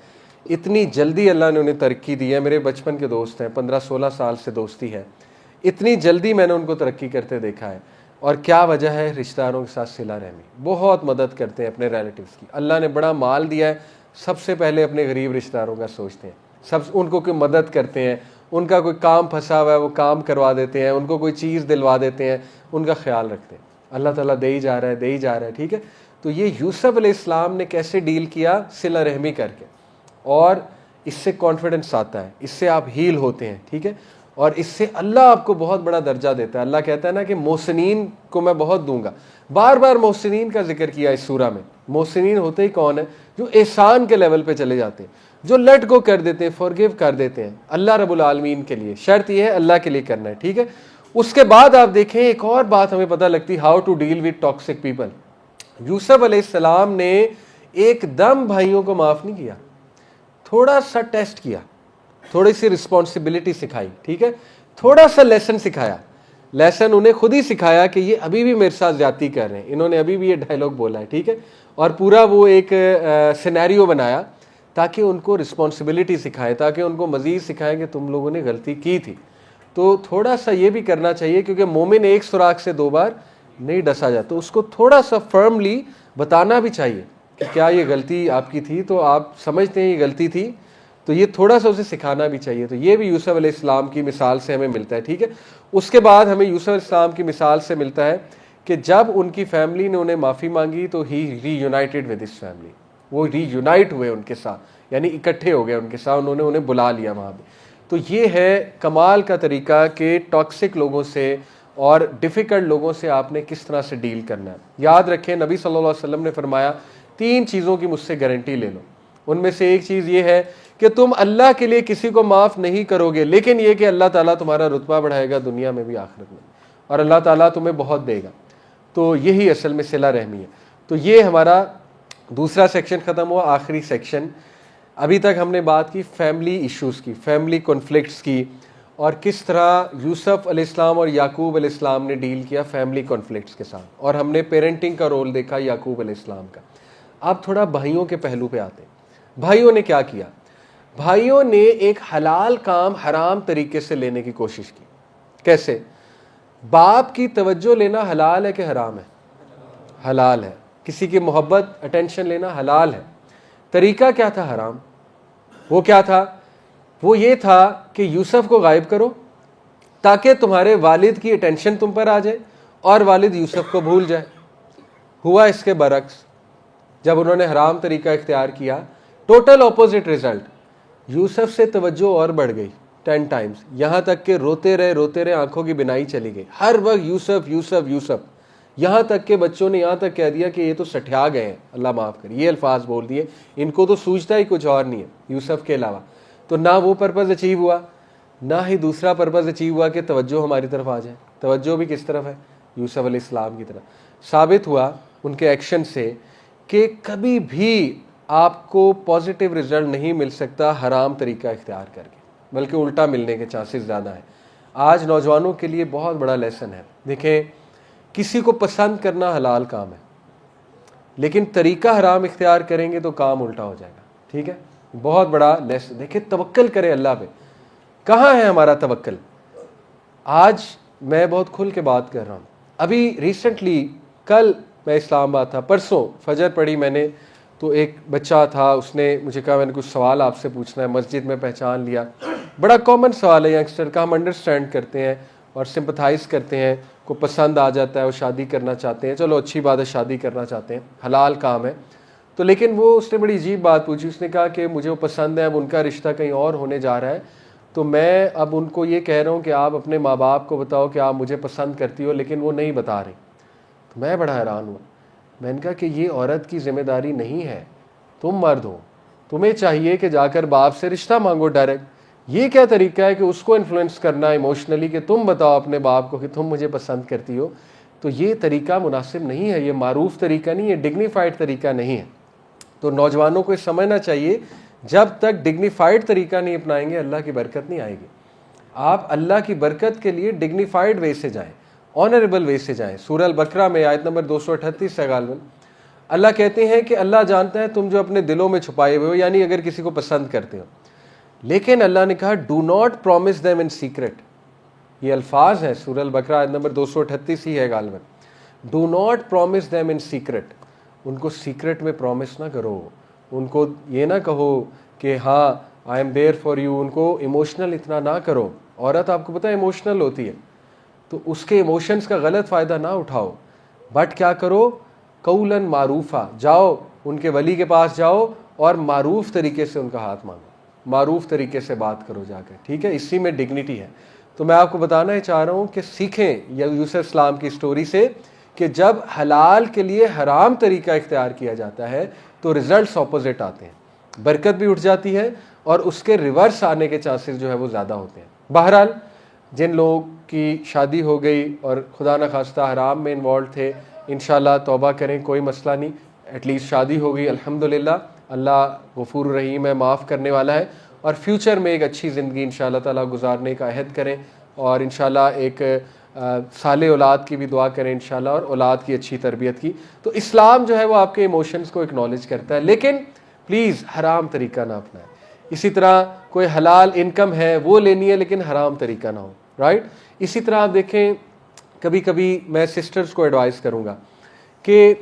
اتنی جلدی اللہ نے انہیں ترقی دی ہے. میرے بچپن کے دوست ہیں, 15-16 سال سے دوستی ہے. اتنی جلدی میں نے ان کو ترقی کرتے دیکھا ہے. اور کیا وجہ ہے, رشتہ داروں کے ساتھ صلہ رحمی, بہت مدد کرتے ہیں اپنے ریلیٹیوز کی. اللہ نے بڑا مال دیا ہے, سب سے پہلے اپنے غریب رشتہ داروں کا سوچتے ہیں, سب ان کو کوئی مدد کرتے ہیں, ان کا کوئی کام پھنسا ہوا ہے وہ کام کروا دیتے ہیں, ان کو کوئی چیز دلوا دیتے ہیں, ان کا خیال رکھتے ہیں. اللہ تعالیٰ دے ہی جا رہا ہے, دے ہی جا رہا ہے, ٹھیک ہے. تو یہ یوسف علیہ السلام نے کیسے ڈیل کیا, صلہ رحمی کر کے. اور اس سے کانفیڈنس آتا ہے, اس سے آپ ہیل ہوتے ہیں, ٹھیک ہے. اور اس سے اللہ آپ کو بہت بڑا درجہ دیتا ہے. اللہ کہتا ہے نا کہ محسنین کو میں بہت دوں گا. بار بار محسنین کا ذکر کیا اس سورہ میں. محسنین ہوتے ہی کون ہیں, جو احسان کے لیول پہ چلے جاتے ہیں, جو لیٹ گو کر دیتے ہیں, فورگیو کر دیتے ہیں اللہ رب العالمین کے لیے. شرط یہ ہے اللہ کے لیے کرنا ہے, ٹھیک ہے. اس کے بعد آپ دیکھیں ایک اور بات ہمیں پتہ لگتی, how to deal with toxic people. Yusuf علیہ السلام نے ایک دم بھائیوں کو معاف نہیں کیا, تھوڑا سا ٹیسٹ کیا, تھوڑی سی رسپانسبلٹی سکھائی, ٹھیک ہے. تھوڑا سا لیسن سکھایا, لیسن انہیں خود ہی سکھایا کہ یہ ابھی بھی میرے ساتھ زیادتی کر رہے ہیں, انہوں نے ابھی بھی یہ ڈائلاگ بولا ہے, ٹھیک ہے. اور پورا وہ ایک سینیریو بنایا تاکہ ان کو رسپانسبلٹی سکھائے, تاکہ ان کو مزید سکھائیں کہ تم لوگوں نے غلطی کی تھی. تو تھوڑا سا یہ بھی کرنا چاہیے, کیونکہ مومن ایک سوراخ سے 2 بار نہیں ڈسا جاتا. تو اس کو تھوڑا سا فرملی بتانا بھی چاہیے کہ کیا یہ غلطی آپ کی تھی, تو آپ سمجھتے ہیں یہ غلطی تھی, تو یہ تھوڑا سا اسے سکھانا بھی چاہیے. تو یہ بھی یوسف علیہ السلام کی مثال سے ہمیں ملتا ہے, ٹھیک ہے. اس کے بعد ہمیں یوسف علیہ السلام کی مثال سے ملتا ہے کہ جب ان کی فیملی نے انہیں معافی مانگی تو ہی ری یونائٹڈ ود ہز فیملی, وہ ری یونائٹ ہوئے ان کے ساتھ, یعنی اکٹھے ہو گئے ان کے ساتھ, انہوں نے انہیں بلا لیا وہاں پہ. تو یہ ہے کمال کا طریقہ کہ ٹاکسک لوگوں سے اور ڈیفیکلٹ لوگوں سے آپ نے کس طرح سے ڈیل کرنا ہے. یاد رکھیں نبی صلی اللہ علیہ وسلم نے فرمایا 3 چیزوں کی مجھ سے گارنٹی لے لو. ان میں سے ایک چیز یہ ہے کہ تم اللہ کے لیے کسی کو معاف نہیں کرو گے, لیکن یہ کہ اللہ تعالیٰ تمہارا رتبہ بڑھائے گا دنیا میں بھی آخرت میں, اور اللہ تعالیٰ تمہیں بہت دے گا. تو یہی اصل میں صلہ رحمی ہے. تو یہ ہمارا دوسرا سیکشن ختم ہوا. آخری سیکشن, ابھی تک ہم نے بات کی فیملی ایشوز کی, فیملی کنفلکٹس کی, اور کس طرح یوسف علیہ السلام اور یعقوب علیہ السلام نے ڈیل کیا فیملی کنفلکٹس کے ساتھ, اور ہم نے پیرنٹنگ کا رول دیکھا یعقوب علیہ السلام کا. اب تھوڑا بھائیوں کے پہلو پہ آتے ہیں. بھائیوں نے کیا کیا؟ بھائیوں نے ایک حلال کام حرام طریقے سے لینے کی کوشش کی. کیسے؟ باپ کی توجہ لینا حلال ہے کہ حرام ہے؟ حلال ہے. کسی کی محبت اٹینشن لینا حلال ہے. طریقہ کیا تھا؟ حرام. وہ کیا تھا؟ وہ یہ تھا کہ یوسف کو غائب کرو تاکہ تمہارے والد کی اٹینشن تم پر آ جائے اور والد یوسف کو بھول جائے. ہوا اس کے برعکس. جب انہوں نے حرام طریقہ اختیار کیا, ٹوٹل اپوزٹ ریزلٹ. یوسف سے توجہ اور بڑھ گئی 10 ٹائمز, یہاں تک کہ روتے رہے آنکھوں کی بینائی چلی گئی. ہر وقت یوسف یوسف یوسف, یہاں تک کہ بچوں نے یہاں تک کہہ دیا کہ یہ تو سٹھیا گئے ہیں, اللہ معاف کر, یہ الفاظ بول دیے. ان کو تو سوچتا ہی کچھ اور نہیں ہے یوسف کے علاوہ. تو نہ وہ پرپز اچیو ہوا, نہ ہی دوسرا پرپز اچیو ہوا کہ توجہ ہماری طرف آ جائے. توجہ بھی کس طرف ہے؟ یوسف علیہ السلام کی طرف. ثابت ہوا ان کے ایکشن سے کہ کبھی بھی آپ کو پازیٹیو رزلٹ نہیں مل سکتا حرام طریقہ اختیار کر کے, بلکہ الٹا ملنے کے چانسز زیادہ ہیں. آج نوجوانوں کے لیے بہت بڑا لیسن ہے. دیکھیں, کسی کو پسند کرنا حلال کام ہے, لیکن طریقہ حرام اختیار کریں گے تو کام الٹا ہو جائے گا. ٹھیک ہے, بہت بڑا لیسن. دیکھیں, توکل کرے اللہ پہ. کہاں ہے ہمارا توکل؟ آج میں بہت کھل کے بات کر رہا ہوں. ابھی ریسنٹلی, کل میں اسلام آباد تھا, پرسوں فجر پڑھی میں نے, تو ایک بچہ تھا, اس نے مجھے کہا میں نے کچھ سوال آپ سے پوچھنا ہے. مسجد میں پہچان لیا, بڑا کامن سوال ہے ینگسٹر کا, ہم انڈرسٹینڈ کرتے ہیں اور سمپتھائز کرتے ہیں, کو پسند آ جاتا ہے, وہ شادی کرنا چاہتے ہیں, چلو اچھی بات ہے, شادی کرنا چاہتے ہیں, حلال کام ہے. تو لیکن وہ اس نے بڑی عجیب بات پوچھی. اس نے کہا کہ مجھے وہ پسند ہے, اب ان کا رشتہ کہیں اور ہونے جا رہا ہے, تو میں اب ان کو یہ کہہ رہا ہوں کہ آپ اپنے ماں باپ کو بتاؤ کہ آپ مجھے پسند کرتی ہو, لیکن وہ نہیں بتا رہی. تو میں بڑا حیران ہوا. میں نے کہا کہ یہ عورت کی ذمہ داری نہیں ہے, تم مرد ہو, تمہیں چاہیے کہ جا کر باپ سے رشتہ مانگو ڈائریکٹ. یہ کیا طریقہ ہے کہ اس کو انفلوئنس کرنا ایموشنلی کہ تم بتاؤ اپنے باپ کو کہ تم مجھے پسند کرتی ہو. تو یہ طریقہ مناسب نہیں ہے, یہ معروف طریقہ نہیں ہے, ڈگنیفائڈ طریقہ نہیں ہے. تو نوجوانوں کو یہ سمجھنا چاہیے, جب تک ڈگنیفائڈ طریقہ نہیں اپنائیں گے اللہ کی برکت نہیں آئے گی. آپ اللہ کی برکت کے لیے ڈگنیفائڈ وے سے جائیں, آنریبل وے سے جائیں. سورہ البقرہ میں آیت نمبر 238 سے غالباً اللہ کہتے ہیں کہ اللہ جانتا ہے تم جو اپنے دلوں میں چھپائے ہوئے ہو, یعنی اگر کسی کو پسند کرتے ہو. لیکن اللہ نے کہا do not promise them in secret. یہ الفاظ ہیں سورہ البقرہ آیت نمبر 238 ہی ہے غالباً. Do not promise them in secret. ان کو سیکرٹ میں پرومس نہ کرو, ان کو یہ نہ کہو کہ ہاں I am there for you, ان کو ایموشنل اتنا نہ کرو. عورت آپ کو پتہ ہے ایموشنل ہوتی ہے, تو اس کے ایموشنز کا غلط فائدہ نہ اٹھاؤ, بٹ کیا کرو, قولاً معروفہ, جاؤ ان کے ولی کے پاس جاؤ اور معروف طریقے سے ان کا ہاتھ مانگو, معروف طریقے سے بات کرو جا کے. ٹھیک ہے, اسی میں ڈگنیٹی ہے. تو میں آپ کو بتانا ہی چاہ رہا ہوں کہ سیکھیں یوسف اسلام کی سٹوری سے کہ جب حلال کے لیے حرام طریقہ اختیار کیا جاتا ہے تو ریزلٹس اپوزٹ آتے ہیں, برکت بھی اٹھ جاتی ہے اور اس کے ریورس آنے کے چانسز جو ہے وہ زیادہ ہوتے ہیں. بہرحال جن لوگوں کی شادی ہو گئی اور خدا نخواستہ حرام میں انوالو تھے, انشاءاللہ توبہ کریں, کوئی مسئلہ نہیں. ایٹ لیسٹ شادی ہو گئی, الحمدللہ, اللہ غفور الرحیم ہے, معاف کرنے والا ہے, اور فیوچر میں ایک اچھی زندگی انشاءاللہ تعالیٰ گزارنے کا عہد کریں, اور انشاءاللہ ایک صالح اولاد کی بھی دعا کریں انشاءاللہ, اور اولاد کی اچھی تربیت کی. تو اسلام جو ہے وہ آپ کے ایموشنز کو اکنالج کرتا ہے, لیکن پلیز حرام طریقہ نہ اپنائیں. اسی طرح کوئی حلال انکم ہے وہ لینی ہے, لیکن حرام طریقہ نہ ہو, رائٹ. اسی طرح آپ دیکھیں, کبھی کبھی میں سسٹرز کو ایڈوائز کروں گا کہ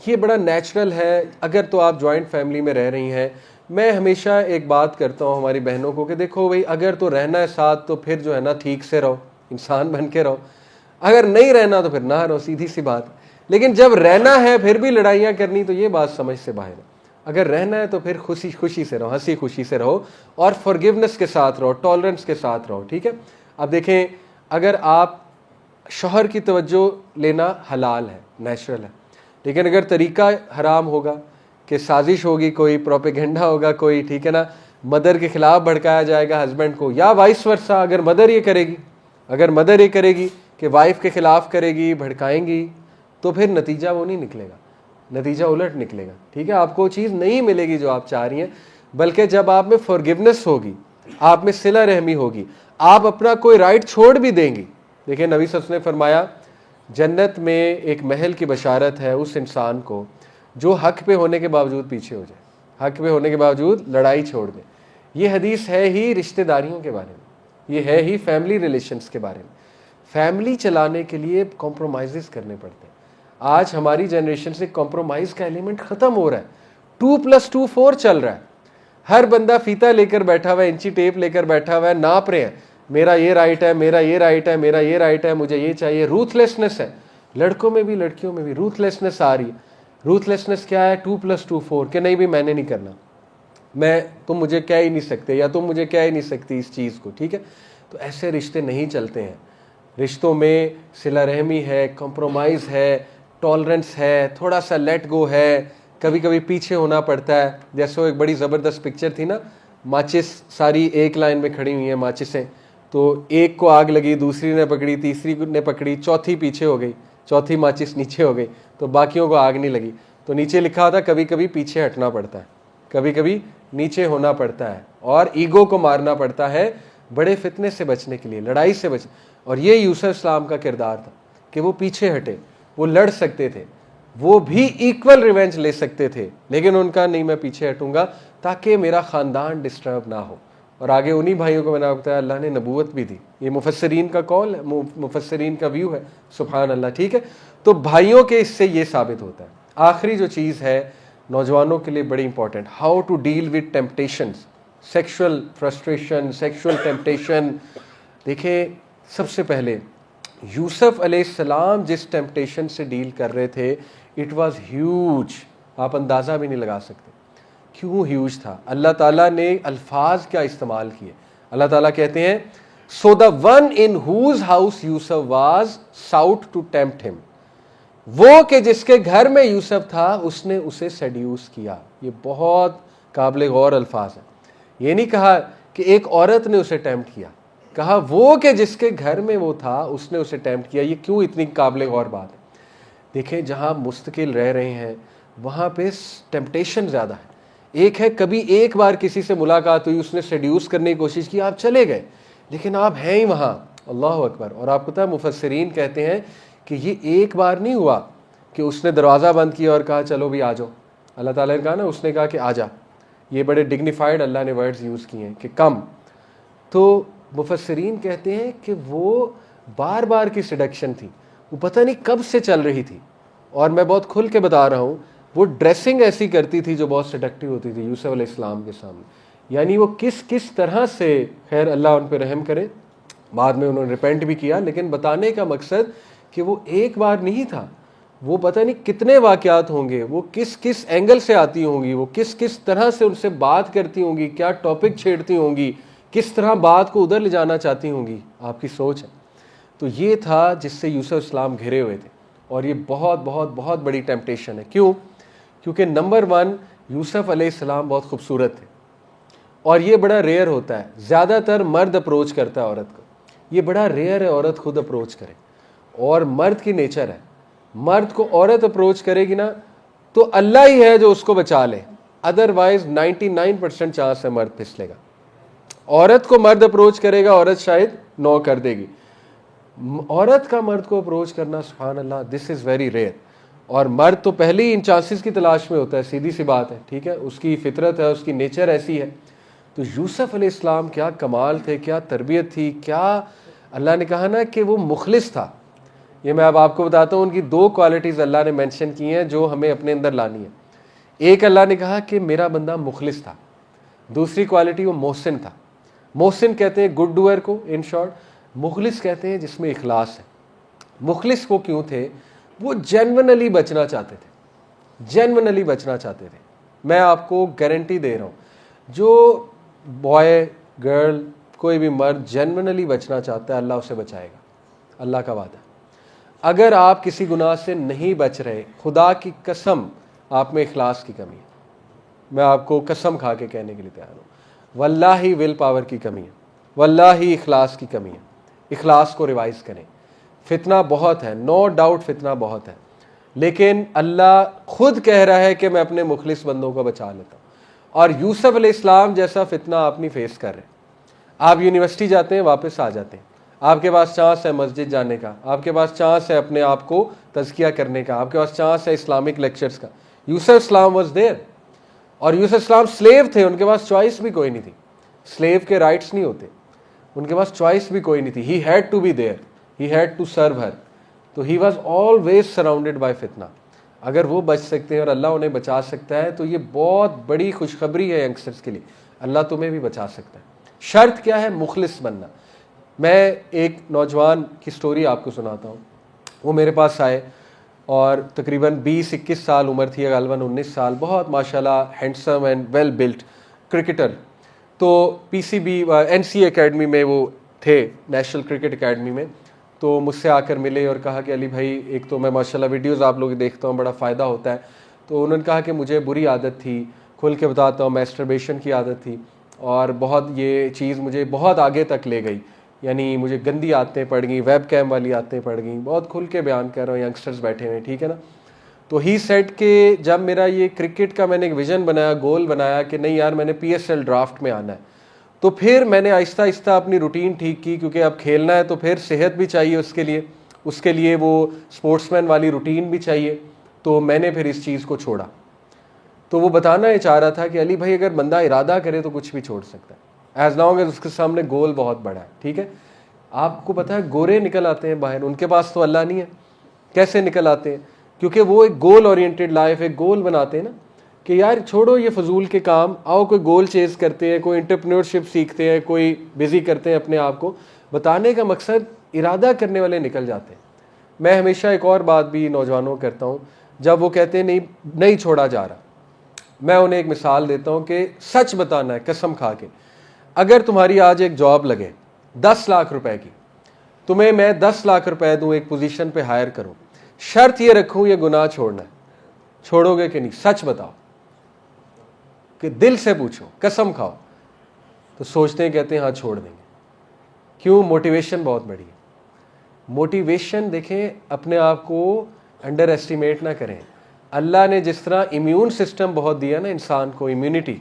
یہ بڑا نیچرل ہے, اگر تو آپ جوائنٹ فیملی میں رہ رہی ہیں, میں ہمیشہ ایک بات کرتا ہوں ہماری بہنوں کو کہ دیکھو بھائی, اگر تو رہنا ہے ساتھ تو پھر جو ہے نا ٹھیک سے رہو, انسان بن کے رہو, اگر نہیں رہنا تو پھر نہ رہو, سیدھی سی بات. لیکن جب رہنا ہے پھر بھی لڑائیاں کرنی, تو یہ بات سمجھ سے باہر ہے. اگر رہنا ہے تو پھر خوشی خوشی سے رہو, ہنسی خوشی سے رہو, اور فارگیونیس کے ساتھ رہو, ٹالرنس کے ساتھ رہو. ٹھیک ہے. اب دیکھیں, اگر آپ شوہر کی توجہ لینا حلال ہے, نیچرل ہے, لیکن اگر طریقہ حرام ہوگا کہ سازش ہوگی, کوئی پروپیگنڈا ہوگا کوئی, ٹھیک ہے نا, مدر کے خلاف بھڑکایا جائے گا ہسبینڈ کو, یا وائس ورسا, اگر مدر یہ کرے گی کہ وائف کے خلاف کرے گی, بھڑکائیں گی, تو پھر نتیجہ وہ نہیں نکلے گا, نتیجہ الٹ نکلے گا. ٹھیک ہے, آپ کو چیز نہیں ملے گی جو آپ چاہ رہی ہیں. بلکہ جب آپ میں فارگیونیس ہوگی, آپ میں صلہ رحمی ہوگی, آپ اپنا کوئی رائٹ چھوڑ بھی دیں گی. دیکھیں نبی صلی اللہ علیہ وسلم نے فرمایا جنت میں ایک محل کی بشارت ہے اس انسان کو جو حق پہ ہونے کے باوجود پیچھے ہو جائے, حق پہ ہونے کے باوجود لڑائی چھوڑ دے. یہ حدیث ہے ہی رشتہ داریوں کے بارے میں, یہ ہے ہی فیملی ریلیشنز کے بارے میں. فیملی چلانے کے لیے کمپرومائزز کرنے پڑتے ہیں. آج ہماری جنریشن سے کمپرومائز کا ایلیمنٹ ختم ہو رہا ہے. 2+2 4 چل رہا ہے. ہر بندہ فیتا لے کر بیٹھا ہوا ہے, انچی ٹیپ لے کر بیٹھا ہوا ہے, ناپ رہے ہیں, میرا یہ رائٹ ہے, میرا یہ رائٹ ہے, میرا یہ رائٹ ہے, مجھے یہ چاہیے. روتھ لیسنس ہے, لڑکوں میں بھی لڑکیوں میں بھی روتھ لیسنس آ رہی ہے. روتھ لیسنس کیا ہے؟ 2+2 4, کہ نہیں بھی میں نے نہیں کرنا, تم مجھے کہہ ہی نہیں سکتے, یا تم مجھے کہہ ہی نہیں سکتی اس چیز کو. ٹھیک ہے. تو ایسے رشتے نہیں چلتے ہیں. رشتوں میں صلہ رحمی ہے, کمپرومائز ہے, ٹالرنس ہے, تھوڑا سا لیٹ گو ہے, کبھی کبھی پیچھے ہونا پڑتا ہے. جیسے وہ ایک بڑی زبردست پکچر تھی نا, ماچس ساری ایک لائن میں کھڑی ہوئی ہیں ماچسیں, تو ایک کو آگ لگی, دوسری نے پکڑی, تیسری نے پکڑی, چوتھی پیچھے ہو گئی, چوتھی ماچس نیچے ہو گئی, تو باقیوں کو آگ نہیں لگی. تو نیچے لکھا ہوتا کبھی کبھی پیچھے ہٹنا پڑتا ہے, کبھی کبھی نیچے ہونا پڑتا ہے, اور ایگو کو مارنا پڑتا ہے. بڑے فتنے سے بچنے کے لیے، لڑائی سے بچ. اور یہ یوسف السلام کا کردار تھا کہ وہ پیچھے ہٹے، وہ لڑ سکتے تھے، وہ بھی ایکول ریونج لے سکتے تھے، لیکن ان کا نہیں، میں پیچھے ہٹوں گا تاکہ میرا خاندان ڈسٹرب نہ ہو. اور آگے انہی بھائیوں کو میں نے آپ کو بتایا اللہ نے نبوت بھی دی. یہ مفسرین کا قول ہے، مفسرین کا ویو ہے. سبحان اللہ. ٹھیک ہے، تو بھائیوں کے اس سے یہ ثابت ہوتا ہے. آخری جو چیز ہے نوجوانوں کے لیے بڑی important, how to deal with temptations, sexual frustration, sexual temptation. دیکھیں سب سے پہلے یوسف علیہ السلام جس ٹیمپٹیشن سے ڈیل کر رہے تھے اٹ واز ہیوج. آپ اندازہ بھی نہیں لگا سکتے کیوں ہیوج تھا. اللہ تعالیٰ نے الفاظ کیا استعمال کیے. اللہ تعالیٰ کہتے ہیں so the one in whose house Yusuf was sought to tempt him. وہ کہ جس کے گھر میں یوسف تھا اس نے اسے سیڈیوس کیا. یہ بہت قابل غور الفاظ ہیں. یہ نہیں کہا کہ ایک عورت نے اسے ٹیمپٹ کیا، کہا وہ کہ جس کے گھر میں وہ تھا اس نے اسے ٹیمپٹ کیا. یہ کیوں اتنی قابل غور بات ہے؟ دیکھیں جہاں مستقل رہ رہے ہیں وہاں پہ ٹیمپٹیشن زیادہ ہے. ایک ہے کبھی ایک بار کسی سے ملاقات ہوئی، اس نے سیڈیوس کرنے کی کوشش کی، آپ چلے گئے، لیکن آپ ہیں ہی وہاں. اللہ اکبر. اور آپ پتہ ہے مفسرین کہتے ہیں کہ یہ ایک بار نہیں ہوا کہ اس نے دروازہ بند کیا اور کہا چلو بھی آ جاؤ. اللہ تعالیٰ نے کہا نا، اس نے کہا کہ آ جا. یہ بڑے ڈگنیفائڈ اللہ نے ورڈز یوز کیے ہیں کہ کم. تو مفسرین کہتے ہیں کہ وہ بار بار کی سیڈکشن تھی، وہ پتہ نہیں کب سے چل رہی تھی. اور میں بہت کھل کے بتا رہا ہوں، وہ ڈریسنگ ایسی کرتی تھی جو بہت سیڈکٹیو ہوتی تھی یوسف علیہ السلام کے سامنے. یعنی وہ کس طرح سے، خیر اللہ ان پہ رحم کرے، بعد میں انہوں نے ریپینٹ بھی کیا، لیکن بتانے کا مقصد کہ وہ ایک بار نہیں تھا. وہ پتہ نہیں کتنے واقعات ہوں گے، وہ کس اینگل سے آتی ہوں گی، وہ کس طرح سے ان سے بات کرتی ہوں گی، کیا ٹاپک چھیڑتی ہوں گی، کس طرح بات کو ادھر لے جانا چاہتی ہوں گی. آپ کی سوچ ہے. تو یہ تھا جس سے یوسف السلام گھرے ہوئے تھے. اور یہ بہت بہت بہت بڑی ٹیمپٹیشن ہے. کیوں؟ کیونکہ نمبر ون یوسف علیہ السلام بہت خوبصورت تھے، اور یہ بڑا ریئر ہوتا ہے. زیادہ تر مرد اپروچ کرتا ہے عورت کو، یہ بڑا ریئر ہے عورت خود اپروچ کرے. اور مرد کی نیچر ہے، مرد کو عورت اپروچ کرے گی نا تو اللہ ہی ہے جو اس کو بچا لے، ادروائز 99% چانس ہے مرد پھسلے گا. عورت کو مرد اپروچ کرے گا، عورت شاید نو کر دے گی. عورت کا مرد کو اپروچ کرنا سبحان اللہ دس از ویری ریئر. اور مرد تو پہلے ہی ان چانسز کی تلاش میں ہوتا ہے، سیدھی سی بات ہے. ٹھیک ہے، اس کی فطرت ہے، اس کی نیچر ایسی ہے. تو یوسف علیہ السلام کیا کمال تھے، کیا تربیت تھی، کیا اللہ نے کہا نا کہ وہ مخلص تھا. یہ میں اب آپ کو بتاتا ہوں، ان کی دو کوالٹیز اللہ نے مینشن کی ہیں جو ہمیں اپنے اندر لانی ہے. ایک اللہ نے کہا کہ میرا بندہ مخلص تھا، دوسری کوالٹی وہ محسن تھا. محسن کہتے ہیں گڈ ڈوئر کو ان شارٹ، مخلص کہتے ہیں جس میں اخلاص ہے. مخلص کو کیوں تھے؟ وہ جینونلی بچنا چاہتے تھے، جینونلی بچنا چاہتے تھے. میں آپ کو گارنٹی دے رہا ہوں، جو بوائے گرل کوئی بھی مرد جینونلی بچنا چاہتا ہے اللہ اسے بچائے گا. اللہ کا وعدہ. اگر آپ کسی گناہ سے نہیں بچ رہے، خدا کی قسم آپ میں اخلاص کی کمی ہے. میں آپ کو قسم کھا کے کہنے کے لیے تیار ہوں، واللہ ول پاور کی کمی ہے، واللہ اخلاص کی کمی ہے. اخلاص کو ریوائز کریں. فتنہ بہت ہے، نو ڈاؤٹ فتنہ بہت ہے، لیکن اللہ خود کہہ رہا ہے کہ میں اپنے مخلص بندوں کو بچا لیتا ہوں. اور یوسف علیہ السلام جیسا فتنہ آپ نہیں فیس کر رہے. آپ یونیورسٹی جاتے ہیں، واپس آ جاتے ہیں، آپ کے پاس چانس ہے مسجد جانے کا، آپ کے پاس چانس ہے اپنے آپ کو تزکیہ کرنے کا، آپ کے پاس چانس ہے اسلامک لیکچرز کا. یوسف اسلام واز دیر. اور یوسف اسلام سلیو تھے، ان کے پاس چوائس بھی کوئی نہیں تھی. سلیو کے رائٹس نہیں ہوتے، ان کے پاس چوائس بھی کوئی نہیں تھی. He had to be there, he had to serve her. تو he was always surrounded by فتنہ. اگر وہ بچ سکتے ہیں اور اللہ انہیں بچا سکتا ہے تو یہ بہت بڑی خوشخبری ہے ینگسٹرز کے لیے. اللہ تمہیں بھی بچا سکتا ہے. شرط کیا ہے؟ مخلص بننا. میں ایک نوجوان کی سٹوری آپ کو سناتا ہوں. وہ میرے پاس آئے اور تقریباً 20-21 سال عمر تھی، غالباً 19 سال. بہت ماشاءاللہ handsome and well built cricketer. تو PCB NCA اکیڈمی میں وہ تھے، نیشنل کرکٹ اکیڈمی میں. تو مجھ سے آ کر ملے اور کہا کہ علی بھائی، ایک تو میں ماشاءاللہ ویڈیوز آپ لوگ دیکھتا ہوں، بڑا فائدہ ہوتا ہے. تو انہوں نے کہا کہ مجھے بری عادت تھی، کھل کے بتاتا ہوں، میسٹربیشن کی عادت تھی، اور بہت یہ چیز مجھے بہت آگے تک لے گئی. یعنی مجھے گندی عادتیں پڑ گئیں، ویب کیم والی عادتیں پڑ گئیں. بہت کھل کے بیان کر رہا ہوں، ینگسٹرز بیٹھے ہوئے، ٹھیک ہے نا. تو ہی سیٹ کہ جب میرا یہ کرکٹ کا میں نے ایک ویژن بنایا، گول بنایا کہ نہیں یار میں نے PSL ڈرافٹ میں آنا ہے. تو پھر میں نے آہستہ آہستہ اپنی روٹین ٹھیک کی، کیونکہ اب کھیلنا ہے تو پھر صحت بھی چاہیے اس کے لیے وہ اسپورٹس مین والی روٹین بھی چاہیے، تو میں نے پھر اس چیز کو چھوڑا۔ تو وہ بتانا یہ چاہ رہا تھا کہ علی بھائی اگر بندہ ارادہ کرے تو کچھ بھی چھوڑ سکتا ہے، ایز لانگ ایز اس کے سامنے گول بہت بڑا ہے، ٹھیک ہے۔ آپ کو پتہ ہے گورے نکل آتے ہیں باہر، ان کے پاس تو اللہ نہیں ہے، کیسے نکل آتے ہیں؟ کیونکہ وہ ایک گول اورینٹڈ لائف، ایک گول بناتے ہیں نا کہ یار چھوڑو یہ فضول کے کام، آؤ کوئی گول چیز کرتے ہیں، کوئی انٹرپرینورشپ سیکھتے ہیں، کوئی بزی کرتے ہیں اپنے آپ کو۔ بتانے کا مقصد ارادہ کرنے والے نکل جاتے ہیں۔ میں ہمیشہ ایک اور بات بھی نوجوانوں کو کرتا ہوں، جب وہ کہتے ہیں نہیں چھوڑا جا رہا، میں انہیں ایک مثال دیتا ہوں کہ سچ بتانا ہے قسم کھا کے۔ اگر تمہاری آج ایک جاب لگے 10 لاکھ روپے کی، تمہیں میں 10 لاکھ روپے دوں، ایک پوزیشن پہ ہائر کروں، شرط یہ رکھوں یہ گناہ چھوڑنا ہے، چھوڑو گے کہ نہیں؟ سچ بتاؤ، کہ دل سے پوچھو، قسم کھاؤ۔ تو سوچتے ہیں، کہتے ہیں ہاں چھوڑ دیں گے۔ کیوں؟ موٹیویشن بہت بڑی ہے۔ موٹیویشن دیکھیں، اپنے آپ کو انڈر ایسٹیمیٹ نہ کریں۔ اللہ نے جس طرح امیون سسٹم بہت دیا نا انسان کو، immunity,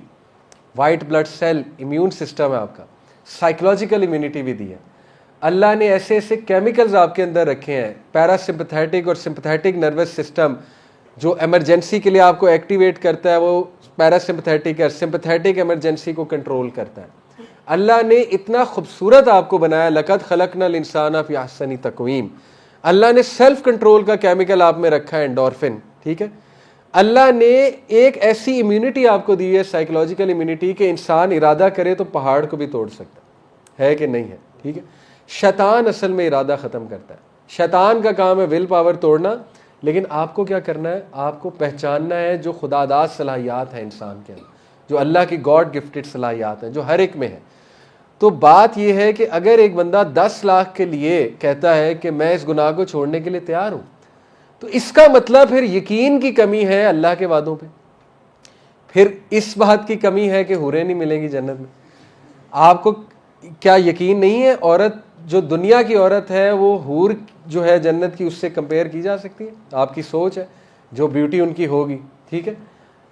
white blood cell immune system ہے آپ کا، سائیکولوجیکل امیونٹی بھی دی ہے۔ اللہ نے ایسے ایسے کیمیکلز آپ کے اندر رکھے ہیں، پیرا سمپتھیٹک اور سمپتھیٹک نروس سسٹم جو ایمرجنسی کے لیے آپ کو ایکٹیویٹ کرتا ہے، وہ پیرا سمپتھیٹک ہے، سمپتھیٹک ایمرجنسی کو کنٹرول کرتا ہے۔ اللہ نے اتنا خوبصورت آپ کو بنایا، لقد خلقنا الانسان فی احسن تقویم۔ اللہ نے سیلف کنٹرول کا کیمیکل آپ میں رکھا ہے، انڈورفن، ٹھیک ہے۔ اللہ نے ایک ایسی امیونٹی آپ کو دی ہے، سائیکولوجیکل امیونٹی، کہ انسان ارادہ کرے تو پہاڑ کو بھی توڑ سکتا ہے کہ نہیں ہے؟ ٹھیک ہے۔ شیطان اصل میں ارادہ ختم کرتا ہے، شیطان کا کام ہے ول پاور توڑنا، لیکن آپ کو کیا کرنا ہے؟ آپ کو پہچاننا ہے جو خدا داد صلاحیات ہیں انسان کے اندر، جو اللہ کی گاڈ گفٹڈ صلاحیات ہیں، جو ہر ایک میں ہے۔ تو بات یہ ہے کہ اگر ایک بندہ 10 لاکھ کے لیے کہتا ہے کہ میں اس گناہ کو چھوڑنے کے لیے تیار ہوں، تو اس کا مطلب پھر یقین کی کمی ہے اللہ کے وعدوں پہ، پھر اس بات کی کمی ہے کہ حوریں نہیں ملیں گی جنت میں۔ آپ کو کیا یقین نہیں ہے؟ عورت جو دنیا کی عورت ہے وہ حور جو ہے جنت کی، اس سے کمپیئر کی جا سکتی ہے؟ آپ کی سوچ ہے، جو بیوٹی ان کی ہوگی، ٹھیک ہے۔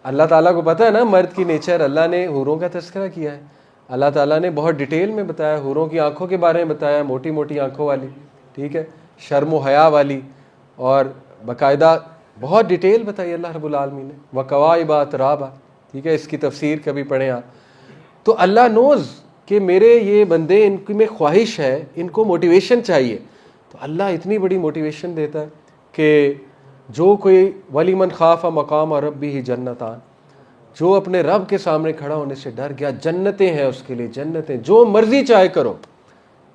اللہ تعالیٰ کو پتہ ہے نا مرد کی نیچر، اللہ نے حوروں کا تذکرہ کیا ہے، اللہ تعالیٰ نے بہت ڈیٹیل میں بتایا، حوروں کی آنکھوں کے بارے میں بتایا، موٹی موٹی آنکھوں والی، ٹھیک ہے، شرم و حیا والی، اور باقاعدہ بہت ڈیٹیل بتائی اللہ رب العالمین نے۔ وَكَوَاعِبَ أَتْرَابًا، ٹھیک ہے، اس کی تفسیر کبھی پڑھیں آپ۔ تو اللہ نوز کہ میرے یہ بندے، ان کی میں خواہش ہے، ان کو موٹیویشن چاہیے، تو اللہ اتنی بڑی موٹیویشن دیتا ہے کہ جو کوئی وَلِمَنْ خَافَ مَقَامَ رَبِّهِ جَنَّتَانِ، جو اپنے رب کے سامنے کھڑا ہونے سے ڈر گیا، جنتیں ہیں اس کے لیے، جنتیں، جو مرضی چاہے کرو،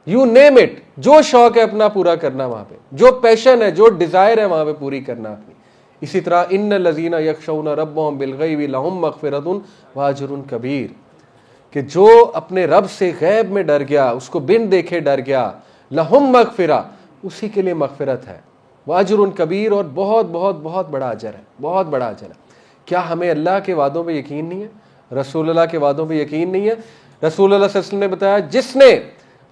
یو نیم اٹ، جو شوق ہے اپنا پورا کرنا وہاں پہ، جو پیشن ہے، جو ڈیزائر ہے وہاں پہ پوری کرنا اپنی۔ اسی طرح ان الذین یخشون ربهم بالغیب لہم مغفرۃ واجر کبیر، کہ جو اپنے رب سے غیب میں ڈر گیا، اس کو بن دیکھے ڈر گیا، لہم مغفرہ، اسی کے لیے مغفرت ہے، واجر کبیر، اور بہت بہت بہت بڑا اجر ہے، بہت بڑا اجر ہے۔ کیا ہمیں اللہ کے وعدوں پہ یقین نہیں ہے؟ رسول اللہ کے وعدوں پہ یقین نہیں ہے؟ رسول اللہ صلی اللہ علیہ وسلم نے بتایا، جس نے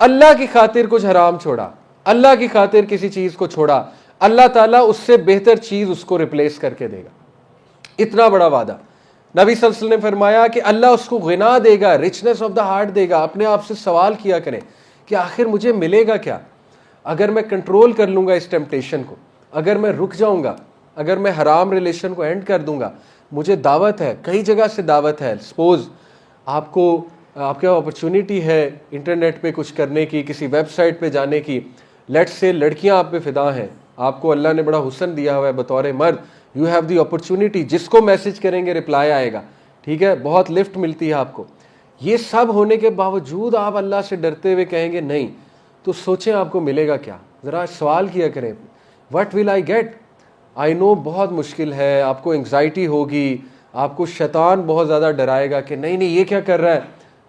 اللہ کی خاطر کچھ حرام چھوڑا، اللہ کی خاطر کسی چیز کو چھوڑا، اللہ تعالیٰ اس سے بہتر چیز اس کو ریپلیس کر کے دے گا۔ اتنا بڑا وعدہ۔ نبی صلی اللہ علیہ وسلم نے فرمایا کہ اللہ اس کو غنا دے گا، رچنس آف دا ہارٹ دے گا۔ اپنے آپ سے سوال کیا کریں کہ آخر مجھے ملے گا کیا اگر میں کنٹرول کر لوں گا اس ٹیمپٹیشن کو، اگر میں رک جاؤں گا، اگر میں حرام ریلیشن کو اینڈ کر دوں گا۔ مجھے دعوت ہے، کئی جگہ سے دعوت ہے، سپوز آپ کو آپ کے اپرچونٹی ہے انٹرنیٹ پہ کچھ کرنے کی، کسی ویب سائٹ پہ جانے کی، لیٹ سے لڑکیاں آپ پہ فدا ہیں، آپ کو اللہ نے بڑا حسن دیا ہوا ہے بطور مرد، یو ہیو دی اپرچونٹی، جس کو میسج کریں گے رپلائی آئے گا، ٹھیک ہے، بہت لفٹ ملتی ہے آپ کو۔ یہ سب ہونے کے باوجود آپ اللہ سے ڈرتے ہوئے کہیں گے نہیں، تو سوچیں آپ کو ملے گا کیا؟ ذرا سوال کیا کریں، وٹ ول آئی گیٹ؟ آئی نو بہت مشکل ہے، آپ کو انگزائٹی ہوگی، آپ کو شیطان بہت زیادہ ڈرائے گا کہ نہیں نہیں یہ کیا کر رہا ہے۔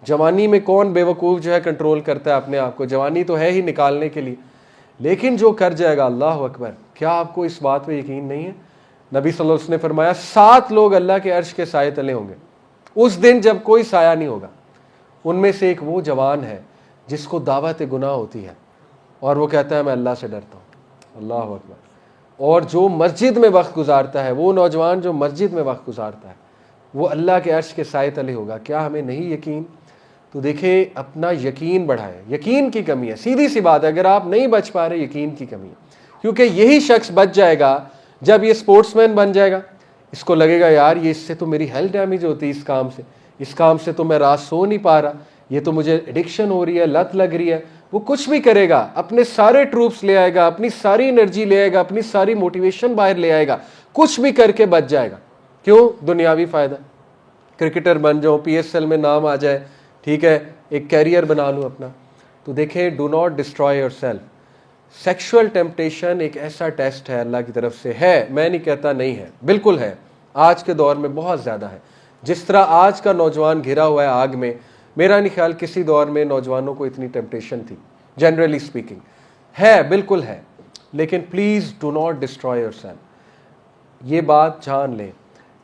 جوانی میں کون بے وقوف جو ہے کنٹرول کرتا ہے اپنے آپ کو؟ جوانی تو ہے ہی نکالنے کے لیے، لیکن جو کر جائے گا، اللہ اکبر۔ کیا آپ کو اس بات پہ یقین نہیں ہے؟ نبی صلی اللہ علیہ وسلم نے فرمایا 7 لوگ اللہ کے عرش کے سائے تلے ہوں گے اس دن جب کوئی سایہ نہیں ہوگا۔ ان میں سے ایک وہ جوان ہے جس کو دعوت گناہ ہوتی ہے اور وہ کہتا ہے میں اللہ سے ڈرتا ہوں، اللہ اکبر۔ اور جو مسجد میں وقت گزارتا ہے، وہ نوجوان جو مسجد میں وقت گزارتا ہے، وہ اللہ کے عرش کے سائے تلے ہوگا۔ کیا ہمیں نہیں یقین؟ تو دیکھیں اپنا یقین بڑھائیں. یقین کی کمی ہے, سیدھی سی بات ہے. اگر آپ نہیں بچ پا رہے, یقین کی کمی ہے. کیونکہ یہی شخص بچ جائے گا جب یہ سپورٹس مین بن جائے گا. اس کو لگے گا یار یہ اس سے تو میری ہیلتھ ڈیمیج ہوتی ہے, اس کام سے تو میں رات سو نہیں پا رہا, یہ تو مجھے ایڈکشن ہو رہی ہے, لت لگ رہی ہے. وہ کچھ بھی کرے گا, اپنے سارے ٹروپس لے آئے گا, اپنی ساری انرجی لے آئے گا, اپنی ساری موٹیویشن باہر لے آئے گا, کچھ بھی کر کے بچ جائے گا. کیوں؟ دنیاوی فائدہ. کرکٹر بن جاؤ, پی ایس ایل میں نام آ جائے, ٹھیک ہے, ایک کیریئر بنا لوں اپنا. تو دیکھیں, do not destroy your self. Sexual temptation ایک ایسا ٹیسٹ ہے اللہ کی طرف سے, ہے, میں نہیں کہتا نہیں ہے, بالکل ہے. آج کے دور میں بہت زیادہ ہے. جس طرح آج کا نوجوان گھرا ہوا ہے آگ میں, میرا نہیں خیال کسی دور میں نوجوانوں کو اتنی ٹیمپٹیشن تھی. جنرلی اسپیکنگ ہے, بالکل ہے. لیکن please do not destroy your self. یہ بات جان لیں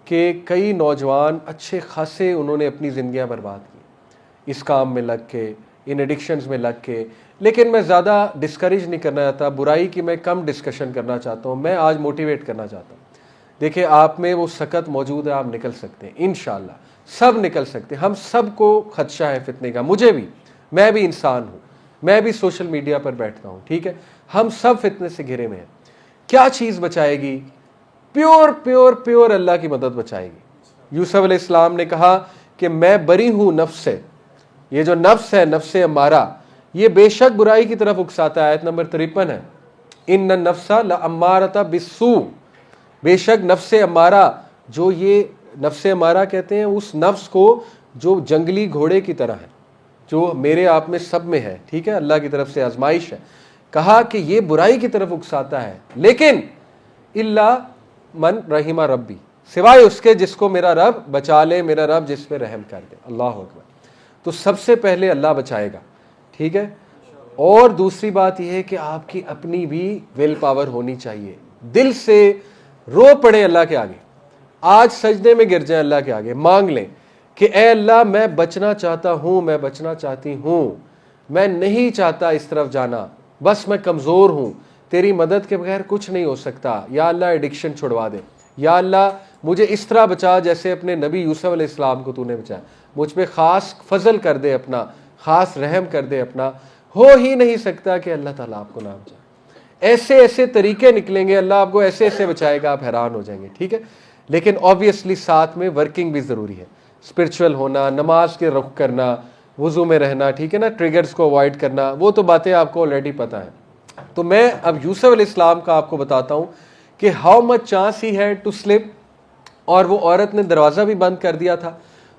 کہ کئی نوجوان اچھے خاصے انہوں نے اپنی زندگیاں برباد کی اس کام میں لگ کے, ان ایڈکشنز میں لگ کے. لیکن میں زیادہ ڈسکریج نہیں کرنا چاہتا, برائی کی میں کم ڈسکشن کرنا چاہتا ہوں, میں آج موٹیویٹ کرنا چاہتا ہوں. دیکھیں, آپ میں وہ سکت موجود ہے, آپ نکل سکتے ہیں انشاءاللہ, سب نکل سکتے ہیں. ہم سب کو خدشہ ہے فتنے کا, مجھے بھی, میں بھی انسان ہوں, میں بھی سوشل میڈیا پر بیٹھتا ہوں, ٹھیک ہے. ہم سب فتنے سے گھرے میں ہیں. کیا چیز بچائے گی؟ پیور پیور پیور اللہ کی مدد بچائے گی. یوسف علیہ السلام نے کہا کہ میں بری ہوں نفس سے. یہ جو نفس ہے, نفس امارہ, یہ بے شک برائی کی طرف اکساتا ہے. آیت نمبر 53 ہے, ان النفس لامارۃ بالسوء. بے شک نفس امارہ, جو یہ نفس امارہ کہتے ہیں اس نفس کو جو جنگلی گھوڑے کی طرح ہے, جو میرے آپ میں سب میں ہے, ٹھیک ہے, اللہ کی طرف سے آزمائش ہے. کہا کہ یہ برائی کی طرف اکساتا ہے, لیکن الا من رحمہ ربی, سوائے اس کے جس کو میرا رب بچا لے, میرا رب جس پہ رحم کر دے. اللہ اکبر. تو سب سے پہلے اللہ بچائے گا, ٹھیک ہے. اور دوسری بات یہ ہے کہ آپ کی اپنی بھی ول پاور ہونی چاہیے. دل سے رو پڑے اللہ کے آگے, آج سجدے میں گر جائیں اللہ کے آگے, مانگ لیں کہ اے اللہ میں بچنا چاہتا ہوں, میں بچنا چاہتی ہوں, میں نہیں چاہتا اس طرف جانا, بس میں کمزور ہوں, تیری مدد کے بغیر کچھ نہیں ہو سکتا. یا اللہ ایڈکشن چھڑوا دے, یا اللہ مجھے اس طرح بچا جیسے اپنے نبی یوسف علیہ السلام کو تو نے بچایا. مجھ پہ خاص فضل کر دے اپنا, خاص رحم کر دے اپنا. ہو ہی نہیں سکتا کہ اللہ تعالیٰ آپ کو نہ بچائے. ایسے ایسے طریقے نکلیں گے, اللہ آپ کو ایسے ایسے بچائے گا, آپ حیران ہو جائیں گے, ٹھیک ہے. لیکن آبویسلی ساتھ میں ورکنگ بھی ضروری ہے, اسپرچول ہونا, نماز کے رخ کرنا, وضو میں رہنا, ٹھیک ہے نا, ٹریگرز کو اوائڈ کرنا, وہ تو باتیں آپ کو آلریڈی پتہ ہیں. تو میں اب یوسف علیہ السلام کا آپ کو بتاتا ہوں کہ ہاؤ مچ چانس ہی ہے ٹو سلپ. اور وہ عورت نے دروازہ بھی بند کر دیا تھا,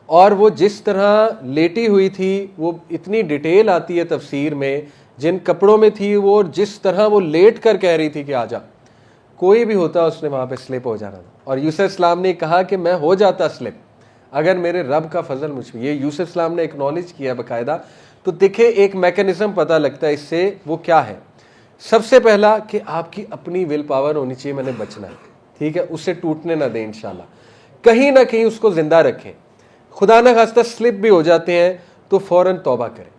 اور وہ جس طرح لیٹی ہوئی تھی, وہ اتنی ڈیٹیل آتی ہے تفسیر میں, جن کپڑوں میں تھی وہ, جس طرح وہ لیٹ کر کہہ رہی تھی کہ آجا, کوئی بھی ہوتا اس نے وہاں پہ سلپ ہو جانا تھا. اور یوسف اسلام نے کہا کہ میں ہو جاتا سلپ اگر میرے رب کا فضل مجھ پہ. یہ یوسف اسلام نے ایکنالج کیا باقاعدہ. تو دیکھیں ایک میکنزم پتہ لگتا ہے اس سے, وہ کیا ہے. سب سے پہلا کہ آپ کی اپنی ول پاور ہونی چاہیے, میں نے بچنا ہے, ٹھیک ہے, اسے ٹوٹنے نہ دیں انشاءاللہ, کہیں نہ کہیں اس کو زندہ رکھیں. خدا نہ خواستہ سلپ بھی ہو جاتے ہیں تو فوراً توبہ کریں,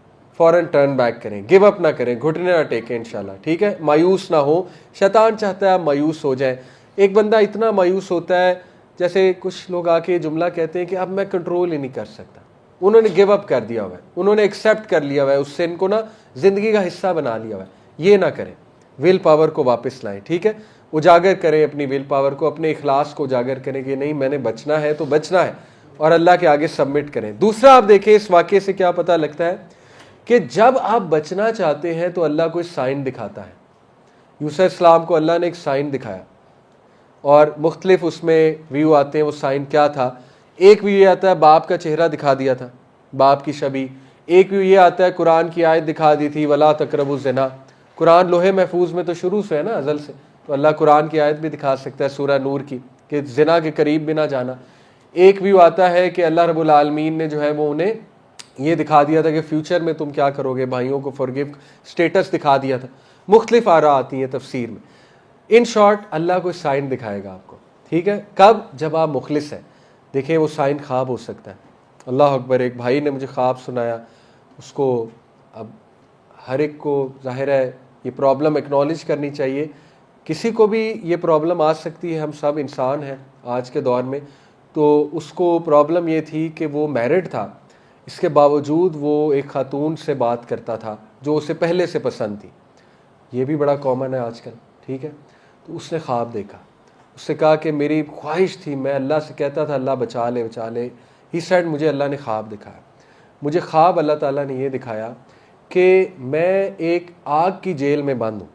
فوراً ٹرن بیک کریں, گیو اپ نہ کریں, گھٹنے نہ ٹیکیں انشاءاللہ, ٹھیک ہے. مایوس نہ ہو, شیطان چاہتا ہے آپ مایوس ہو جائیں. ایک بندہ اتنا مایوس ہوتا ہے, جیسے کچھ لوگ آ کے جملہ کہتے ہیں کہ اب میں کنٹرول ہی نہیں کر سکتا. انہوں نے گیو اپ کر دیا ہوا ہے, انہوں نے ایکسیپٹ کر لیا ہوا ہے, اس سے ان کو نا زندگی کا حصہ بنا لیا ہوا ہے. یہ نہ کریں, ول پاور کو واپس لائیں, ٹھیک ہے. اجاگر کریں اپنی ول پاور کو, اپنے اخلاص کو اجاگر کریں کہ نہیں میں نے بچنا ہے تو بچنا ہے, اور اللہ کے آگے سبمٹ کریں. دوسرا آپ دیکھیں اس واقعے سے کیا پتہ لگتا ہے کہ جب آپ بچنا چاہتے ہیں تو اللہ کوئی سائن دکھاتا ہے. یوسف السلام کو اللہ نے ایک سائن دکھایا, اور مختلف اس میں ویو آتے ہیں. وہ سائن کیا تھا؟ ایک ویو یہ آتا ہے باپ کا چہرہ دکھا دیا تھا, باپ کی شبیہ. ایک ویو یہ آتا ہے قرآن کی آیت دکھا دی تھی, ولا تقربوا الزنا. قرآن لوہے محفوظ میں تو شروع سے ہے نا, ازل سے, تو اللہ قرآن کی آیت بھی دکھا سکتا ہے سورہ نور کی کہ زنا کے قریب بھی نہ جانا. ایک ویو آتا ہے کہ اللہ رب العالمین نے جو ہے وہ انہیں یہ دکھا دیا تھا کہ فیوچر میں تم کیا کرو گے, بھائیوں کو فورگیو سٹیٹس دکھا دیا تھا. مختلف آراء آتی ہیں تفسیر میں. ان شارٹ اللہ کوئی سائن دکھائے گا آپ کو, ٹھیک ہے. کب؟ جب آپ مخلص ہیں. دیکھیں وہ سائن خواب ہو سکتا ہے. اللہ اکبر. ایک بھائی نے مجھے خواب سنایا, اس کو, اب ہر ایک کو ظاہر ہے یہ پرابلم ایکنالج کرنی چاہیے, کسی کو بھی یہ پرابلم آ سکتی ہے, ہم سب انسان ہیں آج کے دور میں. تو اس کو پرابلم یہ تھی کہ وہ میرڈ تھا, اس کے باوجود وہ ایک خاتون سے بات کرتا تھا جو اسے پہلے سے پسند تھی. یہ بھی بڑا کامن ہے آج کل, ٹھیک ہے. تو اس نے خواب دیکھا, اس سے کہا کہ میری خواہش تھی, میں اللہ سے کہتا تھا اللہ بچا لے بچا لے. ہی سیڈ مجھے اللہ نے خواب دکھایا. مجھے خواب اللہ تعالیٰ نے یہ دکھایا کہ میں ایک آگ کی جیل میں بند ہوں,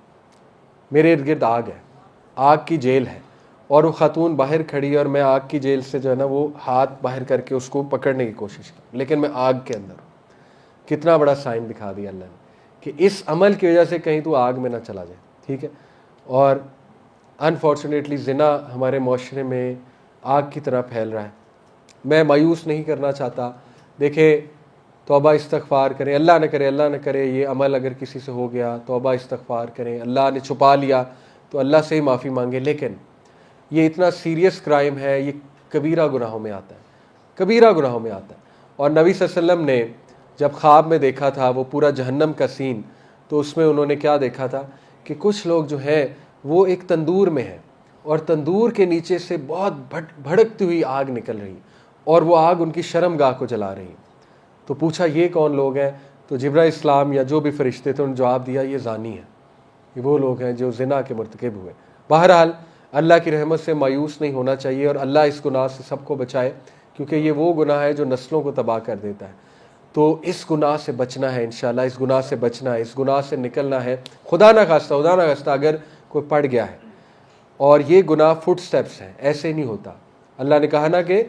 میرے ارد گرد آگ ہے, آگ کی جیل ہے, اور وہ خاتون باہر کھڑی ہے اور میں آگ کی جیل سے جو ہے نا وہ ہاتھ باہر کر کے اس کو پکڑنے کی کوشش کی, لیکن میں آگ کے اندر ہوں. کتنا بڑا سائن دکھا دیا اللہ نے کہ اس عمل کی وجہ سے کہیں تو آگ میں نہ چلا جائے, ٹھیک ہے. اور انفارچونیٹلی زنا ہمارے معاشرے میں آگ کی طرح پھیل رہا ہے. میں مایوس نہیں کرنا چاہتا. دیکھیں, توبہ استغفار کریں, اللہ نہ کرے یہ عمل اگر کسی سے ہو گیا, توبہ استغفار کریں, اللہ نے چھپا لیا تو اللہ سے ہی معافی مانگے. لیکن یہ اتنا سیریس کرائم ہے, یہ کبیرہ گناہوں میں آتا ہے, کبیرہ گناہوں میں آتا ہے. اور نبی صلی اللہ علیہ وسلم نے جب خواب میں دیکھا تھا وہ پورا جہنم کا سین, تو اس میں انہوں نے کیا دیکھا تھا کہ کچھ لوگ جو ہیں وہ ایک تندور میں ہیں اور تندور کے نیچے سے بہت بھڑکتی ہوئی آگ نکل رہی اور وہ آگ ان کی شرمگاہ کو جلا رہی. تو پوچھا یہ کون لوگ ہیں؟ تو جبرائیل اسلام یا جو بھی فرشتے تھے انہوں نے جواب دیا یہ زانی ہیں, یہ وہ لوگ ہیں جو زنا کے مرتکب ہوئے. بہرحال اللہ کی رحمت سے مایوس نہیں ہونا چاہیے اور اللہ اس گناہ سے سب کو بچائے, کیونکہ یہ وہ گناہ ہے جو نسلوں کو تباہ کر دیتا ہے. تو اس گناہ سے بچنا ہے انشاءاللہ, اس گناہ سے بچنا ہے, اس گناہ سے نکلنا ہے. خدا نہ خواستہ اگر کوئی پڑ گیا ہے, اور یہ گناہ فٹ سٹیپس ہیں, ایسے نہیں ہوتا. اللہ نے کہا نا کہ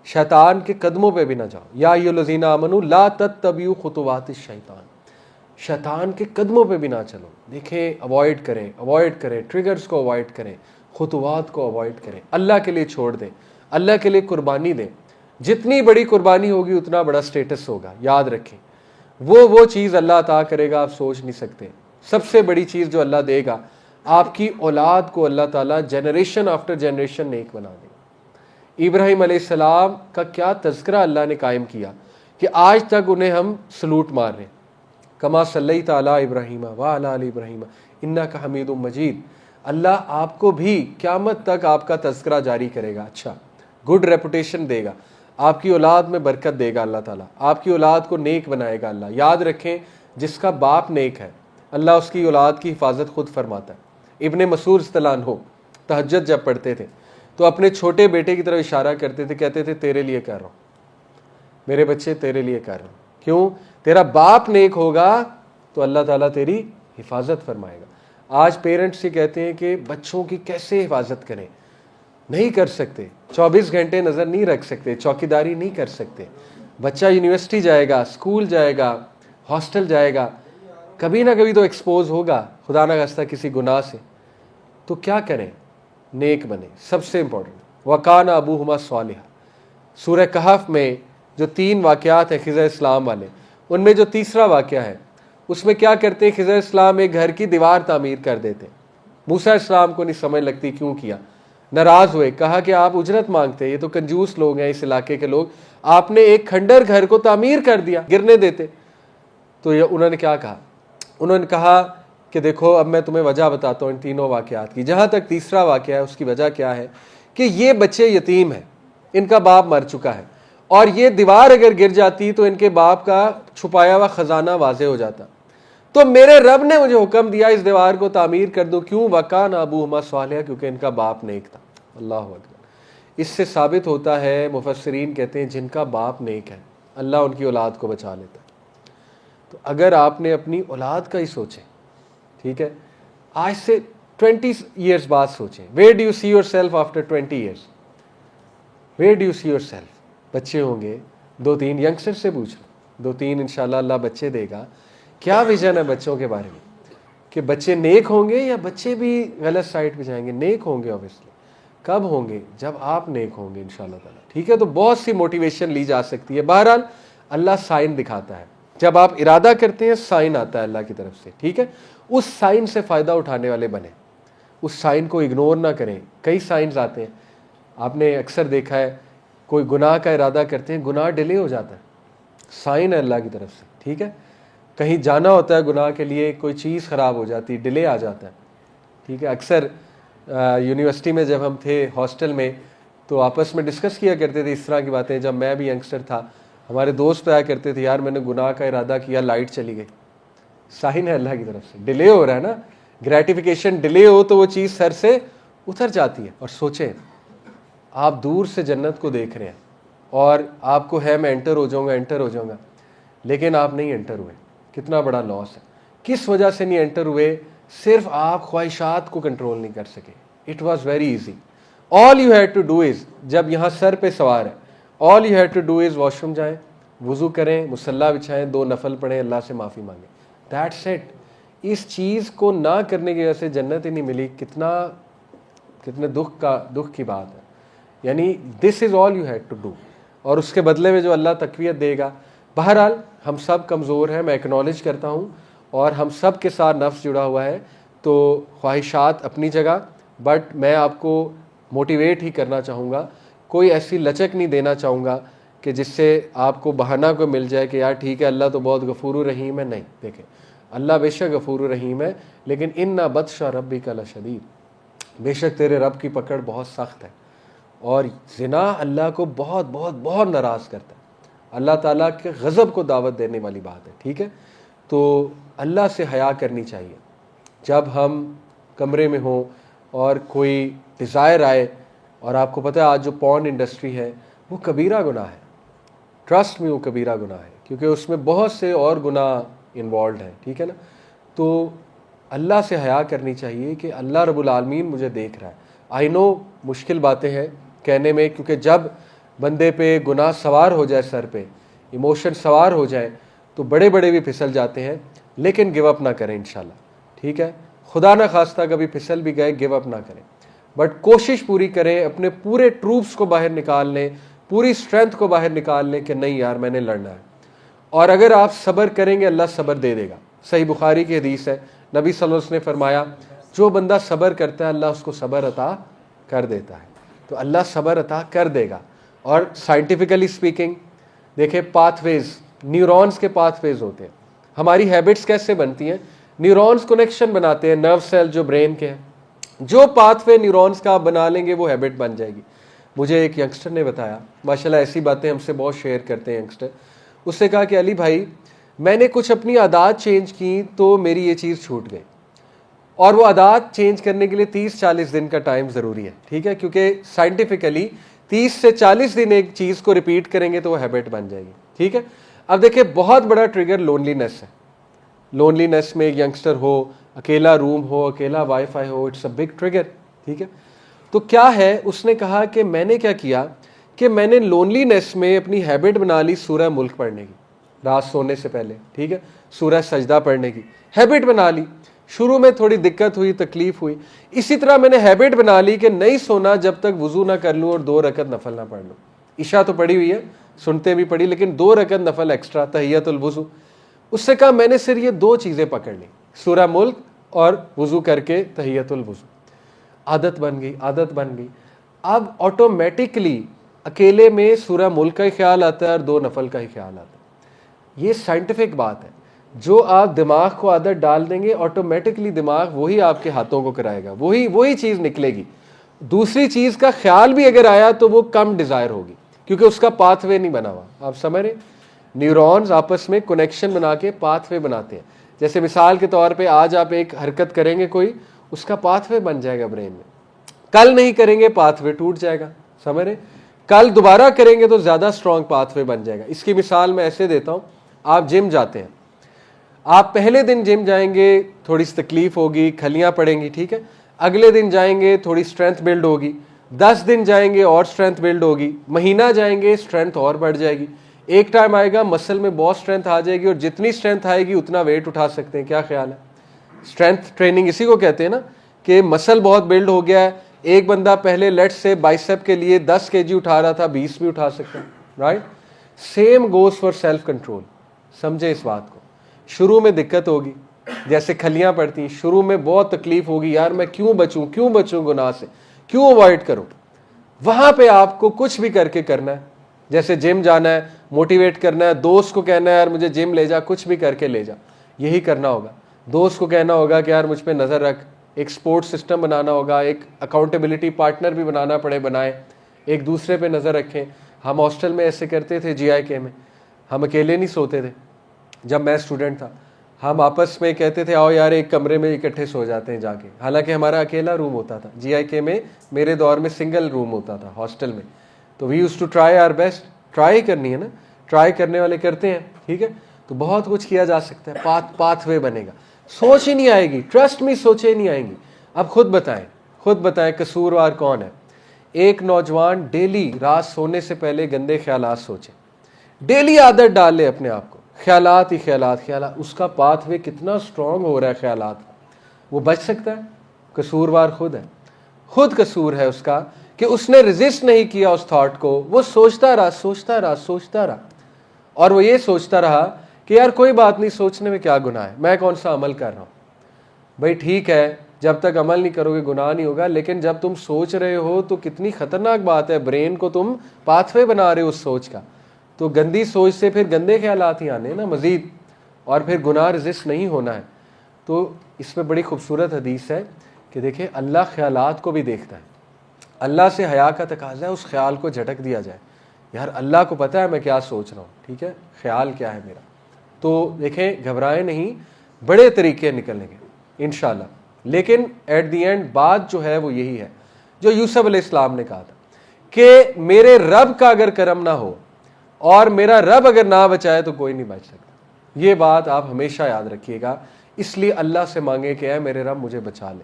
شیطان کے قدموں پہ بھی نہ جاؤ, یا ایھا الذین آمنوا لا تتبعوا خطوات الشیطان, شیطان کے قدموں پہ بھی نہ چلو. دیکھیں, اوائڈ کریں ٹریگرز کو اوائڈ کریں, خطوات کو اوائڈ کریں, اللہ کے لیے چھوڑ دیں, اللہ کے لیے قربانی دیں. جتنی بڑی قربانی ہوگی اتنا بڑا سٹیٹس ہوگا. یاد رکھیں, وہ چیز اللہ عطا کرے گا آپ سوچ نہیں سکتے. سب سے بڑی چیز جو اللہ دے گا, آپ کی اولاد کو اللہ تعالیٰ جنریشن آفٹر جنریشن نیک بنا دے گا. ابراہیم علیہ السلام کا کیا تذکرہ اللہ نے قائم کیا کہ آج تک انہیں ہم سلوٹ مار رہے ہیں. کما صلیت علی ابراہیم وعلی آل ابراہیم انک حمید مجید. اللہ آپ کو بھی قیامت تک آپ کا تذکرہ جاری کرے گا, اچھا گڈ ریپوٹیشن دے گا, آپ کی اولاد میں برکت دے گا اللہ تعالیٰ, آپ کی اولاد کو نیک بنائے گا اللہ. یاد رکھیں, جس کا باپ نیک ہے اللہ اس کی اولاد کی حفاظت خود فرماتا ہے. ابن مسعود رضی اللہ عنہ تہجد جب پڑھتے تھے تو اپنے چھوٹے بیٹے کی طرف اشارہ کرتے تھے, کہتے تھے تیرے لیے کر رہا ہوں, میرے بچے تیرے لیے کر رہا ہوں. کیوں؟ تیرا باپ نیک ہوگا تو اللہ تعالیٰ تیری حفاظت فرمائے گا. آج پیرنٹس یہ کہتے ہیں کہ بچوں کی کیسے حفاظت کریں, نہیں کر سکتے. 24 گھنٹے نظر نہیں رکھ سکتے, چوکیداری نہیں کر سکتے. بچہ یونیورسٹی جائے گا, اسکول جائے گا, ہاسٹل جائے گا, کبھی نہ کبھی تو ایکسپوز ہوگا خدا نہ خواستہ کسی گناہ سے. تو کیا کریں؟ نیک بنے. سب سے امپورٹنٹ وَقَانَ أَبُوهُمَا صَالِحًا. سورہ کہف میں جو 3 واقعات ہیں خضر اسلام والے, ان میں جو تیسرا واقعہ ہے اس میں کیا کرتے ہیں, خضر اسلام ایک گھر کی دیوار تعمیر کر دیتے. موسیٰ اسلام کو نہیں سمجھ لگتی کیوں کیا, ناراض ہوئے, کہا کہ آپ اجرت مانگتے, یہ تو کنجوس لوگ ہیں اس علاقے کے لوگ, آپ نے ایک کھنڈر گھر کو تعمیر کر دیا, گرنے دیتے. تو انہوں نے کیا کہا, انہوں نے کہا کہ دیکھو اب میں تمہیں وجہ بتاتا ہوں ان تینوں واقعات کی. جہاں تک تیسرا واقعہ ہے اس کی وجہ کیا ہے کہ یہ بچے یتیم ہیں, ان کا باپ مر چکا ہے, اور یہ دیوار اگر گر جاتی تو ان کے باپ کا چھپایا ہوا خزانہ واضح ہو جاتا. تو میرے رب نے مجھے حکم دیا اس دیوار کو تعمیر کر دو. کیوں؟ وَقَانَ أَبُوهُمَا صَالِحًا, کیونکہ ان کا باپ نیک تھا. اللہ اکبر. اس سے ثابت ہوتا ہے, مفسرین کہتے ہیں جن کا باپ نیک ہے اللہ ان کی اولاد کو بچا لیتا ہے. تو اگر آپ نے اپنی اولاد کا ہی سوچیں, ٹھیک ہے, آج سے 20 ایئرز بعد سوچیں, where do you see yourself after 20 years? where do you see yourself? بچے ہوں گے, 2-3 ینگسٹر سے پوچھ لو, 2-3 انشاءاللہ اللہ بچے دے گا. کیا ویژن ہے بچوں کے بارے میں کہ بچے نیک ہوں گے یا بچے بھی غلط سائڈ پہ جائیں گے؟ نیک ہوں گے اوبیسلی. کب ہوں گے؟ جب آپ نیک ہوں گے انشاءاللہ تعالیٰ, ٹھیک ہے. تو بہت سی موٹیویشن لی جا سکتی ہے. بہرحال اللہ سائن دکھاتا ہے, جب آپ ارادہ کرتے ہیں سائن آتا ہے اللہ کی طرف سے, ٹھیک ہے. اس سائن سے فائدہ اٹھانے والے بنیں, اس سائن کو اگنور نہ کریں. کئی سائنز آتے ہیں, آپ نے اکثر دیکھا ہے کوئی گناہ کا ارادہ کرتے ہیں, گناہ ڈیلے ہو جاتا ہے, سائن ہے اللہ کی طرف سے, ٹھیک ہے. کہیں جانا ہوتا ہے گناہ کے لیے, کوئی چیز خراب ہو جاتی, ڈیلے آ جاتا ہے, ٹھیک ہے. اکثر یونیورسٹی میں جب ہم تھے ہاسٹل میں تو آپس میں ڈسکس کیا کرتے تھے اس طرح کی باتیں. جب میں بھی ینگسٹر تھا ہمارے دوست آیا کرتے تھے، یار میں نے گناہ کا ارادہ کیا، لائٹ چلی گئی، سائن ہے اللہ کی طرف سے، ڈیلے ہو رہا ہے نا، گریٹیفیکیشن ڈیلے ہو تو وہ چیز سر سے اتر جاتی ہے۔ اور سوچیں آپ دور سے جنت کو دیکھ رہے ہیں اور آپ کو ہے میں انٹر ہو جاؤں گا، لیکن آپ نہیں انٹر ہوئے، کتنا بڑا لاس ہے۔ کس وجہ سے نہیں انٹر ہوئے؟ صرف آپ خواہشات کو کنٹرول نہیں کر سکے۔ It was very easy, all you had to do is, جب یہاں سر پہ سوار ہے، all you had to do is washroom جائیں، وضو کریں، مصلی بچھائیں، 2 نفل پڑھیں، اللہ سے معافی مانگیں، دیٹس اٹ۔ اس چیز کو نہ کرنے کی وجہ سے جنت ہی نہیں ملی، کتنے دکھ کی بات ہے۔ یعنی this is all you had to do, اور اس کے بدلے میں جو اللہ تقویت دے گا۔ بہرحال ہم سب کمزور ہیں، میں ایکنالج کرتا ہوں، اور ہم سب کے ساتھ نفس جڑا ہوا ہے، تو خواہشات اپنی جگہ، بٹ میں آپ کو موٹیویٹ ہی کرنا چاہوں گا، کوئی ایسی لچک نہیں دینا چاہوں گا کہ جس سے آپ کو بہانہ کو مل جائے کہ یار ٹھیک ہے اللہ تو بہت غفور الرحیم ہے۔ نہیں، دیکھیں اللہ بے شک غفور الرحیم ہے، لیکن ان بطش ربک لشدید، بے شک تیرے رب کی پکڑ بہت سخت ہے، اور زنا اللہ کو بہت بہت بہت ناراض کرتا ہے، اللہ تعالیٰ کے غضب کو دعوت دینے والی بات ہے، ٹھیک ہے۔ تو اللہ سے حیا کرنی چاہیے۔ جب ہم کمرے میں ہوں اور کوئی ڈیزائر آئے، اور آپ کو پتہ ہے آج جو پورن انڈسٹری ہے وہ کبیرہ گناہ ہے، ٹرسٹ میں وہ کبیرہ گناہ ہے، کیونکہ اس میں بہت سے اور گناہ انوالوڈ ہیں، ٹھیک ہے نا۔ تو اللہ سے حیا کرنی چاہیے کہ اللہ رب العالمین مجھے دیکھ رہا ہے۔ آئی نو مشکل باتیں ہیں کہنے میں، کیونکہ جب بندے پہ گناہ سوار ہو جائے، سر پہ ایموشن سوار ہو جائے تو بڑے بڑے بھی پھسل جاتے ہیں، لیکن گیو اپ نہ کریں انشاءاللہ، ٹھیک ہے۔ خدا نہ خواستہ کبھی پھسل بھی گئے، گیو اپ نہ کریں، بٹ کوشش پوری کریں، اپنے پورے ٹروپس کو باہر نکال لیں، پوری اسٹرینتھ کو باہر نکال لیں کہ نہیں یار میں نے لڑنا ہے۔ اور اگر آپ صبر کریں گے اللہ صبر دے دے گا۔ صحیح بخاری کی حدیث ہے، نبی صلی اللہ علیہ وسلم نے فرمایا جو بندہ صبر کرتا ہے اللہ اس کو صبر عطا کر دیتا ہے، تو اللہ صبر عطا کر دے گا۔ اور سائنٹیفکلی سپیکنگ دیکھیں، پاتھ ویز، نیورونز کے پاتھ ویز ہوتے ہیں۔ ہماری ہیبٹس کیسے بنتی ہیں؟ نیورونز کنیکشن بناتے ہیں، نرو سیل جو برین کے ہیں، جو پاتھ وے نیورونز کا آپ بنا لیں گے وہ ہیبٹ بن جائے گی۔ مجھے ایک ینگسٹر نے بتایا، ماشاءاللہ ایسی باتیں ہم سے بہت شیئر کرتے ہیں ینگسٹر، اس نے کہا کہ علی بھائی میں نے کچھ اپنی عادات چینج کی تو میری یہ چیز چھوٹ گئی، اور وہ عادات چینج کرنے کے لیے 30-40 دن کا ٹائم ضروری ہے، ٹھیک ہے، کیونکہ سائنٹیفکلی 30 سے 40 دن ایک چیز کو ریپیٹ کریں گے تو وہ ہیبٹ بن جائے گی، ٹھیک ہے۔ اب دیکھیں بہت بڑا ٹریگر لونلی نیس ہے، لونلی نیس میں ایک ینگسٹر ہو، اکیلا روم ہو، اکیلا وائی فائی ہو، اٹس اے بگ ٹریگر، ٹھیک ہے۔ تو کیا ہے، اس نے کہا کہ میں نے کیا کیا کہ میں نے لونلی نیس میں اپنی ہیبٹ بنا لی سورہ ملک پڑھنے کی، رات سونے سے پہلے، ٹھیک ہے، سورہ سجدہ پڑھنے کی ہیبٹ بنا لی۔ شروع میں تھوڑی دقت ہوئی، تکلیف ہوئی، اسی طرح میں نے ہیبٹ بنا لی کہ نہیں سونا جب تک وضو نہ کر لوں اور 2 رکعت نفل نہ پڑھ لوں۔ عشاء تو پڑھی ہوئی ہے، سنتے بھی پڑھی، لیکن 2 رکعت نفل ایکسٹرا، تحیۃ الوضو۔ اس سے کہا میں نے صرف یہ 2 چیزیں پکڑ لی، سورہ ملک اور وضو کر کے تحیۃ الوضو۔ عادت بن گئی، عادت بن گئی۔ اب آٹومیٹکلی اکیلے میں سورہ ملک کا ہی خیال آتا ہے اور 2 نفل کا ہی خیال آتا ہے۔ یہ سائنٹیفک بات ہے، جو آپ دماغ کو عادت ڈال دیں گے آٹومیٹکلی دماغ وہی آپ کے ہاتھوں کو کرائے گا، وہی چیز نکلے گی۔ دوسری چیز کا خیال بھی اگر آیا تو وہ کم ڈیزائر ہوگی، کیونکہ اس کا پاتھ وے نہیں بنا ہوا۔ آپ سمجھ رہے ہیں، نیورونز آپس میں کنیکشن بنا کے پاتھ وے بناتے ہیں۔ جیسے مثال کے طور پہ آج آپ ایک حرکت کریں گے کوئی، اس کا پاتھ وے بن جائے گا برین میں، کل نہیں کریں گے پاتھ وے ٹوٹ جائے گا، سمجھ رہے، کل دوبارہ کریں گے تو زیادہ سٹرونگ پاتھ وے بن جائے گا۔ اس کی مثال میں ایسے دیتا ہوں، آپ جم جاتے ہیں، آپ پہلے دن جم جائیں گے تھوڑی سی تکلیف ہوگی، کھلیاں پڑیں گی، ٹھیک ہے، اگلے دن جائیں گے تھوڑی اسٹرینتھ بلڈ ہوگی، 10 دن جائیں گے اور اسٹرینتھ بلڈ ہوگی، مہینہ جائیں گے اسٹرینتھ اور بڑھ جائے گی، ایک ٹائم آئے گا مسل میں بہت اسٹرینتھ آ جائے گی، اور جتنی اسٹرینتھ آئے گی اتنا ویٹ اٹھا سکتے ہیں۔ کیا خیال ہے؟ اسٹرینتھ ٹریننگ اسی کو کہتے ہیں نا، کہ مسل بہت بلڈ ہو گیا ہے، ایک بندہ پہلے لیٹ سے بائسپ کے لیے 10 kg اٹھا رہا تھا، 20 بھی اٹھا سکتا ہے، right? Same goes for self control. سمجھے اس بات کو، شروع میں دقت ہوگی، جیسے کھلیاں پڑتی ہیں، شروع میں بہت تکلیف ہوگی، یار میں کیوں بچوں گناہ سے، کیوں اوائڈ کروں؟ وہاں پہ آپ کو کچھ بھی کر کے کرنا ہے، جیسے جم جانا ہے، موٹیویٹ کرنا ہے، دوست کو کہنا ہے یار مجھے جم لے جا، کچھ بھی کر کے لے جا، یہی کرنا ہوگا۔ دوست کو کہنا ہوگا کہ یار مجھ پہ نظر رکھ، ایک سپورٹ سسٹم بنانا ہوگا، ایک اکاؤنٹیبلٹی پارٹنر بھی بنانا پڑے، بنائیں، ایک دوسرے پہ نظر رکھیں۔ ہم ہاسٹل میں ایسے کرتے تھے، GIK میں ہم اکیلے نہیں سوتے تھے جب میں اسٹوڈنٹ تھا، ہم آپس میں کہتے تھے آؤ یار ایک کمرے میں اکٹھے سو جاتے ہیں جا کے، حالانکہ ہمارا اکیلا روم ہوتا تھا. جی آئی کے میں میرے دور میں سنگل روم ہوتا تھا ہاسٹل میں. تو we use to try our best. Try کرنی ہے نا، ٹرائی کرنے والے کرتے ہیں. ٹھیک ہے، تو بہت کچھ کیا جا سکتا ہے. پاتھ وے بنے گا. سوچ ہی نہیں آئے گی، ٹرسٹ میں سوچے ہی نہیں آئیں گی. اب خود بتائیں قصوروار کون ہے؟ ایک نوجوان ڈیلی رات سونے سے پہلے گندے خیالات سوچے، ڈیلی عادت ڈال لے اپنے آپ کو، خیالات ہی خیالات، اس کا پاتھ وے کتنا سٹرونگ ہو رہا ہے خیالات کا. وہ بچ سکتا ہے؟ قصوروار خود ہے. خود قصور ہے اس کا کہ اس نے ریزسٹ نہیں کیا اس تھاٹ کو. وہ سوچتا رہا اور وہ یہ سوچتا رہا کہ یار کوئی بات نہیں، سوچنے میں کیا گناہ ہے، میں کون سا عمل کر رہا ہوں. بھائی ٹھیک ہے، جب تک عمل نہیں کرو گے گناہ نہیں ہوگا، لیکن جب تم سوچ رہے ہو تو کتنی خطرناک بات ہے. برین کو تم پاتھ وے بنا رہے ہو اس سوچ کا. تو گندی سوچ سے پھر گندے خیالات ہی آنے نا مزید، اور پھر گناہ ریزسٹ نہیں ہونا ہے. تو اس میں بڑی خوبصورت حدیث ہے کہ دیکھیں اللہ خیالات کو بھی دیکھتا ہے. اللہ سے حیا کا تقاضا ہے اس خیال کو جھٹک دیا جائے. یار اللہ کو پتہ ہے میں کیا سوچ رہا ہوں، ٹھیک ہے، خیال کیا ہے میرا. تو دیکھیں گھبرائیں نہیں، بڑے طریقے نکلیں گے انشاءاللہ. لیکن ایٹ دی اینڈ بات جو ہے وہ یہی ہے جو یوسف علیہ السلام نے کہا تھا کہ میرے رب کا اگر کرم نہ ہو اور میرا رب اگر نہ بچائے تو کوئی نہیں بچ سکتا. یہ بات آپ ہمیشہ یاد رکھیے گا. اس لیے اللہ سے مانگے کہ اے میرے رب مجھے بچا لے،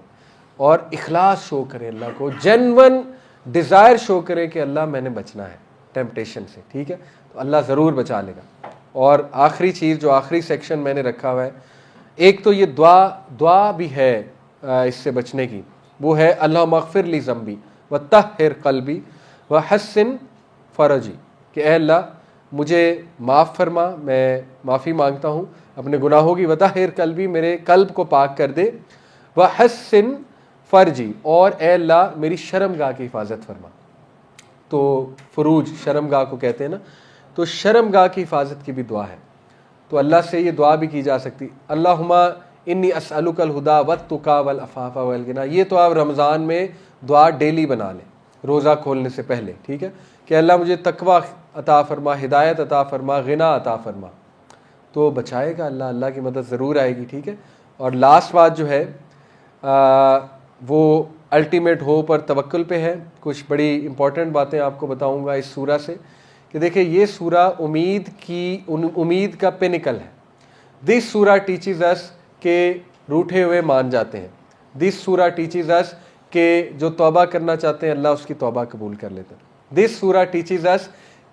اور اخلاص شو کرے اللہ کو، جینون ڈیزائر شو کرے کہ اللہ میں نے بچنا ہے ٹیمپٹیشن سے. ٹھیک ہے، تو اللہ ضرور بچا لے گا. اور آخری چیز جو آخری سیکشن میں نے رکھا ہوا ہے، ایک تو یہ دعا بھی ہے اس سے بچنے کی، وہ ہے اللہم اغفر لی ذنبی وطہر قلبی وحسن فرجی، کہ اے اللہ مجھے معاف فرما، میں معافی مانگتا ہوں اپنے گناہوں کی، وطہر قلبی میرے قلب کو پاک کر دے، وحسن فرجی اور اے اللہ میری شرمگاہ کی حفاظت فرما. تو فروج شرمگاہ کو کہتے ہیں نا، تو شرمگاہ کی حفاظت کی بھی دعا ہے. تو اللہ سے یہ دعا بھی کی جا سکتی، اللہم انی اسألک الہدی والتقی والعفاف والغنی. یہ تو آپ رمضان میں دعا ڈیلی بنا لیں روزہ کھولنے سے پہلے. ٹھیک ہے، کہ اللہ مجھے تقوی عطا فرما، ہدایت عطا فرما، غنا عطا فرما. تو بچائے گا اللہ، اللہ کی مدد ضرور آئے گی. ٹھیک ہے، اور لاسٹ بات جو ہے وہ الٹیمیٹ ہوپ اور توکل پہ ہے. کچھ بڑی امپورٹنٹ باتیں آپ کو بتاؤں گا اس سورہ سے، کہ دیکھیں یہ سورہ امید کا پینیکل ہے. دس سورہ ٹیچز اس کہ روٹھے ہوئے مان جاتے ہیں. دس سورہ ٹیچز اس کہ جو توبہ کرنا چاہتے ہیں اللہ اس کی توبہ قبول کر لیتا ہے. دس سورہ ٹیچز اس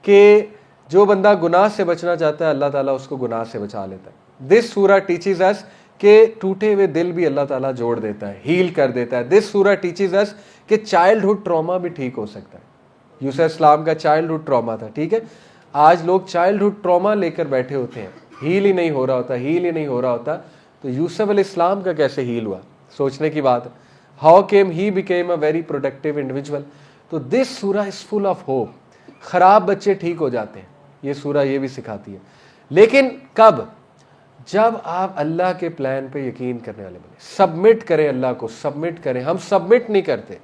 کہ جو بندہ گناہ سے بچنا چاہتا ہے اللہ تعالیٰ اس کو گناہ سے بچا لیتا ہے. دس سورہ ٹیچز اس کہ ٹوٹے ہوئے دل بھی اللہ تعالیٰ جوڑ دیتا ہے، ہیل کر دیتا ہے. دس سورہ ٹیچز اس کہ چائلڈہڈ ٹراما بھی ٹھیک ہو سکتا ہے. یوسف اسلام کا چائلڈہڈ ٹراما تھا. ٹھیک ہے، آج لوگ چائلڈہڈ ٹراما لے کر بیٹھے ہوتے ہیں، ہیل ہی نہیں ہو رہا ہوتا. تو یوسف علیہ السلام کا کیسے ہیل ہوا، سوچنے کی بات ہے. How came he became a very productive individual. تو دس سورہ از فل آف ہوپ. خراب بچے ٹھیک ہو جاتے ہیں، یہ سورہ یہ بھی سکھاتی ہے. لیکن کب؟ جب آپ اللہ کے پلان پہ یقین کرنے والے بنے، سبمٹ کریں اللہ کو، سبمٹ کریں. ہم سبمٹ نہیں کرتے.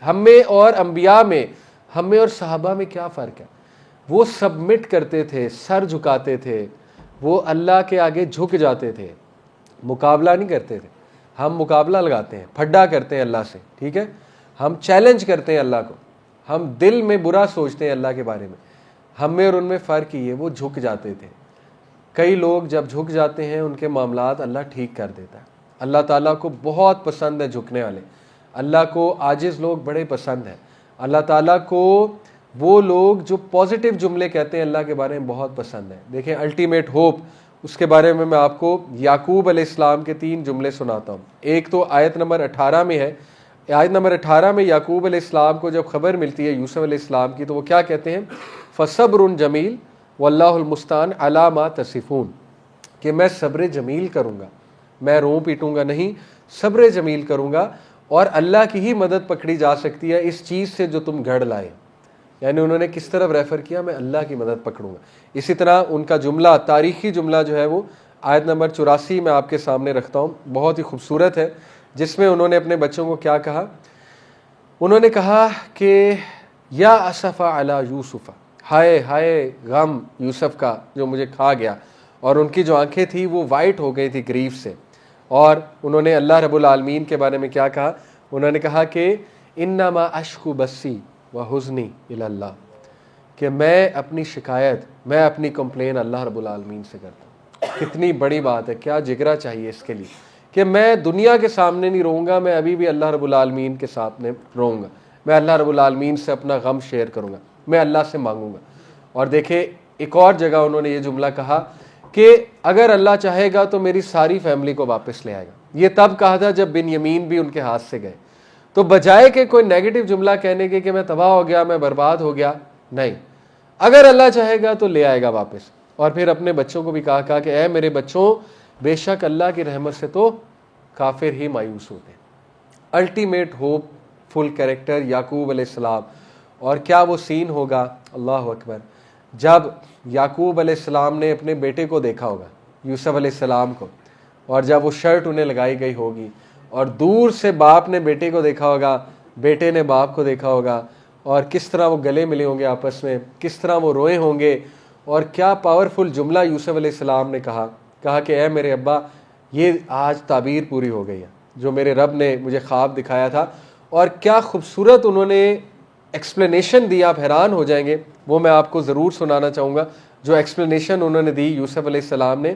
ہم میں اور انبیاء میں، ہم میں اور صحابہ میں کیا فرق ہے؟ وہ سبمٹ کرتے تھے، سر جھکاتے تھے، وہ اللہ کے آگے جھک جاتے تھے، مقابلہ نہیں کرتے تھے. ہم مقابلہ لگاتے ہیں، پھڈا کرتے ہیں اللہ سے. ٹھیک ہے، ہم چیلنج کرتے ہیں اللہ کو، ہم دل میں برا سوچتے ہیں اللہ کے بارے میں. ہم میں اور ان میں فرق ہی ہے، وہ جھک جاتے تھے. کئی لوگ جب جھک جاتے ہیں ان کے معاملات اللہ ٹھیک کر دیتا ہے. اللہ تعالیٰ کو بہت پسند ہے جھکنے والے. اللہ کو عاجز لوگ بڑے پسند ہیں. اللہ تعالیٰ کو وہ لوگ جو پازیٹیو جملے کہتے ہیں اللہ کے بارے میں بہت پسند ہیں. دیکھیں الٹیمیٹ ہوپ، اس کے بارے میں آپ کو یعقوب علیہ السلام کے 3 جملے سناتا ہوں. ایک تو آیت نمبر 18 میں ہے. آیت نمبر 18 میں یعقوب علیہ السلام کو جب خبر ملتی ہے یوسف علیہ السلام کی، تو وہ کیا کہتے ہیں؟ فصبر جمیل واللہ المستعان علی ما تصفون، کہ میں صبر جمیل کروں گا، میں رو پیٹوں گا نہیں، صبر جمیل کروں گا، اور اللہ کی ہی مدد پکڑی جا سکتی ہے اس چیز سے جو تم گھڑ لائے. یعنی انہوں نے کس طرف ریفر کیا؟ میں اللہ کی مدد پکڑوں گا. اسی طرح ان کا جملہ، تاریخی جملہ جو ہے وہ آیت نمبر 84 میں آپ کے سامنے رکھتا ہوں، بہت ہی خوبصورت ہے، جس میں انہوں نے اپنے بچوں کو کیا کہا؟ انہوں نے کہا کہ یا اسفا علی یوسف ہائے ہائے غم یوسف کا جو مجھے کھا گیا. اور ان کی جو آنکھیں تھیں وہ وائٹ ہو گئی تھی گریف سے. اور انہوں نے اللہ رب العالمین کے بارے میں کیا کہا؟ انہوں نے کہا کہ انما اشکو بسی و حزنی الی اللہ، کہ میں اپنی شکایت، میں اپنی کمپلین اللہ رب العالمین سے کرتا ہوں. کتنی بڑی بات ہے، کیا جگرا چاہیے اس کے لیے کہ میں دنیا کے سامنے نہیں رہوں گا، میں ابھی بھی اللہ رب العالمین کے سامنے رہوں گا، میں اللہ رب العالمین سے اپنا غم شیئر کروں گا، میں اللہ سے مانگوں گا. اور دیکھیں ایک اور جگہ انہوں نے یہ جملہ کہا کہ اگر اللہ چاہے گا تو میری ساری فیملی کو واپس لے آئے گا. یہ تب کہا تھا جب بنیامین بھی ان کے ہاتھ سے گئے. تو بجائے کہ کوئی نیگیٹو جملہ کہنے کے کہ میں تباہ ہو گیا، میں برباد ہو گیا، نہیں، اگر اللہ چاہے گا تو لے آئے گا واپس. اور پھر اپنے بچوں کو بھی کہا کہ اے میرے بچوں، بے شک اللہ کی رحمت سے تو کافر ہی مایوس ہوتے ہیں. الٹیمیٹ ہوپ فل کریکٹر یعقوب علیہ السلام. اور کیا وہ سین ہوگا، اللہ اکبر، جب یعقوب علیہ السلام نے اپنے بیٹے کو دیکھا ہوگا، یوسف علیہ السلام کو، اور جب وہ شرٹ انہیں لگائی گئی ہوگی اور دور سے باپ نے بیٹے کو دیکھا ہوگا، بیٹے نے باپ کو دیکھا ہوگا، اور کس طرح وہ گلے ملے ہوں گے آپس میں، کس طرح وہ روئے ہوں گے. اور کیا پاورفل جملہ یوسف علیہ السلام نے کہا کہ اے میرے ابا، یہ آج تعبیر پوری ہو گئی ہے جو میرے رب نے مجھے خواب دکھایا تھا. اور کیا خوبصورت انہوں نے ایکسپلینیشن دی، آپ حیران ہو جائیں گے. وہ میں آپ کو ضرور سنانا چاہوں گا جو ایکسپلینیشن انہوں نے دی یوسف علیہ السلام نے.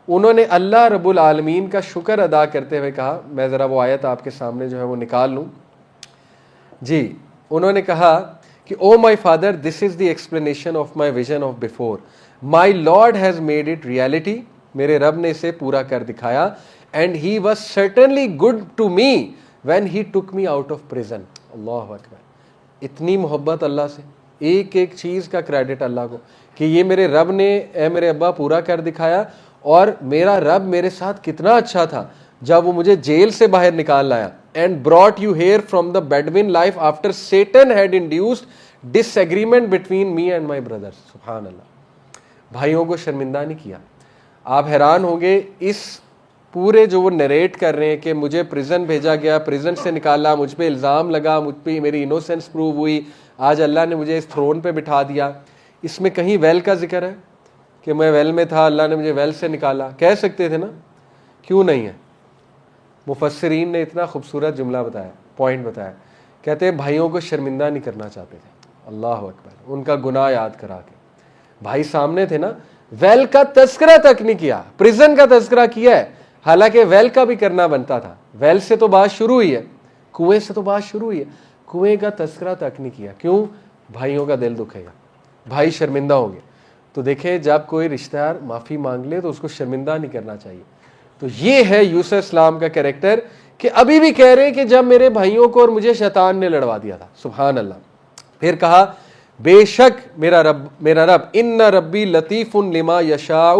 انہوں نے اللہ رب العالمین کا شکر ادا کرتے ہوئے کہا، میں ذرا وہ آیت آپ کے سامنے جو ہے وہ نکال لوں. جی، انہوں نے کہا کہ oh my father, this is the explanation of my vision of before, my lord has made it reality, میرے رب نے اسے پورا کر دکھایا. And he was certainly good to me when he took me out of prison. Allah اکبر، اتنی محبت اللہ سے، ایک ایک چیز کا کریڈٹ اللہ کو کہ یہ میرے رب نے، اے میرے ابا، پورا کر دکھایا. اور میرا رب میرے ساتھ کتنا اچھا تھا جب وہ مجھے جیل سے باہر نکال لایا. And brought you here from the Bedouin life after Satan had induced disagreement between me and my brother. سبحان اللہ، بھائیوں کو شرمندہ نہیں کیا. آپ حیران ہوں گے اس پورے جو وہ نریٹ کر رہے ہیں کہ مجھے پریزن بھیجا گیا، پریزن سے نکالا، مجھ پہ الزام لگا، مجھ پہ میری انوسینس پروو ہوئی، آج اللہ نے مجھے اس تھرون پہ بٹھا دیا. اس میں کہیں ویل کا ذکر ہے کہ میں ویل میں تھا، اللہ نے مجھے ویل سے نکالا؟ کہہ سکتے تھے نا، کیوں نہیں ہے؟ مفسرین نے اتنا خوبصورت جملہ بتایا، پوائنٹ بتایا، کہتے ہیں بھائیوں کو شرمندہ نہیں کرنا چاہتے تھے. اللہ اکبر، ان کا گناہ یاد کرا کے. بھائی سامنے تھے نا، ویل کا تذکرہ تک نہیں کیا، پریزن کا تذکرہ کیا ہے، حالانکہ ویل کا بھی کرنا بنتا تھا. ویل سے تو بات شروع ہوئی ہے، کنویں سے تو بات شروع ہوئی ہے، کنویں کا تذکرہ تک نہیں کیا. کیوں؟ بھائیوں کا دل دکھے گا، بھائی شرمندہ ہوں گے. تو دیکھیں جب کوئی رشتہ دار معافی مانگ لے تو اس کو شرمندہ نہیں کرنا چاہیے. تو یہ ہے یوسف اسلام کا کریکٹر کہ ابھی بھی کہہ رہے ہیں کہ جب میرے بھائیوں کو اور مجھے شیطان نے لڑوا دیا تھا. سبحان اللہ. پھر کہا بے شک میرا رب ان ربی لطیف لما یشاء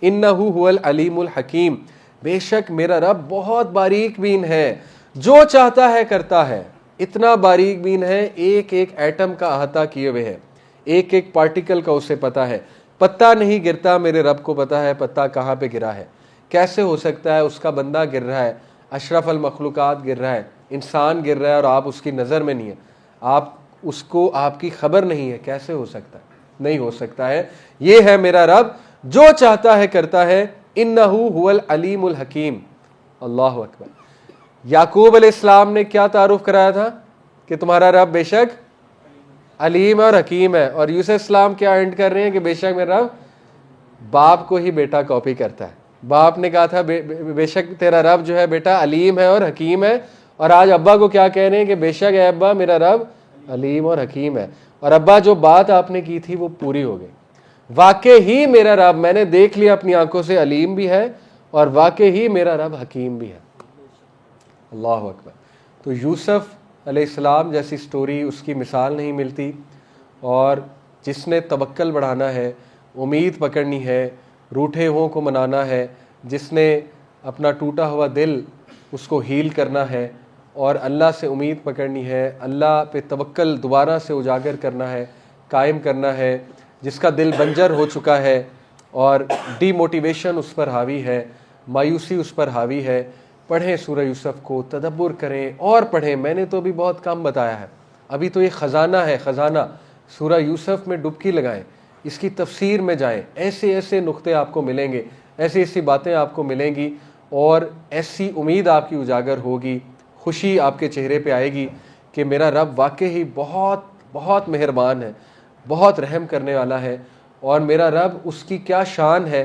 انہ هو العلیم الحکیم، بے شک میرا رب بہت باریک بین ہے، جو چاہتا ہے کرتا ہے. اتنا باریک بین ہے، ایک ایک ایٹم کا احاطہ کیے ہوئے ہے، ایک ایک پارٹیکل کا اسے پتا ہے. پتا نہیں گرتا، میرے رب کو پتا ہے پتا کہاں پہ گرا ہے. کیسے ہو سکتا ہے اس کا بندہ گر رہا ہے، اشرف المخلوقات گر رہا ہے، انسان گر رہا ہے اور آپ اس کی نظر میں نہیں ہے، آپ اس کو، آپ کی خبر نہیں ہے؟ کیسے ہو سکتا ہے؟ نہیں ہو سکتا ہے. یہ ہے میرا رب، جو چاہتا ہے کرتا ہے. انہ هو العلیم الحکیم. اللہ اکبر. یعقوب علیہ السلام نے کیا تعارف کرایا تھا کہ تمہارا رب بے شک علیم اور حکیم ہے، اور یوسف اسلام کیا اینڈ کر رہے ہیں کہ بے شک میرا رب، باپ کو ہی بیٹا کاپی کرتا ہے. باپ نے کہا تھا بے شک تیرا رب جو ہے بیٹا علیم ہے اور حکیم ہے، اور آج ابا کو کیا کہہ رہے ہیں کہ بے شک اے ابا میرا رب علیم اور حکیم ہے. اور ابا جو بات آپ نے کی تھی وہ پوری ہو گئی. واقع ہی میرا رب، میں نے دیکھ لیا اپنی آنکھوں سے، علیم بھی ہے اور واقع ہی میرا رب حکیم بھی ہے. اللہ اکبر. تو یوسف علیہ السلام جیسی سٹوری، اس کی مثال نہیں ملتی. اور جس نے توکل بڑھانا ہے، امید پکڑنی ہے، روٹھے ہوں کو منانا ہے، جس نے اپنا ٹوٹا ہوا دل اس کو ہیل کرنا ہے اور اللہ سے امید پکڑنی ہے، اللہ پہ توکل دوبارہ سے اجاگر کرنا ہے، قائم کرنا ہے، جس کا دل بنجر ہو چکا ہے اور ڈی موٹیویشن اس پر حاوی ہے، مایوسی اس پر حاوی ہے، پڑھیں سورہ یوسف کو، تدبر کریں اور پڑھیں. میں نے تو ابھی بہت کم بتایا ہے، ابھی تو یہ خزانہ ہے، خزانہ. سورہ یوسف میں ڈبکی لگائیں، اس کی تفسیر میں جائیں، ایسے ایسے نقطے آپ کو ملیں گے، ایسی ایسی باتیں آپ کو ملیں گی، اور ایسی امید آپ کی اجاگر ہوگی، خوشی آپ کے چہرے پہ آئے گی کہ میرا رب واقعی بہت بہت مہربان ہے، بہت رحم کرنے والا ہے، اور میرا رب اس کی کیا شان ہے،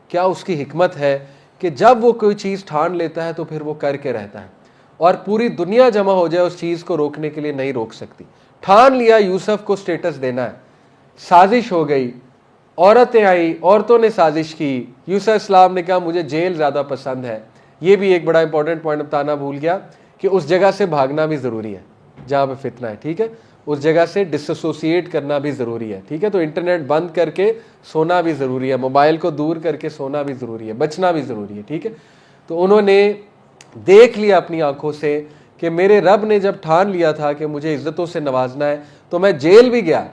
کیا اس کی حکمت ہے کہ جب وہ کوئی چیز ٹھان لیتا ہے تو پھر وہ کر کے رہتا ہے، اور پوری دنیا جمع ہو جائے اس چیز کو روکنے کے لیے نہیں روک سکتی۔ ٹھان لیا یوسف کو سٹیٹس دینا ہے، سازش ہو گئی، عورتیں آئی، عورتوں نے سازش کی، یوسف اسلام نے کہا مجھے جیل زیادہ پسند ہے۔ یہ بھی ایک بڑا امپورٹنٹ پوائنٹ بتانا بھول گیا کہ اس جگہ سے بھاگنا بھی ضروری ہے جہاں پہ فتنہ ہے، ٹھیک ہے، اس جگہ سے ڈس ایسوسیٹ کرنا بھی ضروری ہے، ٹھیک ہے، تو انٹرنیٹ بند کر کے سونا بھی ضروری ہے، موبائل کو دور کر کے سونا بھی ضروری ہے، بچنا بھی ضروری ہے، ٹھیک ہے۔ تو انہوں نے دیکھ لیا اپنی آنکھوں سے کہ میرے رب نے جب ٹھان لیا تھا کہ مجھے عزتوں سے نوازنا ہے تو میں جیل بھی گیا،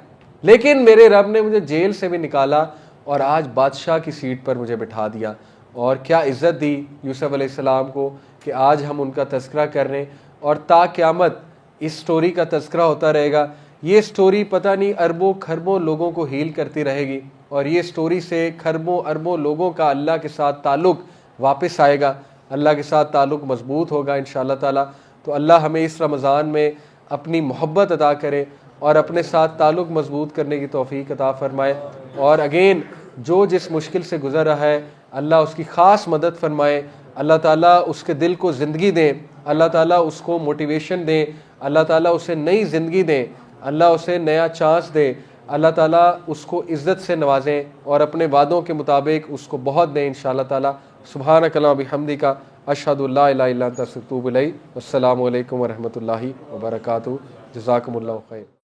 لیکن میرے رب نے مجھے جیل سے بھی نکالا اور آج بادشاہ کی سیٹ پر مجھے بٹھا دیا، اور کیا عزت دی یوسف علیہ السلام کو کہ آج ہم ان کا تذکرہ کر رہے ہیں، اور تا قیامت اس سٹوری کا تذکرہ ہوتا رہے گا۔ یہ سٹوری پتہ نہیں اربوں کھربوں لوگوں کو ہیل کرتی رہے گی، اور یہ سٹوری سے کھربوں اربوں لوگوں کا اللہ کے ساتھ تعلق واپس آئے گا، اللہ کے ساتھ تعلق مضبوط ہوگا انشاءاللہ تعالی۔ تو اللہ ہمیں اس رمضان میں اپنی محبت عطا کرے اور اپنے ساتھ تعلق مضبوط کرنے کی توفیق عطا فرمائے، اور اگین جو جس مشکل سے گزر رہا ہے اللہ اس کی خاص مدد فرمائے، اللہ تعالیٰ اس کے دل کو زندگی دیں، اللہ تعالیٰ اس کو موٹیویشن دیں، اللہ تعالیٰ اسے نئی زندگی دیں، اللہ اسے نیا چانس دے، اللہ تعالیٰ اس کو عزت سے نوازیں اور اپنے وعدوں کے مطابق اس کو بہت دیں انشاءاللہ تعالیٰ۔ سبحانک اللہم بحمدک، اشہد ان لا الہ الا انت استغفرک واتوب الیک۔ السلام علیکم ورحمۃ اللہ وبرکاتہ۔ جزاکم اللہ خیر۔